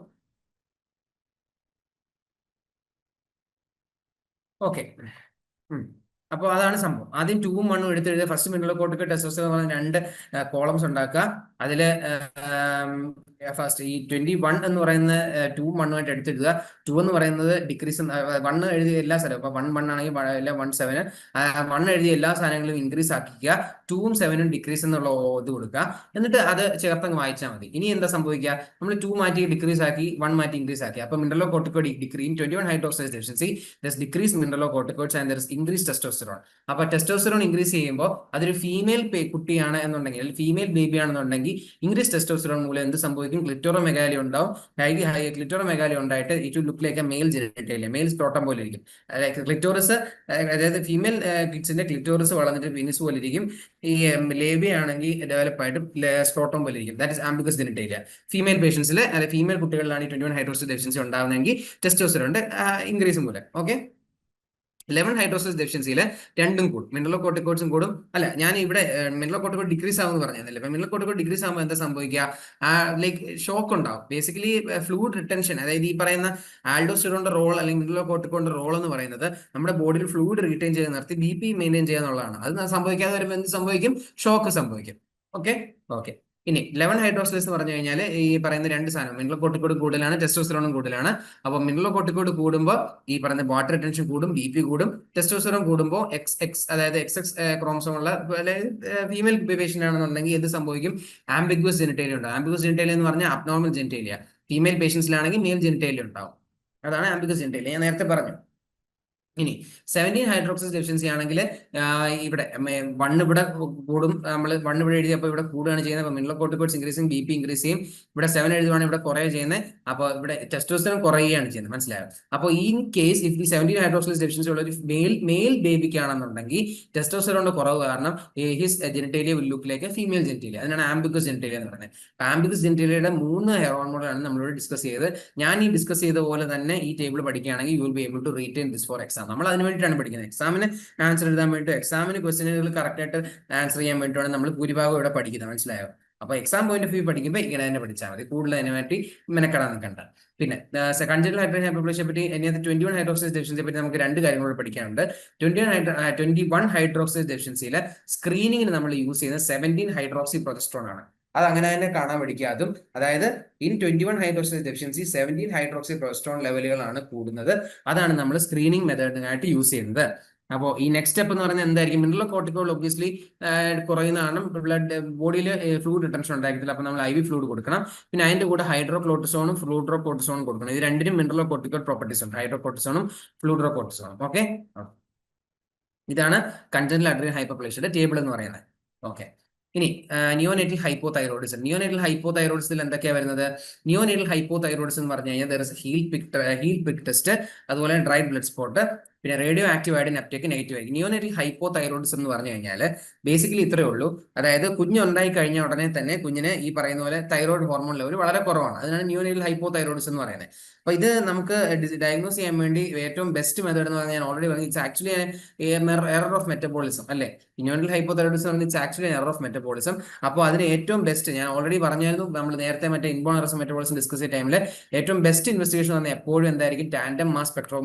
ഓക്കെ, അപ്പോൾ അതാണ് സംഭവം. ആദ്യം 2ഉം 1ഉം എടുത്ത് എഴുതുക. ഫസ്റ്റ് മിനറൽ കോർട്ടിക്കോയിഡ് ടെസ്റ്റോസ്റ്ററോൺ എന്ന് പറഞ്ഞ 2 കോളംസ് ഉണ്ടാക്കുക. അതിൽ ഫസ്റ്റ് ഈ 21 എന്ന് പറയുന്ന 2ഉം 1ഉം ആയിട്ട് എടുത്തെഴുതുക. 2 എന്ന് പറയുന്നത് ഡിക്രീസ്, 1 എഴുതിയ എല്ലാ സ്ഥലവും, ഇപ്പൊ 1 ആണെങ്കിൽ 1 7, 1 എഴുതിയ എല്ലാ സാധനങ്ങളും ഇൻക്രീസ് ആക്കിക്കുക. 2ഉം 7ഉം ഡിക്രീസ് എന്നുള്ള ഇത് കൊടുക്കുക. എന്നിട്ട് അത് ചേർത്തങ്ങ് വായിച്ചാൽ മതി. ഇനി എന്താ സംഭവിക്കുക? നമ്മൾ 2 മാറ്റി ഡിക്രീസ് ആക്കി, 1 മാറ്റി ഇൻക്രീസ് ആക്കി. അപ്പൊ mineral corticoid decrease 21 hydroxylase deficiency, decrease mineral corticoids and increase testosterone. അപ്പൊ ടെസ്റ്റോസ്റ്ററോൺ ഇൻക്രീസ് ചെയ്യുമ്പോൾ അതൊരു ഫീമെയിൽ കുട്ടിയാണ് എന്നുണ്ടെങ്കിൽ, ഫീമെയിൽ ബേബി ആണെന്നുണ്ടെങ്കിൽ, ഇൻക്രീസ് ടെസ്റ്റോസ്റ്ററോൺ മൂലം എന്ത് സംഭവിക്കും? ക്ലിറ്റോറോമെഗാലി ഉണ്ടാവും. ക്ലിറ്റോറോമെഗാലി ഉണ്ടായിട്ട് it will look like a male genitalia, male scrotum പോലെ ഇരിക്കും. ക്ലിറ്റോറിസ്, അതായത് ഫീമെയിൽ കിഡ്സിന്റെ ക്ലിറ്റോറിസ് വളർന്നിട്ട് പീനിസ് പോലെ ഇരിക്കും. ഈ ലേബിയ ആണെങ്കിൽ ഡെവലപ്പ് ആയിട്ട് സ്ക്രോട്ടം പോലെ ഇരിക്കും. That is ambiguous genitalia. Female പേഷ്യൻസിൽ, അതായത് ഫീമെയിൽ കുട്ടികളിലാണ് ഈ 21 ഹൈഡ്രോക്സിലേസ് ഡെഫിഷ്യൻസി ഉണ്ടാകുന്നതെങ്കിൽ ടെസ്റ്റോസ്റ്ററോണിന്റെ ഇൻക്രീസ് മൂലം. ഓക്കെ, 11 ഹൈഡ്രോക്സിലേസ് ഡെഫിഷ്യൻസിയിൽ 2ഉം കൂടും, മിനറൽ കോർട്ടിക്കോയിഡ്സും കൂടും. അല്ല, ഞാൻ ഇവിടെ മിനറൽ കോർട്ടിക്കോയിഡ് ഡിക്രീസ് ആവുമെന്ന് പറഞ്ഞതല്ലേ. അപ്പൊ മിനറൽ കോർട്ടിക്കോയിഡ് ഡിക്രീസ് ആകുമ്പോൾ എന്താ സംഭവിക്കുക? ലൈക്ക് ഷോക്ക് ഉണ്ടാവും. ബേസിക്കലി ഫ്ലൂയിഡ് റിട്ടൻഷൻ, അതായത് ഈ പറയുന്ന ആൽഡോസ്റ്ററോണിന്റെ റോൾ അല്ലെങ്കിൽ മിനറൽ കോർട്ടിക്കോയിഡിന്റെ റോൾ എന്ന് പറയുന്നത് നമ്മുടെ ബോഡിയിൽ ഫ്ലൂയിഡ് റീറ്റെയിൻ ചെയ്ത് നിർത്തി BP മെയിൻറ്റെയിൻ ചെയ്യുക എന്നുള്ളതാണ്. അത് സംഭവിക്കാതെ വരുമ്പോൾ എന്ത് സംഭവിക്കും? ഷോക്ക് സംഭവിക്കും. ഓക്കെ ഓക്കെ, ഇനി 11 ഹൈഡ്രോക്സിലേസ് എന്ന് പറഞ്ഞു കഴിഞ്ഞാൽ ഈ പറയുന്ന രണ്ട് സാധനം മിനറൽ കോർട്ടിക്കോയിഡ് കൂടുതലാണ്, ടെസ്റ്റോസ്റ്ററോണും കൂടുതലാണ്. അപ്പോൾ മിനറൽ കോർട്ടിക്കോയിഡ് കൂടുമ്പോൾ ഈ പറയുന്ന വാട്ടർ റിട്ടൻഷൻ കൂടും, BP കൂടും. ടെസ്റ്റോസ്റ്ററോൺ കൂടുമ്പോൾ അതായത് XX ക്രോമസോം ഉള്ള ഫീമെയിൽ പേഷ്യന്റ് ആണെന്നുണ്ടെങ്കിൽ എന്ത് സംഭവിക്കും? ആംബിഗ്വസ് ജെനിറ്റേലിയ ഉണ്ടാവും. ആംബിഗ്വസ് ജെനിറ്റേലിയ എന്ന് പറഞ്ഞാൽ abnormal genitalia. Female പേഷ്യൻസിലാണെങ്കിൽ mail genitalia ഉണ്ടാവും. അതാണ് ആംബിഗ്വസ് ജെനിറ്റേലിയ, ഞാൻ നേരത്തെ പറഞ്ഞു. ഇനി 17 ഹൈഡ്രോക്സിസ് ഡെഫിഷ്യൻസി ആണെങ്കിൽ ഇവിടെ 1 ഇവിടെ കൂടും. നമ്മൾ 1 ഇവിടെ എഴുതിയപ്പോൾ ഇവിടെ കൂടുകയാണ് ചെയ്യുന്നത്. അപ്പോൾ mineral corticoids increasing, BP increase ചെയ്യും. ഇവിടെ 7 എഴുതുവാണ്, ഇവിടെ കുറയുകയാണ് ചെയ്യുന്നത്. അപ്പോൾ ഇവിടെ ടെസ്റ്റോസ്റ്ററോൺ കുറയുകയാണ് ചെയ്യുന്നത്. മനസ്സിലായോ? അപ്പോൾ ഈ കേസ് ഇഫ് ഈ 17 ഹൈഡ്രോക്സിസ് ഡെഫിഷ്യൻസി ഉള്ള ഒരു മെയിൽ ബേബിക്ക് ആണെന്നുണ്ടെങ്കിൽ ടെസ്റ്റോസ്റ്ററോണിന്റെ കുറവ് കാരണം his genitalia will look like a female genitalia. അതിനാണ് ആംബിഗസ് ജെനിറ്റേലിയ എന്ന് പറയുന്നത്. ആംബിഗസ് ജെനിറ്റേലിയയുടെ 3 ഹോർമോണുകളാണ് നമ്മളിവിടെ ഡിസ്കസ് ചെയ്തത്. ഞാൻ ഈ ഡിസ്കസ് ചെയ്ത പോലെ തന്നെ ഈ ടേബിൾ പഠിക്കുകയാണെങ്കിൽ you will be able to retain this for exam. നമ്മൾ അതിന് വേണ്ടിയിട്ടാണ് പഠിക്കുന്നത്. എക്സാമിന് ആൻസർ എഴുതാൻ വേണ്ടി, എക്സാമിന് ക്വസ്റ്റ്യനുകൾ കറക്റ്റ് ആയിട്ട് ആൻസർ ചെയ്യാൻ വേണ്ടിയിട്ടാണ് നമ്മൾ ഭൂരിഭാഗം ഇവിടെ പഠിക്കുന്നത്. മനസ്സിലായോ? അപ്പോൾ എക്സാം പോയിന്റ് ഓഫ് വ്യൂ പഠിക്കുമ്പോൾ ഇങ്ങനെ തന്നെ പഠിച്ചാൽ മതി, കൂടുതൽ അതിനെ വേണ്ടി മെനക്കെടാൻ നിൽക്കണ്ട. പിന്നെ കൺജന്റൽ ഹൈപ്പർപ്ലേഷനെ പറ്റി, അതിനകത്ത് 21 ഹൈഡ്രോക്സിസ് ഡെഫിഷ്യൻസിയെ പറ്റി നമുക്ക് 2 കാര്യങ്ങൾ പഠിക്കാനുണ്ട്. 21 ഹൈഡ്രോക്സിസ് ഡെഫിഷ്യൻസിയിൽ സ്ക്രീനിങ്ങിന് നമ്മൾ യൂസ് ചെയ്യുന്നത് 17 ഹൈഡ്രോക്സി പ്രൊജസ്ട്രോൺ ആണ്. അത് അങ്ങനെ തന്നെ കാണാൻ പഠിക്കുക. അതും അതായത് in 21 hydroxylase deficiency 17 hydroxy progesterone ലെവലുകളാണ് കൂടുന്നത്. അതാണ് നമ്മൾ സ്ക്രീനിങ് മെത്തേഡിനായിട്ട് യൂസ് ചെയ്യുന്നത്. അപ്പോൾ ഈ നെക്സ്റ്റ് സ്റ്റെപ്പ് എന്ന് പറയുന്നത് എന്തായിരിക്കും? മിനറൽ കോർട്ടിക്കോയിഡ് ഒബ്വിയസ്ലി കുറയുന്നതാണ്. ബ്ലഡ് ബോഡിയിൽ ഫ്ലൂയിഡ് റിട്ടൻഷൻ ഉണ്ടായിരിക്കില്ല. അപ്പോൾ നമ്മൾ IV ഫ്ലൂയിഡ് കൊടുക്കണം. പിന്നെ അതിന്റെ കൂടെ ഹൈഡ്രോകോർട്ടിസോണും ഫ്ലൂയിഡ്രോകോർട്ടിസോണും കൊടുക്കണം. ഇത് രണ്ടിനും മിനറൽ കോർട്ടിക്കോയിഡ് പ്രോപ്പർട്ടീസ് ഉണ്ട്, ഹൈഡ്രോകോർട്ടിസോണും ഫ്ലൂയിഡ്രോകോർട്ടിസോണും. ഓക്കെ, ഇതാണ് കൺജന്റൽ അഡ്രിനൽ ഹൈപ്പർപ്ലേഷ്യയുടെ ടേബിൾ എന്ന് പറയുന്നത്. ഓക്കെ, ഇനി നിയോനേറ്റൽ ഹൈപ്പോതൈറോയിഡിസം. നിയോനേറ്റൽ ഹൈപ്പോതൈറോയിഡിസത്തിൽ എന്തൊക്കെയാണ് വരുന്നത്? നിയോനേറ്റൽ ഹൈപ്പോതൈറോയിഡിസം എന്ന് പറഞ്ഞു കഴിഞ്ഞാൽ ഹീൽ പിക് ടെസ്റ്റ്, അതുപോലെ ഡ്രൈ ബ്ലഡ് സ്പോട്ട്, പിന്നെ radio active iodine uptake negative ആയിരിക്കും. നിയോനേറ്റൽ ഹൈപ്പോതൈറോയിഡിസം എന്ന് പറഞ്ഞു കഴിഞ്ഞാൽ ബേസിക്കലി ഇത്രയേ ഉള്ളൂ. അതായത് കുഞ്ഞുണ്ടായി കഴിഞ്ഞ ഉടനെ തന്നെ കുഞ്ഞിന് ഈ പറയുന്ന പോലെ തൈറോയിഡ് ഹോർമോൺ ലെവൽ വളരെ കുറവാണ്. അതിനാണ് നിയോനേറ്റൽ ഹൈപ്പോതൈറോയിഡിസം എന്ന് പറയുന്നത്. അപ്പോൾ ഇത് നമുക്ക് ഡയഗ്നോസ് ചെയ്യാൻ വേണ്ടി ഏറ്റവും ബെസ്റ്റ് മെത്തേഡ് എന്ന് പറഞ്ഞാൽ ഞാൻ ഓൾറെഡി പറഞ്ഞു, it's actually error of metabolism അല്ലേ. Neonatal hypothyroidism it's actually error of metabolism. അപ്പോൾ അതിന് ഏറ്റവും ബെസ്റ്റ് ഞാൻ ഓൾറെഡി പറഞ്ഞായിരുന്നു, നമ്മൾ നേരത്തെ മറ്റേ inborn error of metabolism discuss ചെയ്ത ടൈമിൽ ഏറ്റവും ബെസ്റ്റ് ഇൻവെസ്റ്റിഗേഷൻ പറഞ്ഞാൽ എപ്പോഴും എന്തായിരിക്കും? ടാൻഡം മാസ്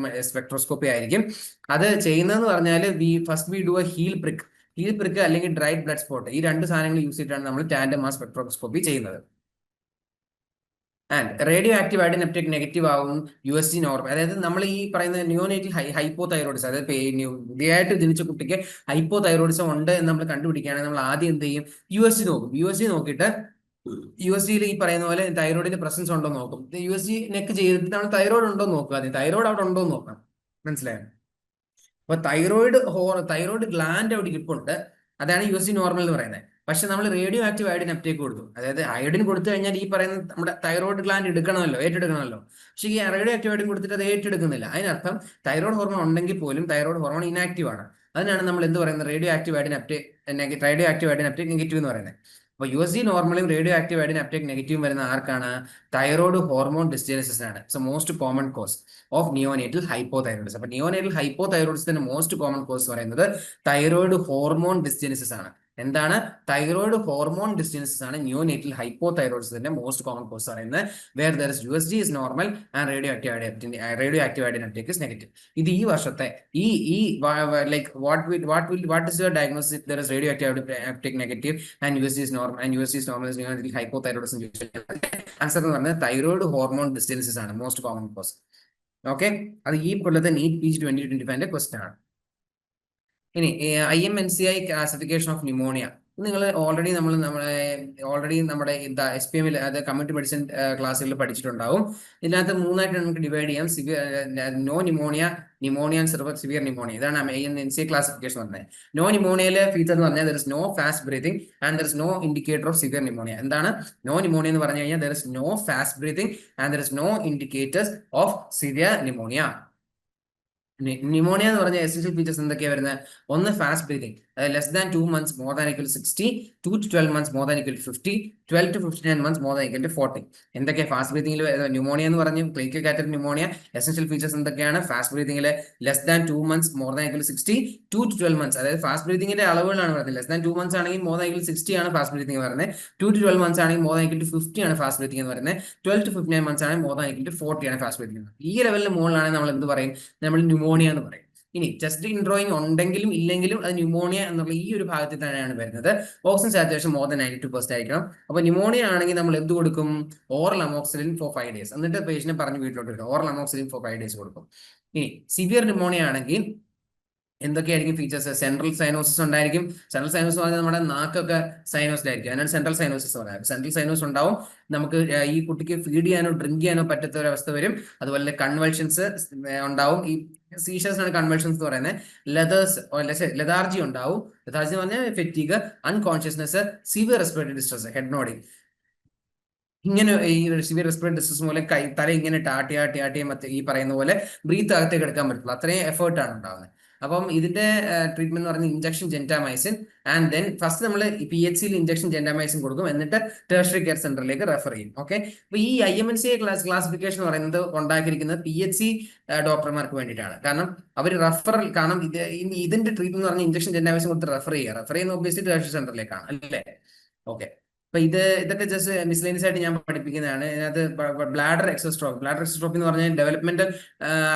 സ്പെക്ട്രോസ്കോപ്പി ആയിരിക്കും. അത് ചെയ്യുന്നതെന്ന് പറഞ്ഞാൽ we do a heel prick അല്ലെങ്കിൽ ഡ്രൈ ബ്ലഡ് സ്പോട്ട്, ഈ 2 സാധനങ്ങൾ യൂസ് ചെയ്തിട്ടാണ് നമ്മൾ ടാൻഡം മാസ് സ്പെക്ട്രോസ്കോപ്പി ചെയ്യുന്നത്. And radio active iodine uptake negative ആവും USG നോർമൽ. അതായത് നമ്മൾ ഈ പറയുന്ന നിയോനേറ്റൽ ഹൈപ്പോതൈറോയിഡിസം, അതായത് പുതിയതായിട്ട് ജനിച്ച കുട്ടിക്ക് ഹൈപ്പോതൈറോയിഡിസം ഉണ്ട് എന്ന് നമ്മൾ കണ്ടുപിടിക്കുകയാണെങ്കിൽ നമ്മൾ ആദ്യം എന്ത് ചെയ്യും? USG നോക്കും. USG നോക്കിയിട്ട് USGയിൽ ഈ പറയുന്ന പോലെ തൈറോയിഡിന്റെ പ്രസൻസ് ഉണ്ടോ നോക്കും. USG നെക്ക് ചെയ്തിട്ട് നമ്മൾ തൈറോയിഡ് ഉണ്ടോ നോക്കുക. ആദ്യം തൈറോയിഡ് അവിടെ ഉണ്ടോ നോക്കാം. മനസ്സിലായോ? അപ്പൊ തൈറോയിഡ് ഗ്ലാൻഡ് അവിടെ ഇരിപ്പുണ്ട്. അതാണ് USG നോർമൽ എന്ന് പറയുന്നത്. പക്ഷെ നമ്മൾ റേഡിയോ ആക്റ്റീവ് അയഡിൻ അപ്റ്റേക്ക് കൊടുത്തു. അതായത് അയഡിൻ കൊടുത്തു കഴിഞ്ഞാൽ ഈ പറയുന്ന നമ്മുടെ തൈറോയിഡ് ഗ്ലാൻഡ് ഏറ്റെടുക്കണമല്ലോ. പക്ഷേ ഈ റേഡിയോ ആക്റ്റീവ് അയഡിൻ കൊടുത്തിട്ട് അത് ഏറ്റെടുക്കുന്നില്ല. അതിനർത്ഥം തൈറോയിഡ് ഹോർമോൺ ഉണ്ടെങ്കിൽ പോലും തൈറോയിഡ് ഹോർമോൺ ഇനാക്റ്റീവ് ആണ്. അതിനാണ് നമ്മൾ എന്ത് പറയുന്നത്? Radio active iodine uptake negative എന്ന് പറയുന്നത്. അപ്പോൾ USG നോർമലും റേഡിയോ ആക്റ്റീവ് അയഡിൻ അപ്റ്റേക്ക് നെഗറ്റീവും വരുന്ന ആർക്കാണ്? തൈറോയിഡ് ഹോർമോൺ ഡിസ്ജനസിസ് ആണ്. It's most common cause of neonatal hypothyroidism. അപ്പോൾ നിയോനേറ്റൽ ഹൈപ്പോതൈറോയിഡിസത്തിന്റെ മോസ്റ്റ് കോമൺ കോസ് പറയുന്നത് തൈറോയിഡ് ഹോർമോൺ ഡിസ്ജനസിസ് ആണ്. എന്താണ്? തൈറോയിഡ് ഹോർമോൺ ഡിസ്റ്റൻസസ് ആണ് നിയോനേറ്റൽ ഹൈപ്പോതൈറോയിഡിസത്തിന്റെ മോസ്റ്റ് കോമൺ കോസ് പറയുന്നത്. Where there is USG is normal and radio active iodine uptake is negative. ഇത് ഈ വർഷത്തെ like what is your diagnosis if there is radio active uptake negative and USG is normal neonatal hypothyroidism. Answer എന്ന് പറഞ്ഞത് thyroid hormone dysgenesis ആണ് most common cos. Okay, അത് ഈ കൊല്ലത്തെ NEET PG 2025 question ആണ്. ഇനി IMNCI ക്ലാസിഫിക്കേഷൻ ഓഫ് ന്യൂമോണിയ. നിങ്ങൾ already നമ്മുടെ SPM അത് കമ്മ്യൂണിറ്റി മെഡിസിൻ ക്ലാസ്സുകളിൽ പഠിച്ചിട്ടുണ്ടാവും. ഇതിനകത്ത് 3ആയിട്ട് നമുക്ക് ഡിവൈഡ് ചെയ്യാം. No pneumonia, pneumonia and severe pneumonia. ഇതാണ് IMNCI ക്ലാസിഫിക്കേഷൻ പറഞ്ഞത്. നോ ന്യൂമോണിയയിലെ ഫീച്ചർ എന്ന് പറഞ്ഞാൽ there is no fast breathing and there is no indicator of severe pneumonia. എന്താണ് നോ ന്യൂമോണിയ എന്ന് പറഞ്ഞു കഴിഞ്ഞാൽ? There is no fast breathing and there is no indicators of severe pneumonia. Pneumonia എന്ന് പറഞ്ഞ essential features എന്തൊക്കെയാണ് വരുന്നത്? ഒന്ന് fast breathing, less than 2 months more than equal 60, 2 to 12 months more than equal 50, 12 to 59 months more than equal 40. എന്തൊക്കെയാണ് fast ബ്രീതിങ്ങിൽ pneumonia എന്ന് പറഞ്ഞു? Clinical category pneumonia essential features എന്തൊക്കെയാണ്? ഫാസ്റ്റ് ബ്രീതിങ്ങിൽ less than 2 months more than equal 60, 2 to 12 months. അതായത് fast ബ്രീതിങ്ങിന്റെ അളവുകളാണ് പറയുന്നത്. ലെസ് ദാൻ 2 months ആണെങ്കിൽ മോർ ദാൻ ഈക്വൽ 60 ആണ് ഫാസ്റ്റ് ബ്രീതിങ് പറയുന്നത്. 2 to 12 months ആണെങ്കിൽ മോർ ദാൻ ഈക്വൽ 50 ആണ് ഫാസ്റ്റ് ബ്രീതിങ് എന്ന് പറയുന്നത്. 12 to 59 months ആണെങ്കിൽ മോർ ദാൻ ഈക്വൽ 40 ആണ് ഫാസ്റ്റ് ബ്രീതിങ്. ഈ ലെവലിന് മുകളിലാണെങ്കിൽ നമ്മൾ എന്ത് പറയും? നമ്മൾ ന്യൂമോണിയ എന്ന് പറയും. ഇനി ചെസ്റ്റ് ഇൻഡ്രോയിങ് ഉണ്ടെങ്കിലും ഇല്ലെങ്കിലും അത് ന്യൂമോണിയ എന്നുള്ള ഈ ഒരു ഭാഗത്തിൽ തന്നെയാണ് വരുന്നത്. ഓക്സിജൻ സാച്ചുറേഷൻ മോർ ദാൻ 92% ആയിരിക്കണം. അപ്പോൾ ന്യൂമോണിയ ആണെങ്കിൽ നമ്മൾ എന്ത് കൊടുക്കും? Oral amoxicillin for 5 days. എന്നിട്ട് പേഷ്യനെ പറഞ്ഞ് വീട്ടിലോട്ട് വരും. ഓറൽ അമോക്സിലിൻ ഫോർ 5 days കൊടുക്കും. ഇനി സിവിയർ ന്യൂമോണിയ ആണെങ്കിൽ എന്തൊക്കെയായിരിക്കും ഫീച്ചേഴ്സ്? സെൻട്രൽ സൈനോസിസ് ഉണ്ടായിരിക്കും. സെൻട്രൽ സൈനോസ് പറഞ്ഞാൽ നമ്മുടെ നാക്കൊക്കെ സൈനോസിഡ് ആയിരിക്കും. അതിനാണ് സെൻട്രൽ സൈനോസിസ് പറയുന്നത്. സെൻട്രൽ സൈനോസ് ഉണ്ടാവും. നമുക്ക് ഈ കുട്ടിക്ക് ഫീഡ് ചെയ്യാനോ ഡ്രിങ്ക് ചെയ്യാനോ പറ്റാത്ത ഒരു അവസ്ഥ വരും. അതുപോലെ കൺവൾഷൻസ് ഉണ്ടാവും. ഈ സീഷേഴ്സ് ആണ് കൺവൾഷൻസ് എന്ന് പറയുന്നത്. ലെതാർജി ഉണ്ടാവും. ലെതാർജി എന്ന് പറഞ്ഞാൽ fatigue, unconsciousness, severe respiratory distress, head nodding. ഇങ്ങനെ ഈ സിവിയർ റെസ്പിറേറ്ററി ഡിസ്ട്രസ് മൂലം തല ഇങ്ങനെ ആട്ടി മറ്റേ ഈ പറയുന്ന പോലെ ബ്രീത്ത് അകത്തേക്ക് എടുക്കാൻ പറ്റില്ല. അത്രയും എഫേർട്ടാണ് ഉണ്ടാവുന്നത്. അപ്പം ഇതിന്റെ ട്രീറ്റ്മെന്റ് എന്ന് പറയുന്നത് injection gentamicin. And then first നമ്മൾ PHCയിൽ ഇഞ്ചക്ഷൻ ജെന്റാമൈസിൻ കൊടുക്കും. എന്നിട്ട് ടെർഷ്യറി കെയർ സെന്ററിലേക്ക് റെഫർ ചെയ്യും. ഓക്കെ. അപ്പൊ ഈ IMNCA ക്ലാസിഫിക്കേഷൻ എന്ന് പറയുന്നത് ഉണ്ടാക്കിയിരിക്കുന്നത് PHC ഡോക്ടർമാർക്ക് വേണ്ടിയിട്ടാണ്. കാരണം അവർ റെഫറൽ, കാരണം ഇതിന്റെ ട്രീറ്റ്മെന്റ് എന്ന് പറഞ്ഞാൽ ഇഞ്ചക്ഷൻ ജെന്റാമൈസിൻ കൊടുത്ത് റെഫർ ചെയ്യുന്ന ഒബ്വിയസ്ലി ടെർഷ്യറി സെന്ററിലേക്കാണ്, അല്ലേ? ഓക്കെ. അപ്പൊ ഇതൊക്കെ ജസ്റ്റ് മിസ്ലേനിയസ് ആയിട്ട് ഞാൻ പഠിപ്പിക്കുന്നതാണ്. ഇതിനകത്ത് ബ്ലാഡർ എക്സോസ്ട്രോഫി എന്ന് പറഞ്ഞാൽ ഡെവലപ്മെന്റൽ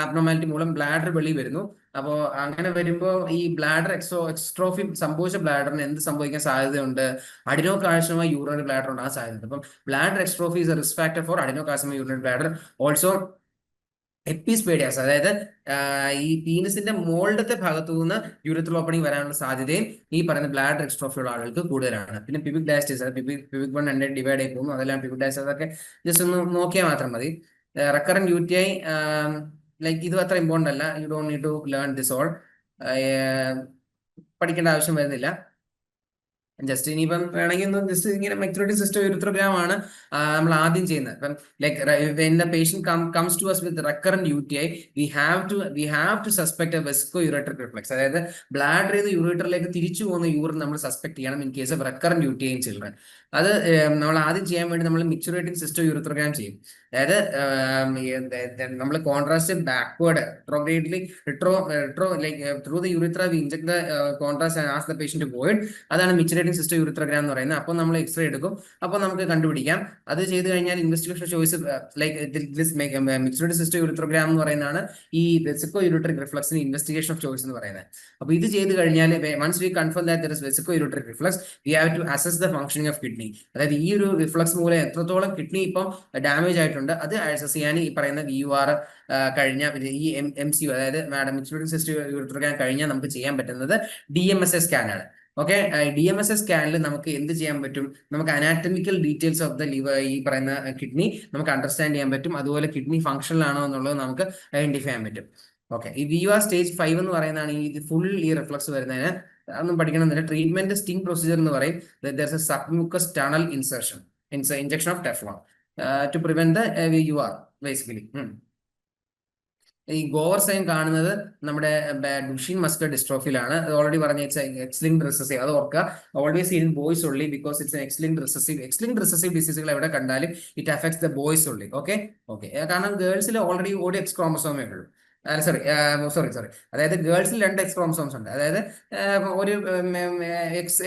അബ്നോർമാലിറ്റി മൂലം ബ്ലാഡർ വെളി വരുന്നു. അപ്പോൾ അങ്ങനെ വരുമ്പോൾ ഈ ബ്ലാഡർ എക്സ്ട്രോഫി സംഭവിച്ച ബ്ലാഡറിന് എന്ത് സംഭവിക്കാൻ സാധ്യതയുണ്ട്? അഡിനോകാർസിനോമ യൂറിനറി ബ്ലാഡർ ഉണ്ടാകാൻ സാധ്യതയുണ്ട്. അപ്പം bladder exstrophy is a risk factor for adenocarcinoma urinary bladder. Also epispadias, അതായത് ഈ പീനസിന്റെ മോൾഡത്തെ ഭാഗത്തു നിന്ന് യൂറിത്രൽ ഓപ്പണിംഗ് വരാനുള്ള സാധ്യതയും ഈ പറയുന്ന ബ്ലാഡർ എക്സ്ട്രോഫി ഉള്ള ആളുകൾക്ക് കൂടുതലാണ്. പിന്നെ പിബിക് ഡയസ്റ്റീസ്, പിബിക് ബൺ രണ്ട് ഡിവൈഡ് ആയി പോകുന്നു. അതെല്ലാം പിബിക് ഡയസ്റ്റീസ് ഒക്കെ ജസ്റ്റ് ഒന്ന് നോക്കിയാൽ മാത്രം മതി. റെക്കറന്റ് UTI ലൈക്ക് ഇത് അത്ര ഇമ്പോർട്ടന്റ് അല്ല. You don't need to learn this all. പഠിക്കേണ്ട ആവശ്യം വരുന്നില്ല. ജസ്റ്റ് ഇനിയിപ്പം വേണമെങ്കിൽ ജസ്റ്റ് ഇങ്ങനെ മെക്യൂരിറ്റി സിസ്റ്റം യൂറിത്രോഗ്രാം ആണ് നമ്മൾ ആദ്യം ചെയ്യുന്നത്. ഇപ്പം like when the patient comes to us with recurrent UTI, we have to suspect a vesicoureteric reflex. അതായത് ബ്ലാഡറിൽ നിന്ന് യൂറിറ്ററിലേക്ക് തിരിച്ചു പോകുന്ന യൂറിൻ നമ്മൾ സസ്പെക്ട് ചെയ്യണം in case of recurrent UTI in children. അത് നമ്മൾ ആദ്യം ചെയ്യാൻ വേണ്ടി നമ്മൾ മിക്ചുറേറ്റിംഗ് സിസ്റ്റം യൂറിത്രോഗ്രാം ചെയ്യും. അതായത് നമ്മൾ contrast backward retrogradely like through the urethra we inject the contrast and ask the patient to void. അതാണ് മിക്ചുറേറ്റിംഗ് സിസ്റ്റം യൂറിത്രോഗ്രാം എന്ന് പറയുന്നത്. അപ്പോൾ നമ്മൾ എക്സ്റേ എടുക്കും. അപ്പോൾ നമുക്ക് കണ്ടുപിടിക്കാം. അത് ചെയ്ത് കഴിഞ്ഞാൽ investigation choice like micturating cystourethrogram എന്ന് പറയുന്നതാണ് ഈ വെസിക്കോയൂറിട്രിക് റിഫ്ലക്സിന് ഇൻവെസ്റ്റിഗേഷൻ ഓഫ് ചോയ്സ് എന്ന് പറയുന്നത്. അപ്പോൾ ഇത് ചെയ്ത് കഴിഞ്ഞാൽ once we confirm that there is vesicoureteric reflux, we have to assess the functioning of kidney. അതായത് ഈ ഒരു റിഫ്ലക്സ് മൂലം എത്രത്തോളം കിഡ്നി ഇപ്പം ഡാമേജ് ആയിട്ടുണ്ട് അത് അസസ് ചെയ്യാൻ ഈ പറയുന്ന VUR കഴിഞ്ഞ ഈ MCU, അതായത് മിക്ചുറേറ്റിംഗ് സിസ്റ്റം യൂറിത്രോഗ്രാം കഴിഞ്ഞാൽ നമുക്ക് ചെയ്യാൻ പറ്റുന്നത് DMSA സ്കാനാണ്. ഓക്കെ. DMSA സ്കാനിൽ നമുക്ക് എന്ത് ചെയ്യാൻ പറ്റും? നമുക്ക് anatomical details of the liver, ഈ പറയുന്ന കിഡ്നി നമുക്ക് അണ്ടർസ്റ്റാൻഡ് ചെയ്യാൻ പറ്റും. അതുപോലെ കിഡ്നി ഫംഗ്ഷണൽ ആണോ എന്നുള്ളത് നമുക്ക് ഐഡന്റിഫൈ ചെയ്യാൻ പറ്റും. ഓക്കെ. ഈ VUR സ്റ്റേജ് 5 എന്ന് പറയുന്നതാണ് ഈ ഫുൾ ഈ റിഫ്ലക്സ് വരുന്നതിന്. അതൊന്നും പഠിക്കണമെന്നില്ല. ട്രീറ്റ്മെന്റ് സ്റ്റിംഗ് പ്രൊസീജിയർ എന്ന് പറയും. There's a submucous tunnel insertion, injection of Teflon to prevent the VUR basically. ഈ ഗോവർ സൈൻ കാണുന്നത് നമ്മുടെ ഡുഷീൻ മസ്കുലർ ഡിസ്ട്രോഫിയിലാണ്. അത് ഓൾറെഡി പറഞ്ഞ എക്സ്-ലിങ്ക്ഡ് റിസസീവ്, അത് ഓർക്കുക. ഓൾവേസ് ഇൻ ബോയ്സ് ഉള്ളി ബിക്കോസ് ഇറ്റ്സ് എക്സ്-ലിങ്ക്ഡ് റിസസീവ് ഡിസീസുകൾ എവിടെ കണ്ടാലും ഇറ്റ് അഫക്ട്സ് ദ ബോയ്സ് ഉള്ളി. ഓക്കെ. കാരണം ഗേൾസിൽ ഓൾറെഡി ഒരു എക്സ് ക്രോമസോമേ ഉള്ളൂ. സോറി അതായത് ഗേൾസിൽ 2 എക്സ് ക്രോമസോംസ് ഉണ്ട്. അതായത് ഒരു എക്സ്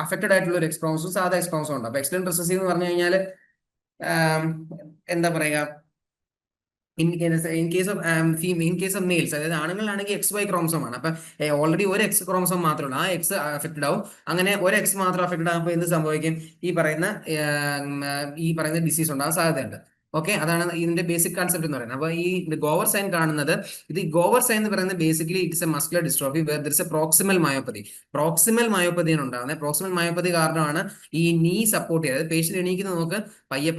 അഫക്റ്റഡ് ആയിട്ടുള്ള ഒരു എക്സ് ക്രോമസോം, സാധാ എക്സ് ക്രോമസോം ഉണ്ട്. അപ്പൊ എക്സ്-ലിങ്ക്ഡ് റിസസീവ് എന്ന് പറഞ്ഞു കഴിഞ്ഞാൽ എന്താ പറയുക, ഇൻ കേസ് ഓഫ് മെയിൽസ്, അതായത് ആണുങ്ങളാണെങ്കിൽ XY ക്രോമസോം ആണ്. അപ്പൊ ഓൾറെഡി ഒരു എക്സ് ക്രോമസോം മാത്രമേ ഉള്ളൂ. ആ എക്സ് അഫക്റ്റഡ് ആവും. അങ്ങനെ ഒരു എക്സ് മാത്രം അഫക്റ്റഡ് ആകുമ്പോൾ എന്ത് സംഭവിക്കും? ഈ പറയുന്ന ഡിസീസ് ഉണ്ടാകാൻ സാധ്യതയുണ്ട്. ഓക്കെ. അതാണ് ഇതിന്റെ ബേസിക് കൺസെപ്റ്റ് എന്ന് പറയുന്നത്. അപ്പൊ ഈ ഗോവർ സൈൻ കാണുന്നത്, ഇത് ഗോവർ സൈൻ എന്ന് പറയുന്നത് basically it's a muscular dystrophy where there is a proximal മയോപ്പതിയാണ് ഉണ്ടാകുന്നത്. പ്രോക്സിമൽ മയോപ്പതി കാരണമാണ് ഈ നീ സപ്പോർട്ട് ചെയ്ത് പേഷ്യന്റ് എണീക്കുന്നത്. നോക്ക്,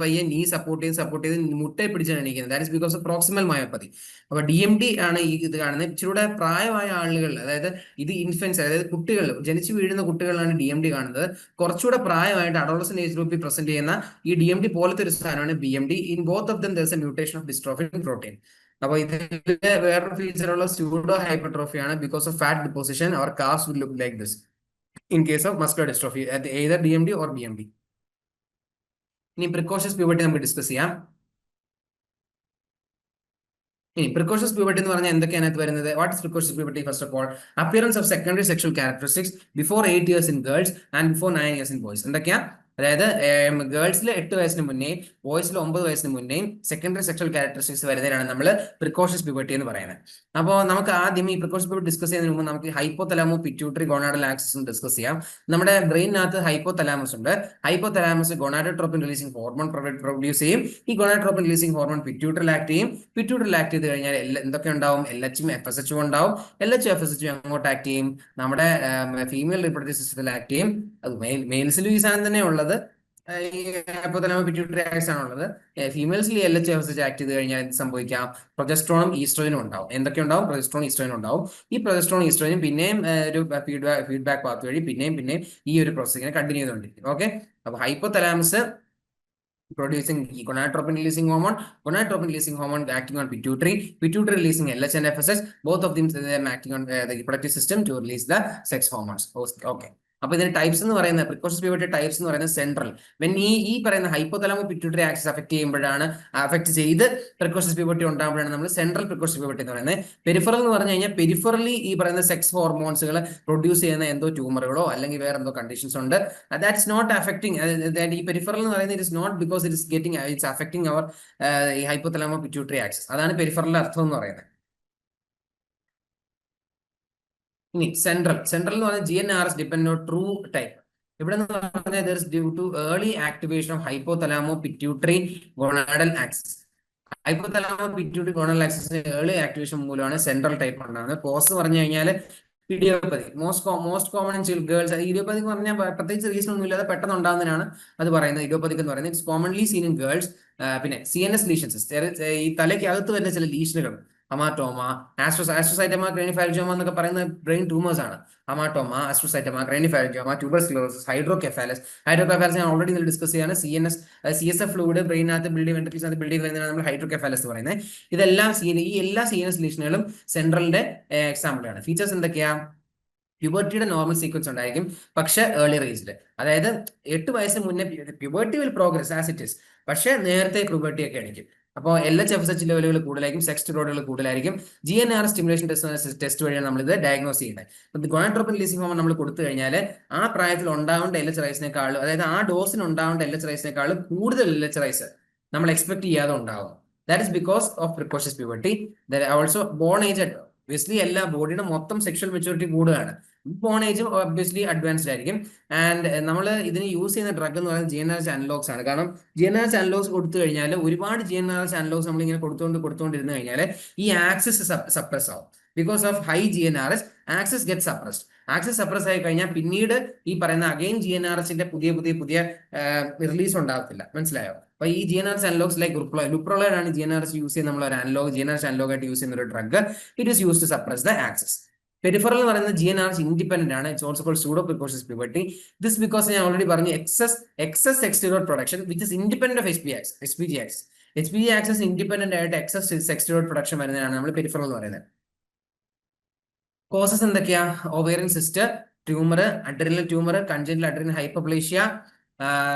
പയ്യെ നീ സപ്പോർട്ട് ചെയ്ത് മുട്ടയെ പിടിച്ചാണ് എണീക്കുന്നത്. That is because of proximal myopathy. അപ്പൊ DMD ആണ് ഈ ഇത് കാണുന്നത്. ഇച്ചിരൂടെ പ്രായമായ ആളുകൾ, അതായത് ഇത് ഇൻഫൻസ്, അതായത് കുട്ടികൾ, ജനിച്ചു വീഴുന്ന കുട്ടികളാണ് DMD കാണുന്നത്. കുറച്ചുകൂടെ പ്രായമായിട്ട് അഡോളസന്റ് ഏജ് ഗ്രൂപ്പിൽ പ്രസന്റ് ചെയ്യുന്ന ഈ DMD പോലത്തെ ഒരു സാധനമാണ് BMD. In both of them there is a mutation of dystrophin protein. അപ്പൊ ഇതിന്റെ വേറൊരു ഫീച്ചറുള്ള സ്യൂഡോ ഹൈപ്പർട്രോഫി ആണ്. Because of fat deposition our calves will look like this in case of muscular dystrophy, either DMD or BMD. ഇനി precocious puberty നമുക്ക് discuss ചെയ്യാം. Precocious puberty എന്ന് പറഞ്ഞാൽ എന്തൊക്കെയാണ് അതിനകത്ത് വരുന്നത്? What is precocious puberty? First of all, appearance of secondary sexual characteristics before 8 years in girls and before 9 years in boys. എന്തൊക്കെയാ? അതായത് ഗേൾസിൽ 8 വയസ്സിന് മുന്നേ ബോയ്സിൽ 9 വയസ്സിന് മുന്നേയും സെക്കൻഡറി സെക്ഷൽ ക്യാരക്ടറിസ്റ്റിക്സ് വരുന്നതിനാണ് നമ്മൾ പ്രിക്കോഷ്യസ് പ്യൂബർട്ടി എന്ന് പറയുന്നത്. അപ്പോൾ നമുക്ക് ആദ്യം ഈ പ്രിക്കോഷ്യസ് പ്യൂബർട്ടി ഡിസ്കസ് ചെയ്യുന്നതിന് മുമ്പ് നമുക്ക് hypo തലാമോ pituitary gonadal axis discuss ചെയ്യാം. നമ്മുടെ ബ്രെയിനകത്ത് ഹൈപ്പോ തലാമസ് ഉണ്ട്. Hypo thalamus gonadotropin releasing hormone produce ചെയ്യും. ഈ ഗൊണാഡോട്രോപ്പിൻ റിലീസിംഗ് ഹോർമോൺ പിറ്റ്യൂട്ടറിൽ ആക്ട് ചെയ്യും. പിറ്റ്യൂട്ടറിൽ ആക്ട് ചെയ്ത് കഴിഞ്ഞാൽ എന്തൊക്കെ ഉണ്ടാവും? LH ഉം FSH ഉം ഉണ്ടാവും. LH FSH അങ്ങോട്ട് ആക്ട് ചെയ്യും, നമ്മുടെ ഫീമെയിൽ റീപ്രൊഡക്റ്റീവ് സിസ്റ്റത്തിൽ ആക്ട് ചെയ്യും. അത് മെയിൽസിലും ഈ സാധനം തന്നെ ഉള്ളത്, ഈ ഹൈപ്പോതലാമോ പിറ്റ്യൂട്ടറി ആക്സിസ് ആണുള്ളത്. ഫീമെയിൽസിൽ LH FSH ആക്ട് ചെയ്ത് കഴിഞ്ഞാൽ എന്ത് സംഭവിക്കാം? പ്രൊജസ്ട്രോണും ഈസ്ട്രോജനും ഉണ്ടാവും. എന്തൊക്കെ ഉണ്ടാവും? പ്രൊജസ്ട്രോൺ ഈസ്ട്രോജനും ഉണ്ടാവും. ഈ പ്രൊജസ്ട്രോൺ ഈസ്ട്രോജനും പിന്നെയും ഒരു ഫീഡ്ബാക്ക് പാത്ത് വഴി പിന്നെയും ഈ ഒരു പ്രോസസ്സിനെ കണ്ടിന്യൂ ചെയ്തുകൊണ്ടിരിക്കും. ഓക്കെ, അപ്പൊ hypothalamus producing gonadotropin releasing hormone acting on pituitary releasing LH and FSH, both of them acting on the reproductive system to release the sex hormones. Okay, അപ്പൊ ഇതിന്റെ ടൈപ്സ് എന്ന് പറയുന്നത്, പ്രിക്കോഷ്യസ് പ്യൂബർട്ടി ടൈപ്സ് എന്ന് പറയുന്നത് central, when ഈ പറയുന്ന ഹൈപ്പോതലാമോ pituitary axis affect ചെയ്ത് precautious puberty ഉണ്ടാകുമ്പോഴാണ് നമ്മൾ സെൻട്രൽ പ്രിക്കോഷ്യസ് പ്യൂബർട്ടി എന്ന് പറയുന്നത്. പെരിഫറൽ എന്ന് പറഞ്ഞു കഴിഞ്ഞാൽ പെരിഫറലി ഈ പറയുന്ന സെക്സ് ഹോർമോൺസുകൾ പ്രൊഡ്യൂസ് ചെയ്യുന്ന എന്തോ ട്യൂമറുകളോ അല്ലെങ്കിൽ വേറെ എന്തോ കണ്ടീഷൻസ് ഉണ്ട്. ദാറ്റ്സ് നോട്ട് അഫക്ടിങ്, ഈ പെരിഫറൽ എന്ന് പറയുന്നത് it is not because it's affecting our ഈ ഹൈപ്പോതലാമോ പിറ്റ്യൂട്ടറി ആക്സിസ്. അതാണ് പെരിഫറലിന്റെ അർത്ഥം എന്ന് പറയുന്നത്. ഇനി സെൻട്രൽ എന്ന് പറഞ്ഞാൽ GnRH depend on true type. ഇവിടെ എന്ന് പറഞ്ഞാൽ due to early activation of hypothalamo pituitary gonadal axis. Hypothalamo pituitary gonadal ആക്സിസിന്റെ ഏർലി ആക്ടിവേഷൻ മൂലമാണ് സെൻട്രൽ ടൈപ്പ് ഉണ്ടാകുന്നത്. കോസ് എന്ന് പറഞ്ഞു കഴിഞ്ഞാൽ idiopathy, most common in girls. Idiopathy എന്ന് പറഞ്ഞാൽ പ്രത്യേകിച്ച് റീസൺ ഒന്നും ഇല്ലാതെ പെട്ടെന്ന് ഉണ്ടാകുന്നതിനാണ് അത് പറയുന്നത് ഇഡിയോപ്പതിക് എന്ന് പറയുന്നത്. It's commonly scene in girls. പിന്നെ CNS ലീഷൻസ്, ഈ തലയ്ക്ക് അകത്ത് വരുന്ന ചില ലീഷനുകൾ, ഹമാറ്റോമ, ആസ്ട്രോസൈറ്റമ, ക്രേനിഫാരിഞ്ചോമ എന്നൊക്കെ പറയുന്ന ബ്രെയിൻ ട്യൂമേഴ്സ് ആണ്. ഹമാറ്റോമ, ആസ്ട്രോസൈറ്റമ, ക്രേനിഫാരിഞ്ചോമ, ട്യൂബർക്ലോസിസ്, ഹൈഡ്രോകെഫാലസ് ഞാൻ ഓൾറെഡി ഡിസ്കസ് ചെയ്യാണ്. CSF ഫ്ലൂയിഡ് ബ്രെയിനകത്ത് വെൻട്രിക്കിൾസിനകത്ത് ബിൽഡ് ചെയ്യുന്നതിനാണ് നമ്മൾ ഹൈഡ്രോകെഫാലസ് പറയുന്നത്. ഇതെല്ലാം ഈ എല്ലാ CNS ലീഷനുകളും സെൻട്രലിന്റെ എക്സാമ്പിൾ ആണ്. ഫീച്ചേഴ്സ് എന്തൊക്കെയാ? പ്യൂബർട്ടിയുടെ നോർമൽ സീക്വൻസ് ഉണ്ടായിരിക്കും, പക്ഷെ ഏർലി ഏജിൽ, അതായത് 8 വയസ്സിന് മുന്നേ puberty will progress as it is, പക്ഷെ നേരത്തെ പ്യൂബർട്ടി ഒക്കെ ആയിരിക്കും. അപ്പോൾ LH FSH ലെവലുകൾ കൂടുതലായിരിക്കും, സെക്സ് ഡിസോർഡറുകൾ കൂടുതലായിരിക്കും. GnRH സ്റ്റിമുലേഷൻ ടെസ്റ്റ് വഴിയാണ് നമ്മൾ ഇത് ഡയഗ്നോസ് ചെയ്യുന്നത്. ഗോണഡോട്രോപ്പിൻ റിലീസിംഗ് ഹോർമോൺ നമ്മൾ കൊടുത്തു കഴിഞ്ഞാൽ ആ പ്രായത്തിൽ ഉണ്ടാവേണ്ട LH റൈസിനേക്കാളും, അതായത് ആ ഡോസിന് ഉണ്ടാവേണ്ട LH റൈസിനേക്കാളും കൂടുതൽ LH റൈസ് നമ്മൾ എക്സ്പെക്ട് ചെയ്യാതെ ഉണ്ടാവും. That is because of precocious puberty. Also bone age, obviously എല്ലാ ബോഡിയുടെ മൊത്തം സെക്ഷൽ മെച്യൂരിറ്റി കൂടുകയാണ്. ബോൺ ഏജ് ഒബ്വിയസ്ലി അഡ്വാൻസ്ഡ് ആയിരിക്കും. ആൻഡ് നമ്മൾ ഇതിന് യൂസ് ചെയ്യുന്ന ഡ്രഗ് എന്ന് പറയുന്നത് GnRH അനലോഗ്സ് ആണ്. കാരണം GnRH അനലോഗ്സ് കൊടുത്തു കഴിഞ്ഞാൽ, ഒരുപാട് GnRH അനലോഗ്സ് നമ്മൾ ഇങ്ങനെ കൊടുത്തുകൊണ്ടിരുന്നു കഴിഞ്ഞാൽ ഈ ആക്സിസ് സപ്രസ് ആവും. Because of high GnRH axis get suppressed. Axis suppress ആയി കഴിഞ്ഞാൽ പിന്നീട് ഈ പറയുന്ന അഗൈൻ GnRHന്റെ പുതിയ റിലീസ് ഉണ്ടാകത്തില്ല. മനസ്സിലായോ? അപ്പൊ ഈ GnRH അനലോഗ്സ് ലൈക്ക് ലുപ്രോളൈഡ് ആണ് GnRH യൂസ് ചെയ്യുന്ന നമ്മൾ ഒരു അനലോഗ്, GnRH അനലോഗ് ആയിട്ട് യൂസ് ചെയ്യുന്ന ഒരു drug. It is use to suppress the axis. Peripheral എന്ന് പറയുന്നത് GnRH ഇൻഡിപെൻഡന്റ് ആണ്. It's also called pseudo precocious puberty. This because ഞാൻ ഓൾറെഡി പറഞ്ഞു, excess sex steroid production which is independent of HPG axis. HPG axis independent ആയിട്ട് excess sex steroid production വരുന്നതാണ് നമ്മൾ peripheral എന്ന് പറയുന്നത്. കോസസ് എന്തൊക്കെയാ? Ovarian cyst, tumour, adrenal tumour, congenital adrenal hyperplasia,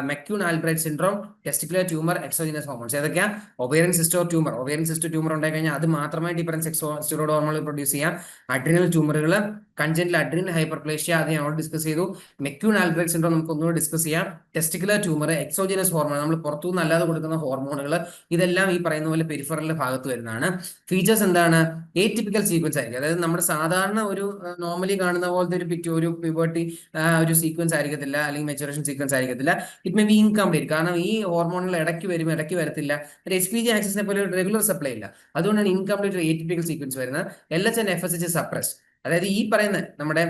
മെക്യൂൺ Albright syndrome, testicular tumour, exogenous hormones. ഏതൊക്കെയാ? Ovarian സിസ്റ്റോ tumour. Ovarian സിസ്റ്റോ tumour ഉണ്ടായി കഴിഞ്ഞാൽ അത് മാത്രമായി ഡിഫറൻറ്റ് സ്റ്റിറോയിഡ് ഹോർമോണുകൾ പ്രൊഡ്യൂസ് ചെയ്യാം. അഡ്രിനൽ ട്യൂമറുകൾ, കൺജന്റൽ അഡ്രിനൽ ഹൈപ്പർപ്ലേഷ്യ, അത് ഞാൻ ഡിസ്കസ് ചെയ്തു. മെക്യൂൺ ആൽബ്രൈറ്റ് സിൻഡ്രോം നമുക്ക് ഒന്നുകൂടി ഡിസ്കസ് ചെയ്യാം. ടെസ്റ്റിക്കുലർ ട്യൂമർ, എക്സോജിനസ് ഹോർമോൺ, നമ്മൾ പുറത്തുനിന്ന് അല്ലാതെ കൊടുക്കുന്ന ഹോർമോണുകൾ, ഇതെല്ലാം ഈ പറയുന്ന പോലെ പെരിഫറലിന്റെ ഭാഗത്ത് വരുന്നതാണ്. ഫീച്ചേഴ്സ് എന്താണ്? ഏറ്റിപ്പിക്കൽ സീക്വൻസ് ആയിരിക്കും. അതായത് നമ്മുടെ സാധാരണ ഒരു നോർമലി കാണുന്ന പോലത്തെ ഒരു പ്യൂബർട്ടി ഒരു സീക്വൻസ് ആയിരിക്കത്തില്ല, അല്ലെങ്കിൽ മെച്ചുറേഷൻ സീക്വൻസ് ആയിരിക്കത്തില്ല. It may be incomplete. കാരണം ഈ ഹോർമോണുകൾ ഇടയ്ക്ക് വരും, ഇടയ്ക്ക് വരത്തില്ല. HPG ആക്സിസിനെ പോലെ റെഗുലർ സപ്ലൈ ഇല്ല. അതുകൊണ്ടാണ് ഇൻകംപ്ലീറ്റ് ഏറ്റിപ്പിക്കൽ സീക്വൻസ് വരുന്നത്. LH and FSH suppressed. അതായത് ഈ പറയുന്ന നമ്മുടെ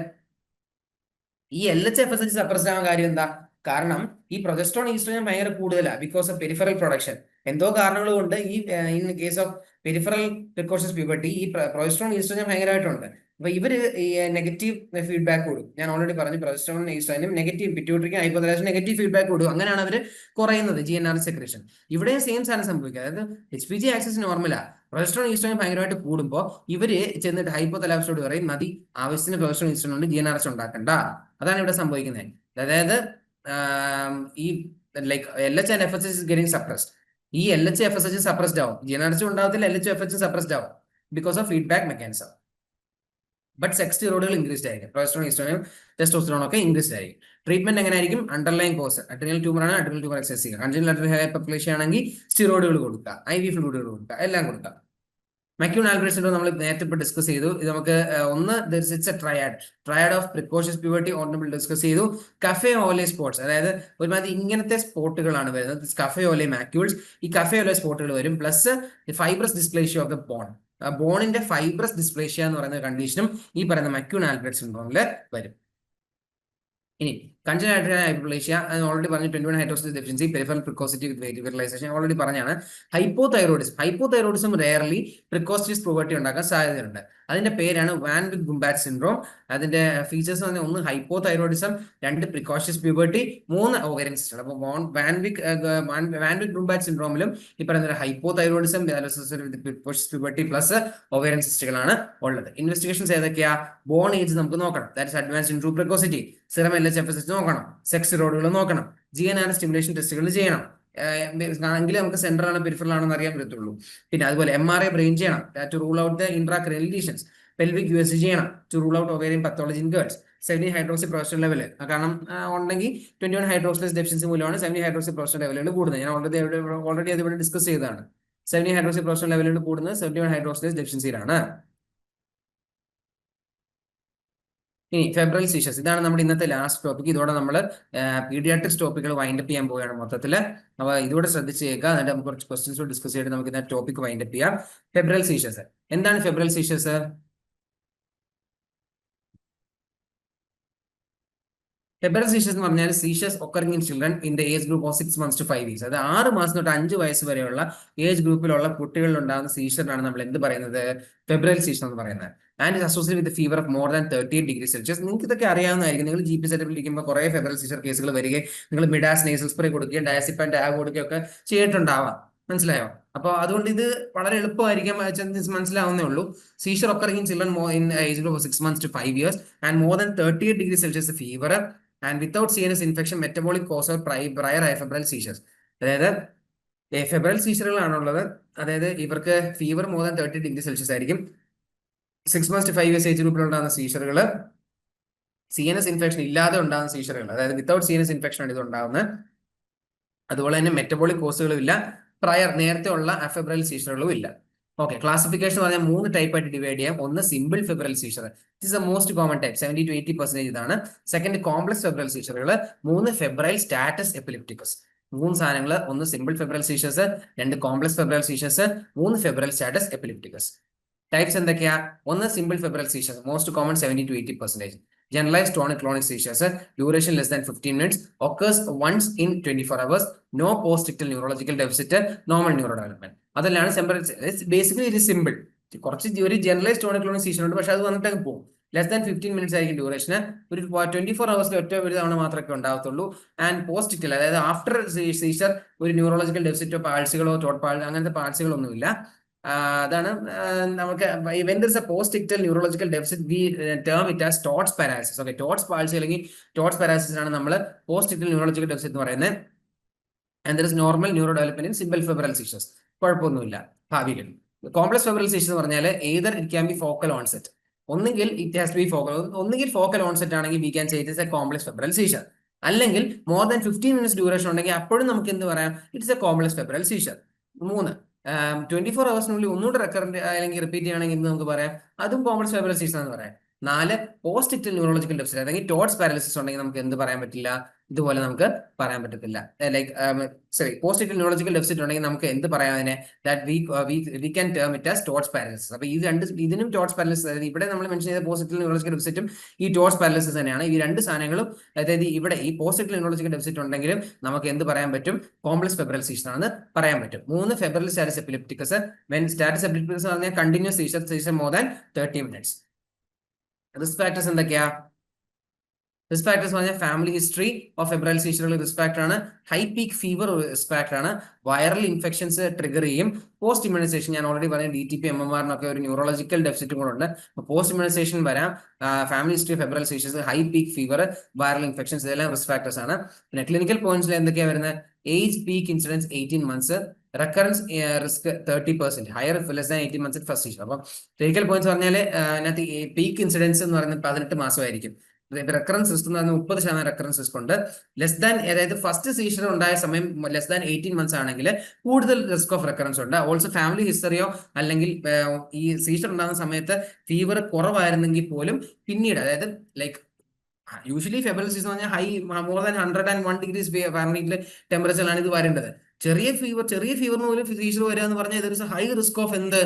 ഈ LH FSH സപ്രസ്ഡ് ആവാൻ കാര്യം എന്താ? കാരണം ഈ പ്രൊജസ്ട്രോൺ ഈസ്ട്രോജൻ ഭയങ്കര കൂടുതലാണ് ബിക്കോസ് ഓഫ് പെരിഫറൽ പ്രൊഡക്ഷൻ. എന്തോ കാരണങ്ങൾ കൊണ്ട് ഈ in case of peripheral precautious puberty ഈ പ്രൊജസ്ട്രോൺ ഈസ്ട്രോജൻ ഭയങ്കരമായിട്ടുണ്ട്. അപ്പൊ ഇവര് ഈ നെഗറ്റീവ് ഫീഡ്ബാക്ക് കൊടുക്കും. ഞാൻ ഓൾറെഡി പറഞ്ഞു, പ്രൊജസ്ട്രോൺ ഈസ്ട്രോജനും നെഗറ്റീവ്, പിറ്റ്യൂട്ടറിക്കും ഹൈപ്പോതലാമസിനും നെഗറ്റീവ് ഫീഡ്ബാക്ക് കൊടുക്കും. അങ്ങനെയാണ് അവർ കുറയുന്നത് GnRH സെക്രേഷൻ. ഇവിടെ സെയിം സാധനം സംഭവിക്കുക. അതായത് HPG ആക്സിസ് നോർമലാ, പ്രൊജസ്ട്രോൺ ഈസ്ട്രോജൻ ഭയങ്കരമായിട്ട് കൂടുമ്പോൾ ഇവര് ചെന്നിട്ട് ഹൈപ്പോതലാമസിനോട് പറയും, മതി, ആവശ്യത്തിന് പ്രൊജസ്ട്രോൺ ഈസ്ട്രോജൻ കൊണ്ട് GnRH ഉണ്ടാക്കണ്ട. അതാണ് ഇവിടെ സംഭവിക്കുന്നത്. അതായത് ഈ like LH and FSH is getting suppressed. ഈ LH FSH സപ്രസ്ഡ് ആവും, GnRH ഉണ്ടാവത്തില്ല, LH FSH സപ്രസ്ഡ് ആവും because of feedback mechanism. But sex സ്റ്റിറോയിഡുകൾ ഇൻക്രീസ്ഡ് ആയിരിക്കും. പ്രൊജസ്ട്രോൺ, ഈസ്ട്രോജൻ, ടെസ്റ്റോസ്റ്ററോൺ ഒക്കെ ഇൻക്രീസ്ഡ് ആയിരിക്കും. ട്രീറ്റ്മെന്റ് എങ്ങനെയായിരിക്കും? അണ്ടർലൈൻ കോസ് അഡ്രിനൽ ട്യൂമർ ആണ്, അഡ്രിനൽ ട്യൂമർ എക്സസ് ചെയ്യുക. കൺജനൽ അഡ്രിനൽ ഹൈപ്പർപ്ലേഷ്യ ആണെങ്കിൽ സ്റ്റിറോയിഡുകൾ കൊടുക്കുക, IV ഫ്ലൂയിഡുകൾ കൊടുക്കുക, എല്ലാം കൊടുക്കുക. മക്യൂൺ ആൽബ്രറ്റ് സിൻഡ്രോം നമ്മൾ നേരത്തെ ഇപ്പോൾ ഡിസ്കസ് ചെയ്തു. ഇത് നമുക്ക് ഒന്ന് it's a triad of precocious puberty ഓർണബിൾ ഡിസ്കസ് ചെയ്തു. കഫേ ഓലെ സ്പോട്സ്, അതായത് ഒരുമാതിരി ഇങ്ങനത്തെ സ്പോട്ടുകളാണ് വരുന്നത്. കഫേ ഓലെ മാക്യൂൾസ്, ഈ കഫേ ഓലെ സ്പോട്ടുകൾ വരും. Plus fibrous dysplasia of the bone, ബോണിന്റെ ഫൈബ്രസ് ഡിസ്പ്ലേഷ്യ എന്ന് പറയുന്ന കണ്ടീഷനും ഈ പറയുന്ന മക്യൂൺ ആൽബ്രറ്റ് സിൻഡ്രോമിൽ വരും. ഇനി കൺജനൽ അഡ്രിനൽ ഹൈപ്പർപ്ലേഷ്യ ഓൾറെഡി പറഞ്ഞു. 21 hydroxylase deficiency, peripheral precocity with virilisation already പറഞ്ഞാണ്. ഹൈപ്പോതൈറോയിഡിസം റെയർലി പ്രിക്കോസിറ്റിസ് പ്യൂബർട്ടി ഉണ്ടാക്കാൻ സാധ്യതയുണ്ട്. അതിന്റെ പേരാണ് വാൻ വിക് ഗുംബാറ്റ് സിൻഡ്രോം. അതിന്റെ ഫീച്ചേഴ്സ് എന്ന് പറഞ്ഞാൽ 1 hypothyroidism, 2 precocious puberty, 3 ovarian cysts. അപ്പോൾ വാൻ വിക് ഗുംബാറ്റ് സിൻഡ്രോമിലും ഈ പറയുന്ന hypothyroidism, precocious puberty plus ovarian സിസ്റ്റുകളാണ് ഉള്ളത്. ഇൻവെസ്റ്റിഗേഷൻസ് ഏതൊക്കെയാ? ബോൺ ഏജ് നമുക്ക് നോക്കണം, that is advanced in true precocity. Serum LHFSH നോക്കണം, സെക്സ് റോഡുകൾ നോക്കണം, GNR സ്റ്റിമുലേഷൻ ടെസ്റ്റുകൾ ചെയ്യണം. എങ്കിൽ നമുക്ക് സെൻട്രൽ ആണ് പെരിഫറൽ ആണെന്ന് അറിയാൻ പറ്റത്തുള്ളൂ. പിന്നെ അതുപോലെ MRI ബ്രെയിൻ ചെയ്യണം to rule out the intracranial lesions. Pelvic USG ചെയ്യണം to rule out ovarian pathology in girls. 17 hydroxy progesterone level, കാരണം ഉണ്ടെങ്കിൽ 21 ഹൈഡ്രോക്സിലേസ് ഡെഫിഷ്യൻസി മൂലമാണ് 17 ഹൈഡ്രോക്സി പ്രൊജസ്ട്രോൺ ലെവലുകൾ കൂടുന്നത്. ഞാൻ ഓൾറെഡി അതിവിടെ ഡിസ്കസ് ചെയ്തതാണ്. 17 ഹൈഡ്രോക്സി പ്രൊജസ്ട്രോൺ ലെവലുകൾ കൂടുന്നത് 71 ഹൈഡ്രോക്സിലേസ് ഡെഫിഷ്യൻസിയിലാണ്. ഇനി ഫെബ്രൽ സീഷസ്, ഇതാണ് നമ്മുടെ ഇന്നത്തെ ലാസ്റ്റ് ടോപ്പിക്. ഇതോടെ നമ്മൾ പീഡിയാട്രിക്സ് ടോപ്പിക്കുകൾ വൈൻഡപ്പ് ചെയ്യാൻ പോവുകയാണ് മൊത്തത്തിൽ. അപ്പോൾ ഇതോടെ ശ്രദ്ധിച്ച് കേൾക്കുക. എന്നിട്ട് നമുക്ക് കുറച്ച് ക്വസ്റ്റ്യൻസ് ഡിസ്കസ് ചെയ്തിട്ട് നമുക്ക് ഇന്നത്തെ ടോപ്പിക് വൈൻഡപ്പ് ചെയ്യാം. ഫെബ്രൽ സീഷസ് എന്താണ്? ഫെബ്രൽ സീഷസ് ഫെബ്രൽ സീഷസ് എന്ന് പറഞ്ഞാൽ സീഷസ് occurring in children in the age group of 6 months to 5 years. അത് 6 മാസം തൊട്ട് 5 വയസ്സ് വരെയുള്ള ഏജ് ഗ്രൂപ്പിലുള്ള കുട്ടികളിൽ ഉണ്ടാകുന്ന സീഷറിനാണ് നമ്മൾ എന്ത് പറയുന്നത്? ഫെബ്രൽ സീഷർ എന്ന് പറയുന്നത്. And is associate with fever of more than 38 degrees Celsius. നിങ്ങൾക്ക് ഇതൊക്കെ അറിയാവുന്നതായിരിക്കും. നിങ്ങൾ GP സെറ്റപ്പിൽ ഇരിക്കുമ്പോൾ കുറേ ഫെബ്രൽ സീഷർ കേസുകൾ വരികയും നിങ്ങൾ മിഡാസ് നേസൽ സ്പ്രേ കൊടുക്കുകയും ഡയാസിപ്പാൻ ടാഗ് കൊടുക്കുകയും ഒക്കെ ചെയ്തിട്ടുണ്ടാവാം. മനസ്സിലായോ? അപ്പോൾ അതുകൊണ്ട് ഇത് വളരെ എളുപ്പമായിരിക്കും, മനസ്സിലാവുന്നേ ഉള്ളൂ. Seizure occurring in children in age group of 6 months to 5 years and more than 38 degrees Celsius fever and without CNS infection, metabolic cause or prior febrile seizures. അതായത് ഫെബ്രൽ സീഷറുകളാണുള്ളത്. അതായത് ഇവർക്ക് fever more than 30 degrees Celsius ആയിരിക്കും. 6 months to 5 years age ഗ്രൂപ്പിൽ ഉണ്ടാകുന്ന സീഷറുകൾ, CNS infection ഇല്ലാതെ ഉണ്ടാകുന്ന സീഷറുകൾ, അതായത് വിത്തൗട്ട് CNS ഇൻഫെക്ഷൻ ആണ് ഇത് ഉണ്ടാകുന്നത്. അതുപോലെ തന്നെ മെറ്റബോളിക് കോസുകളും ഇല്ല, നേരത്തെ ഉള്ള അഫെബ്രൽ സീഷറുകളും ഇല്ല. ഓക്കെ, ക്ലാസിഫിക്കേഷൻ പറഞ്ഞാൽ 3 ടൈപ്പ് ആയിട്ട് ഡിവൈഡ് ചെയ്യാം. ഒന്ന് simple febrile seizure, it is the most common type, 70 to 80% ഇതാണ്. സെക്കൻഡ് കോംപ്ലക്സ് ഫെബ്രൽ സീഷറുകൾ, 3 ഫെബ്രൈൽ സ്റ്റാറ്റസ് എപ്പിലിപ്റ്റിക്കസ്. 3 സാധനങ്ങൾ, ഒന്ന് simple febrile seizures, 2 complex febrile seizures, 3 febrile status epilepticus. Types എന്തൊക്കെയാ? ഒന്ന് simple febrile seizures, most common 70 to 80%. Generalized tonic-clonic seizures, duration less than 15 minutes, occurs once in 24 hours, no post-ictal neurological deficit, normal neurodevelopment. അതെല്ലാം basically ഇത് simple. കുറച്ച് ഒരു generalised tonic-clonic seizure ഉണ്ട്, പക്ഷെ അത് വന്നിട്ട് പോകും. ലെസ് ദാൻ 15 minutes ആയിരിക്കും ഡ്യൂറേഷന്. ഒരു 24 hours ഒറ്റ ഒരു തവണ മാത്രമേ ഉണ്ടാകത്തുള്ളൂ. ആൻഡ് പോസ്റ്റ്-ഇക്ടൽ, അതായത് ആഫ്റ്റർ സീഷർ ഒരു ന്യൂറോളജിക്കൽ ഡെഫിസിറ്റോ പാൾസികളോ അങ്ങനത്തെ പാൾസികളൊന്നുമില്ല. അതാണ് നമുക്ക് when there is a post-ictal neurological deficit we term it as TOTS paralysis. Okay, TOTS palsy അല്ലെങ്കിൽ TOTS പാരാലിസിസ് ആണ് നമ്മൾ post-ictal neurological deficit എന്ന് പറയുന്നത്. And there is normal neurodevelopment in simple febrile seizures. കുഴപ്പമൊന്നുമില്ല ഭാവിയിൽ. കോംപ്ലക്സ് ഫെബ്രൽ സീഷർ എന്ന് പറഞ്ഞാൽ either it can be focal onset, ഒന്നുകിൽ it has to be focal, ഒന്നുകിൽ focal onset ആണെങ്കിൽ we can say it is a complex febrile seizure. അല്ലെങ്കിൽ more than 15 minutes duration ഉണ്ടെങ്കിൽ അപ്പോഴും നമുക്ക് എന്ത് പറയാം? It's A complex febrile seizure. 3 24 hours ഒന്നുകൂടെ റെക്കറന്റ് അല്ലെങ്കിൽ റിപ്പീറ്റ് ചെയ്യുകയാണെങ്കിൽ നമുക്ക് പറയാം അതും കോംപ്ലക്സ് ഫെബ്രൽ സീഷർ എന്ന് പറയാം. 4 പോസ്റ്റ്-ഇക്ടൽ ന്യൂറോളജിക്കൽ ഡെഫിസിറ്റ്, അല്ലെങ്കിൽ ടോട്സ് പാരാലിസിസ് ഉണ്ടെങ്കിൽ നമുക്ക് എന്ത് പറയാൻ പറ്റില്ല? ഇതുപോലെ നമുക്ക് പറയാൻ പറ്റത്തില്ല. പോസ്റ്റ്-ഇക്ടൽ ന്യൂറോളജിക്കൽ ഡെഫിസിറ്റ് ഉണ്ടെങ്കിൽ നമുക്ക് എന്ത് പറയാം? അതിനെ we can term it as tots paralysis. അപ്പോൾ ഈ ഇതിനും ടോട്സ് പാരാലിസിസ്, അതായത് ഇവിടെ നമ്മൾ മെൻഷൻ ചെയ്ത പോസ്റ്റ്-ഇക്ടൽ ന്യൂറോളജിക്കൽ ഡെഫിസിറ്റും ഈ ടോട്സ് പാരാലിസിസ് തന്നെയാണ്. ഈ 2 സാധനങ്ങളും, അതായത് ഇവിടെ ഈ പോസ്റ്റ്-ഇക്ടൽ ന്യൂറോളജിക്കൽ ഡെഫിസിറ്റ് ഉണ്ടെങ്കിലും നമുക്ക് എന്ത് പറയാൻ പറ്റും? കോംപ്ലക്സ് ഫെബ്രൽ സീഷർ ആണെന്ന് പറയാൻ പറ്റും. 3 febrile status epilepticus, when status epilepticus പറഞ്ഞാൽ continuous seizure more than 30 minutes. Risk factors എന്തൊക്കെയാ? റിസ്ക് ഫാക്ടേഴ്സ് പറഞ്ഞാൽ ഫാമിലി ഹിസ്റ്ററി ഓഫ് ഫെബ്രൽ സീഷറുകൾ റിസ്ക് ഫാക്ടർ ആണ്. High peak fever risk factor ആണ്. വൈറൽ ഇൻഫെക്ഷൻസ് ട്രിഗർ ചെയ്യും. പോസ്റ്റ് ഇമ്മ്യൂണൈസേഷൻ, ഞാൻ already പറഞ്ഞു DTP MMR ഒരു ന്യൂറോളജിക്കൽ ഡെഫിസിറ്റും കൂടെ ഉണ്ട്. പോസ്റ്റ് ഇമ്മ്യൂണൈസേഷൻ വരാം. Family history febrile seizures, high peak fever, viral infections, ഇതെല്ലാം റിസ്ക് ഫാക്ടേഴ്സ് ആണ്. പിന്നെ ക്ലിനിക്കൽ പോയിന്റ്സിൽ എന്തൊക്കെയാണ് വരുന്നത്? Age peak incidence 18 months, recurrence risk 30%, higher less than 18 months first seizure. അപ്പം ക്ലിനിക്കൽ പോയിന്റ്സ് പറഞ്ഞാൽ അതിനകത്ത് പീക്ക് ഇൻസിഡൻസ് എന്ന് പറയുന്നത് 18 മാസമായിരിക്കും. റെക്കറൻസ് റിസ്ക് എന്ന് പറഞ്ഞാൽ 30% റെക്കറൻസ് റിസ്ക് ഉണ്ട്. ലെസ് ദാൻ, അതായത് ഫസ്റ്റ് സീഷർ ഉണ്ടായ സമയം ലെസ് ദാൻ 18 months ആണെങ്കിൽ കൂടുതൽ റിസ്ക് ഓഫ് റെക്കറൻസ് ഉണ്ട്. ഓൾസോ ഫാമിലി ഹിസ്റ്ററിയോ അല്ലെങ്കിൽ ഈ സീഷർ ഉണ്ടാകുന്ന സമയത്ത് ഫീവർ കുറവായിരുന്നെങ്കിൽ പോലും പിന്നീട്, അതായത് ലൈക്ക് യൂഷ്വലി ഫെബ്രുവരി സീസൺ പറഞ്ഞാൽ ഹൈ മോർ ദാൻ 101 degrees ഫാരൻഹീറ്റിലെ ടെമ്പറേച്ചറിലാണ് ഇത് വരേണ്ടത്. ചെറിയ ഫീവറിന് പോലും സീഷർ വരിക എന്ന് പറഞ്ഞാൽ ഇതൊരു ഹൈ റിസ്ക് ഓഫ് എന്ത്,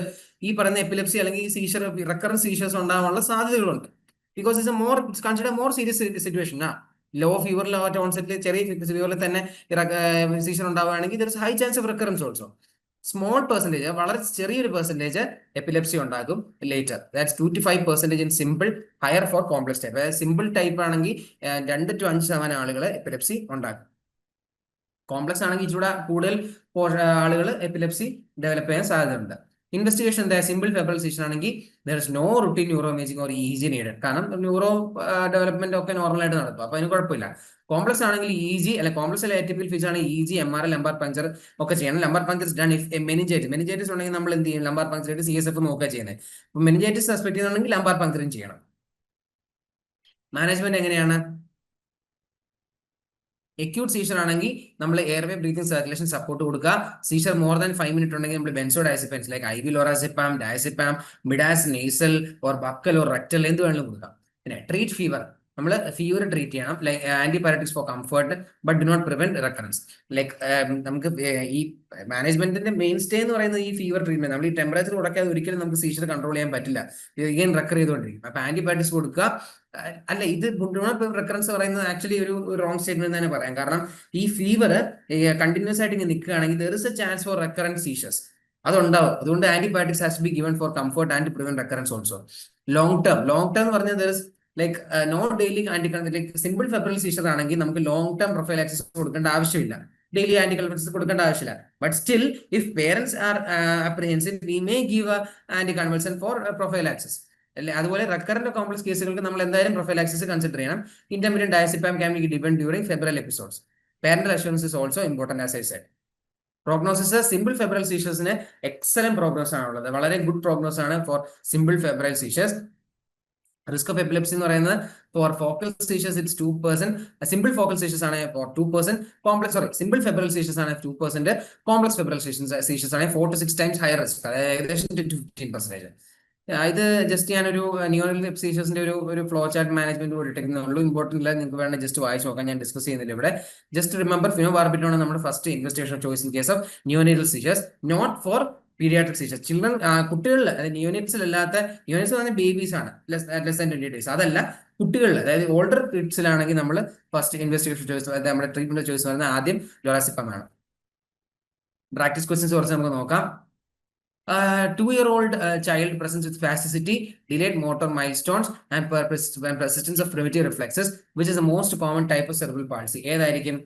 ഈ പറയുന്ന എപ്പിലെപ്സി അല്ലെങ്കിൽ സീഷർ, റെക്കറൻസ് സീഷേഴ്സ് ഉണ്ടാകാനുള്ള സാധ്യതകളുണ്ട്. Because it's consider more serious situation. Low ഫീവറിൽ ഓൺസെറ്റിൽ ചെറിയ ഫീവറിൽ തന്നെ സീഷർ ഉണ്ടാവുകയാണെങ്കിൽ there is high chance of recurrence also. Small percentage, വളരെ ചെറിയൊരു പെർസെൻറ്റേജ് എപ്പിലെപ്സി ഉണ്ടാകും later. That's 2 to 5% in simple, higher for complex type. അതായത് സിമ്പിൾ ടൈപ്പ് ആണെങ്കിൽ 2 to 5% ആളുകൾ എപ്പിലെപ്സി ഉണ്ടാകും. കോംപ്ലക്സ് ആണെങ്കിൽ ഇച്ചിരി കൂടുതൽ ആളുകൾ എപ്പിലെപ്സി ഡെവലപ്പ് ചെയ്യാൻ സാധ്യതയുണ്ട്. ഇൻവെസ്റ്റിഗേഷൻ എന്താ, സിമ്പിൾ ഫെബ്രൽ സീഷൻ ആണെങ്കിൽ there is no routine neuro imaging or EEG needed. കാരണം ന്യൂറോ ഡെവലപ്മെന്റ് ഒക്കെ നോർമലായിട്ട് നടക്കും, അപ്പൊ അതിന് കുഴപ്പമില്ല. കോംപ്ലക്സ് ആണെങ്കിൽ ഈസി, അല്ലെ കോംപ്ലക്സ് അല്ലെ എറ്റിപ്പിക്കൽ ഫീച്ചർ ആണെങ്കിൽ ഈസി MRI, ലംബാർ പഞ്ചർ ഒക്കെ ചെയ്യണം. Lumbar puncture done if meningitis ഉണ്ടെങ്കിൽ നമ്മൾ എന്ത് ചെയ്യും, ലംബാർ പഞ്ചർ ആയിട്ട് CSF നോക്കുക ചെയ്യുന്നത്. അപ്പൊ മെനിഞ്ചൈറ്റിസ് സസ്പെക്ട് ചെയ്യുന്നുണ്ടെങ്കിൽ ലംബാർ പഞ്ചറും ചെയ്യണം. മാനേജ്മെന്റ് എങ്ങനെയാണ്? എക്യൂട്ട് സീഷർ ആണെങ്കിൽ നമ്മൾ എയർവേ ബ്രീത്തിങ് സർക്കുലേഷൻ സപ്പോർട്ട് കൊടുക്കുക. സീഷർ മോർ ദാൻ 5 minutes ഉണ്ടെങ്കിൽ നമ്മൾ benzodiazepines like IV lorazepam, diazepam, midaz nasal or buccal or rectal എന്ത് വേണമെങ്കിലും കൊടുക്കാം. പിന്നെ ട്രീറ്റ് ഫീവർ, നമ്മൾ ഫീവർ ട്രീറ്റ് ചെയ്യണം, like antibiotics for comfort but do not prevent recurrence. Like നമുക്ക് ഈ മാനേജ്മെന്റിന്റെ മെയിൻ സ്റ്റേ എന്ന് പറയുന്നത് ഈ ഫീവർ ട്രീറ്റ്മെന്റ്. നമ്മൾ ഈ ടെമ്പറേച്ചർ കൊടുക്കാതെ ഒരിക്കലും നമുക്ക് സീഷർ കൺട്രോൾ ചെയ്യാൻ പറ്റില്ല, ഇങ്ങനെ റെക്കർ ചെയ്തുകൊണ്ടിരിക്കും. അപ്പൊ ആന്റിബയോട്ടിക്സ് കൊടുക്കുക. അല്ല, ഇത് ഡു നോട്ട് പ്രിവെന്റ് റെക്കറൻസ് പറയുന്നത് ആക്ച്വലി ഒരു റോങ് സ്റ്റേറ്റ്മെന്റ് തന്നെ പറയാം. കാരണം ഈ ഫീവർ കണ്ടിന്യൂസ് ആയിട്ട് ഇങ്ങനെ നിൽക്കുകയാണെങ്കിൽ there is a chance for recurrent seizures, അതുണ്ടാവും. അതുകൊണ്ട് antibiotics has to be given for comfort and prevent recurrence also. Long term എന്ന് പറഞ്ഞാൽ there is like no daily like simple febrile seizure ആണെങ്കിൽ നമുക്ക് long term prophylaxis കൊടുക്കേണ്ട ആവശ്യമില്ല, daily anticonvulsants കൊടുക്കേണ്ട ആവശ്യമില്ല. But still if parents are apprehensive we may give anticonvulsant for prophylaxis. അല്ലെ, അതുപോലെ റെക്കറന്റ് കോംപ്ലക്സ് കേസുകൾക്ക് നമ്മൾ എന്തായാലും പ്രൊഫൈലാക്സിസ് കൺസിഡർ ചെയ്യണം. Intermediate diazepam can be given during febrile episodes. Parental assurance is also important as I said. Prognosis, simple febrile സീഷേഴ്സിന് excellent prognosis ആണുള്ളത്, വളരെ good prognosis ആണ് for simple febrile seizures. Risk of epilepsy എന്ന് പറയുന്നത് for focal seizures it's 2%, simple focal seizures ആണ് four 2%, simple febrile seizures ആണ് 2%, complex febrile seizures ആണ് 4 to 6 times higher risk, അതായത് ഏകദേശം 10 to 15%. ഇത് ജസ്റ്റ് ഞാനൊരു ന്യൂറൽ സീഷേഴ്സിന്റെ ഒരു ഫ്ലോ ചാർട്ട് മാനേജ്മെന്റ് ഇട്ടിരിക്കുന്നുള്ളൂ. ഇമ്പോർട്ടന്റ് ഇല്ല, നിങ്ങൾക്ക് വേണമെങ്കിൽ ജസ്റ്റ് വായിച്ച് നോക്കാൻ, ഞാൻ ഡിസ്കസ് ചെയ്യുന്നില്ല ഇവിടെ. ജസ്റ്റ് റിമെമ്പർ ഫിനോബാർബിറ്റോൺ ആണ് നമ്മുടെ first investigation choice in case of neonatal seizures, not for paediatric seizures. Children, കുട്ടികളിൽ, അതായത് നിയോനേറ്റ്സിൽ അല്ലാത്ത, നിയോനേറ്റ്സ് പറഞ്ഞാൽ ബേബീസ് ആണ്, ലെസ് ദാൻ 20 days, അതല്ല കുട്ടികളിൽ, അതായത് ഓൾഡർ കിഡ്സിലാണെങ്കിൽ നമ്മൾ ഫസ്റ്റ് ഇൻവെസ്റ്റിഗേഷൻ ചോയ്സ്, അതായത് നമ്മുടെ ട്രീറ്റ്മെന്റ് ചോയ്സ് പറയുന്നത് ആദ്യം ലോറാസിപ്പം ആണ്. പ്രാക്ടീസ് ക്വസ്റ്റ്യൻസ് കുറച്ച് നമുക്ക് നോക്കാം. 2-year-old child presents with spasticity, delayed motor milestones, and persistence of primitive reflexes, which is the most common type of cerebral palsy. ഏതായിരിക്കും?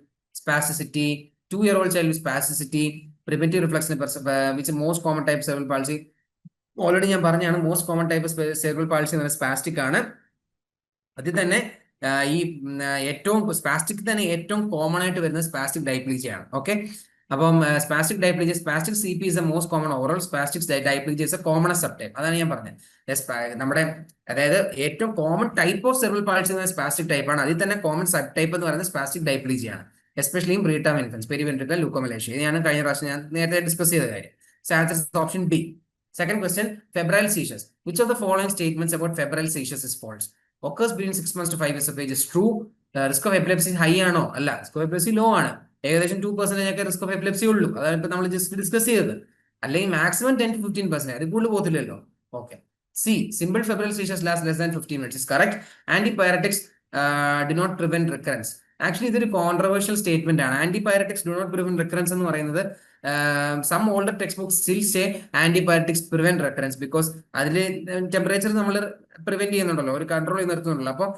Spasticity, 2-year-old child with spasticity, primitive reflex, which is most common type of cerebral palsy. Already ഞാൻ പറഞ്ഞാണ്, most common type of cerebral palsy എന്ന് പറയുന്നത് spastic ആണ്. അതിൽ തന്നെ ഈ ഏറ്റവും സ്പാസ്റ്റിക് തന്നെ ഏറ്റവും കോമൺ ആയിട്ട് വരുന്നത് സ്പാസ്റ്റിക് ഡൈപ്ലീജിയ ആണ്. ഓക്കെ, അപ്പം spastic diplegia, spastic CP is a most common overall, spastic diplegia is a commonest sub type. അതാണ് ഞാൻ പറഞ്ഞത്. നമ്മുടെ അതായത് ഏറ്റവും common type of cerebral palsy എന്ന സ്പാസ്റ്റിക് ടൈപ്പ് ആണ്. അതിൽ തന്നെ കോമൺ സബ് ടൈപ്പ് എന്ന് പറയുന്നത് സ്പാസ്റ്റിക് ഡൈപ്ലീജിയ ആണ്, എസ്പെഷ്യലി ഇൻ പ്രീടേം ഇൻഫൻസ്, പെരിവെൻട്രിക്കൽ ലൂക്കോമലേഷ്യ. ഇത് ഞാൻ കഴിഞ്ഞ പ്രാവശ്യം ഞാൻ നേരത്തെ ഡിസ്കസ് ചെയ്ത കാര്യം. Option B. Second question, febrile seizures. Which of the following statements about febrile seizures is false? Occurs between 6 months to 5 years of age is true. Risk of epilepsy high ആണോ? അല്ല, risk of epilepsy low ആണ്. ഏകദേശം 2% ഒക്കെ risk of epilepsy ഉള്ളൂ. അതാണ് ഇപ്പൊ നമ്മൾ just discuss ചെയ്തത്. അല്ലെങ്കിൽ മാക്സിമം 10 to 15%, അത് കൂടുതൽ പോകത്തില്ലല്ലോ. Okay. C, simple febrile seizures last less than 15 minutes is correct. Antipyretics do not prevent recurrence. Actually ഇതൊരു കോൺട്രവേഴ്ഷ്യൽ സ്റ്റേറ്റ്മെന്റ് ആണ്. Antipyretics do not prevent recurrence എന്ന് പറയുന്നത് some older textbooks still say antibiotics prevent recurrence because അതിൽ temperature നമ്മൾ prevent ചെയ്യുന്നുണ്ടല്ലോ, ഒരു control ചെയ്ത് നിർത്തുന്നുണ്ടല്ലോ. അപ്പോൾ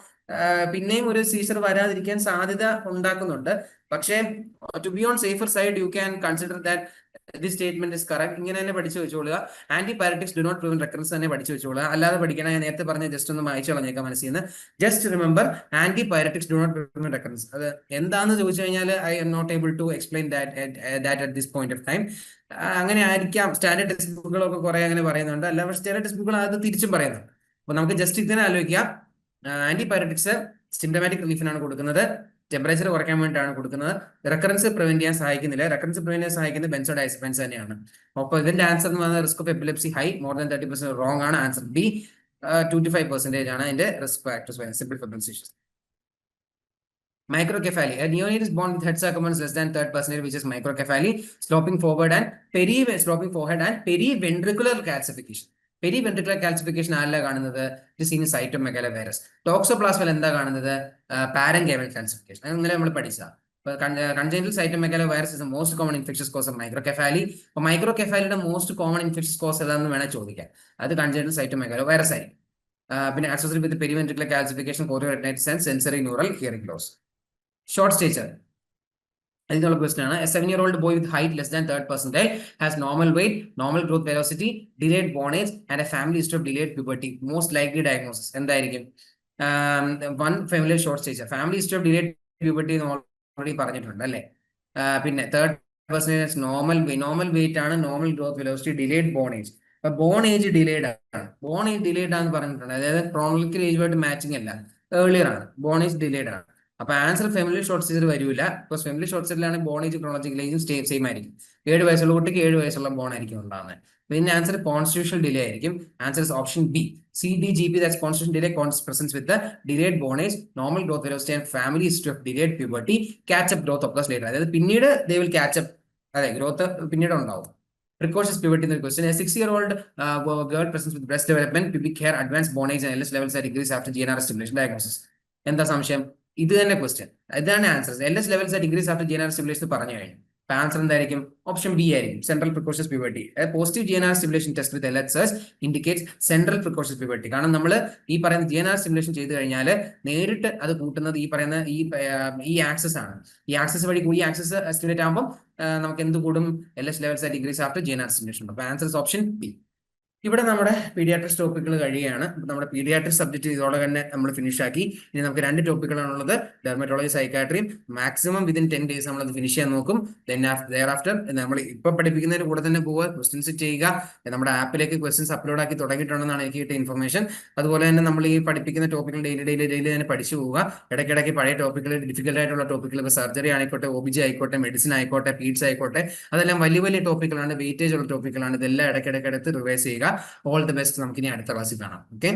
പിന്നെയും ഒരു സീസർ വരാതിരിക്കാൻ സാധ്യത ഉണ്ടാക്കുന്നുണ്ട്. പക്ഷേ to be on safer side you can consider that this statement is correct. ഇങ്ങനെ തന്നെ പഠിച്ചു വെച്ചോളുക. Antibiotics do not prevent recurrence തന്നെ പഠിച്ചു വെച്ചോളുക. അല്ലാതെ പഠിക്കണം, ഞാൻ നേരത്തെ പറഞ്ഞ ജസ്റ്റ് ഒന്ന് വായിച്ചു കളഞ്ഞേക്കാം മനസ്സിൽ നിന്ന്. Just remember antibiotics do not prevent recurrence. അത് എന്താണെന്ന് ചോദിച്ചു കഴിഞ്ഞാൽ I am not able to explain that at this point of time. അങ്ങനെ ആയിരിക്കാം, സ്റ്റാൻഡേർഡ് ടെക്സ്റ്റ് ബുക്കുകളൊക്കെ കുറെ അങ്ങനെ പറയുന്നുണ്ട്. അല്ല, പക്ഷേ ചില ടെക്സ്റ്റ് ബുക്കുകൾ അത് തിരിച്ചും പറയുന്നുണ്ട്. അപ്പൊ നമുക്ക് ജസ്റ്റ് ഇതിനെ ആലോചിക്കാം. ആന്റിപയററ്റിക്സ് സിംറ്റമാറ്റിക് റിലീഫിനാണ് കൊടുക്കുന്നത്, ടെമ്പറേച്ചർ കുറയ്ക്കാൻ വേണ്ടിയിട്ടാണ് കൊടുക്കുന്നത്, റെക്കറൻസ് പ്രിവെന്റ് ചെയ്യാൻ സഹായിക്കുന്നില്ല. റെക്കറൻസ് പ്രിവെന്റ് ചെയ്യാൻ സഹായിക്കുന്നത് ബെൻസോഡൈസെപ്പൈൻസ് തന്നെയാണ്. അപ്പോൾ ഇതിന്റെ ആൻസർ എന്ന് പറയുന്നത് risk of epilepsy high, more than 30% wrong ആണ്. ആൻസർ ബി 2 to 5% ആണ് അതിന്റെ റിസ്ക് ഫാക്ടേഴ്സ് സിമ്പിൾ ഫിബ്രിൽ സീഷസ്. Microcephaly. A neonate is born with head circumference less than 3rd%, which is microcephaly, sloping forehead and periventricular calcification. Periventricular calcification ആരല്ല കാണുന്നത്? It is in cytomegalovirus. ടോക്സോപ്ലാസ്മയിൽ എന്താ കാണുന്നത്? പാരൻകൈമൽ calcification. അങ്ങനെ നമ്മൾ പഠിച്ചതാ. Congenital cytomegalovirus is the most common infectious cause of microcephaly. അപ്പോൾ മൈക്രോകെഫാലിയുടെ most common infectious cos ഏതാണെന്ന് വേണേൽ ചോദിക്കാം. അത് congenital cytomegalovirus ആയിരിക്കും. പിന്നെ associated with periventricular calcification, chorioretinitis and sensory neural hearing loss. Short stature. അതിനുള്ള ക്വസ്റ്റൻ ആണ്. A 7-year-old boy with height less than 3rd% has normal weight, normal growth velocity, delayed born age and a family history of delayed puberty. Most likely diagnosis എന്തായിരിക്കും? One familial short stature. Family history of delayed puberty already പറഞ്ഞിട്ടുണ്ട് അല്ലേ? പിന്നെ 3rd% normal weight ആണ്, normal growth velocity, delayed bone age. അപ്പൊ bone age delayed ആണ്. Bone age delayed ആണെന്ന് പറഞ്ഞിട്ടുണ്ട്. അതായത് ക്രോണോളജിക്കൽ ഏജുമായിട്ട് മാച്ചിങ് അല്ല, ഏർലിയർ ആണ്. ബോൺ ഏജ് ഡിലേഡ് ആണ്. അപ്പൊ ആൻസർ ഫാമിലി ഷോർട്ട് സ്റ്റേജ് വരില്ല. ബിക്കോസ് ഫാമിലി ഷോർട്ട് സ്റ്റേജിലാണ് ബോൺ ഏജ് ക്രോണോളജിക്കൽ ഏജും സെയിം ആയിരിക്കും. 7 വയസ്സുള്ള കുട്ടിക്ക് 7 വയസ്സുള്ള ബോൺ ആയിരിക്കും ഉണ്ടാകുന്നത്. പിന്നെ ആൻസർ കോൺസ്റ്റിറ്റ്യൂഷണൽ ഡിലേ ആയിരിക്കും. Answer is option B, CDGP. That's constitution delay presents with delayed bone age, normal growth velocity and family history of delayed puberty, catch up growth of later. അതായത് പിന്നീട് ദേ വിൽ കാച്ചപ്പ്, അതെ growth പിന്നീട് ഉണ്ടാവും. Precocious puberty in the question. A 6-year-old girl presents with breast development, pubic hair, advanced bone age and LS levels are decreased after GnRH stimulation. Diagnosis. എന്താ സംശയം? ഇത് തന്നെ question, ഇതാണ് answer. LS levels are decreased after GnRH stimulation പറഞ്ഞു കഴിഞ്ഞു. അപ്പൊ answer എന്തായിരിക്കും? Option B ആയിരിക്കും, central precautious puberty. Positive GnRH stimulation test വിത്ത് LHS indicates central precautious puberty. കാരണം നമ്മൾ ഈ പറയുന്ന GnRH stimulation ചെയ്ത് കഴിഞ്ഞാൽ നേരിട്ട് അത് കൂട്ടുന്നത് ഈ പറയുന്ന ഈ ആക്സസ് ആണ്. ഈ ആക്സസ് വഴി ഈ ആക്സസ് സ്റ്റിമുലേറ്റ് ആകുമ്പോൾ നമുക്ക് എന്ത് കൂടും? LS levels are decreased after GnRH stimulation. അപ്പൊ ആൻസർ ഇസ് ഓപ്ഷൻ ബി. ഇവിടെ നമ്മുടെ പീഡിയാട്രിക്സ് ടോപ്പിക്കുകൾ കഴിയുകയാണ്. നമ്മുടെ പീഡിയാട്രിക്സ് സബ്ജക്ട് ഇതോടെ തന്നെ നമ്മൾ ഫിനിഷ് ആക്കി. ഇനി നമുക്ക് 2 ടോപ്പിക്കുകളാണുള്ളത്, ഡെർമറ്റോളജി, സൈക്കാട്രിയും. മാക്സിമം വിതിൻ 10 days നമ്മൾ അത് ഫിനിഷ് ചെയ്യാൻ നോക്കും. thereafter നമ്മൾ ഇപ്പൊ പഠിപ്പിക്കുന്നതിന് കൂടെ തന്നെ പോവുക, ക്വസ്റ്റ്യൻസ് ചെയ്യുക. നമ്മുടെ ആപ്പിലേക്ക് ക്വസ്റ്റ്യൻസ് അപ്ലോഡ് ആക്കി തുടങ്ങിയിട്ടുണ്ടെന്നാണ് എനിക്ക് കിട്ടിയ ഇൻഫർമേഷൻ. അതുപോലെ തന്നെ നമ്മൾ ഈ പഠിപ്പിക്കുന്ന ടോപ്പിക്കുകൾ ഡെയിലി തന്നെ പഠിച്ചു പോവുക. ഇടയ്ക്കിടയ്ക്ക് പഴയ ടോപ്പിക്കുകൾ, ഡിഫിക്കൽട്ട് ആയിട്ടുള്ള ടോപ്പിക്കുകൾ, സർജറി ആയിക്കോട്ടെ, OBG ആയിക്കോട്ടെ, മെഡിസിൻ ആയിക്കോട്ടെ, പീഡ്സ് ആയിക്കോട്ടെ, അതെല്ലാം വലിയ ടോപ്പിക്കുകളാണ്, വെയിറ്റേജ് ഉള്ള ടോപ്പിക്കുകളാണ്. ഇതെല്ലാം ഇടയ്ക്കിടയ്ക്ക് എടുത്ത് റിവൈസ് ചെയ്യുക. All the best. നമുക്ക് ഇനി അടുത്ത ക്ലാസ്സിൽ കാണാം. ഓക്കെ.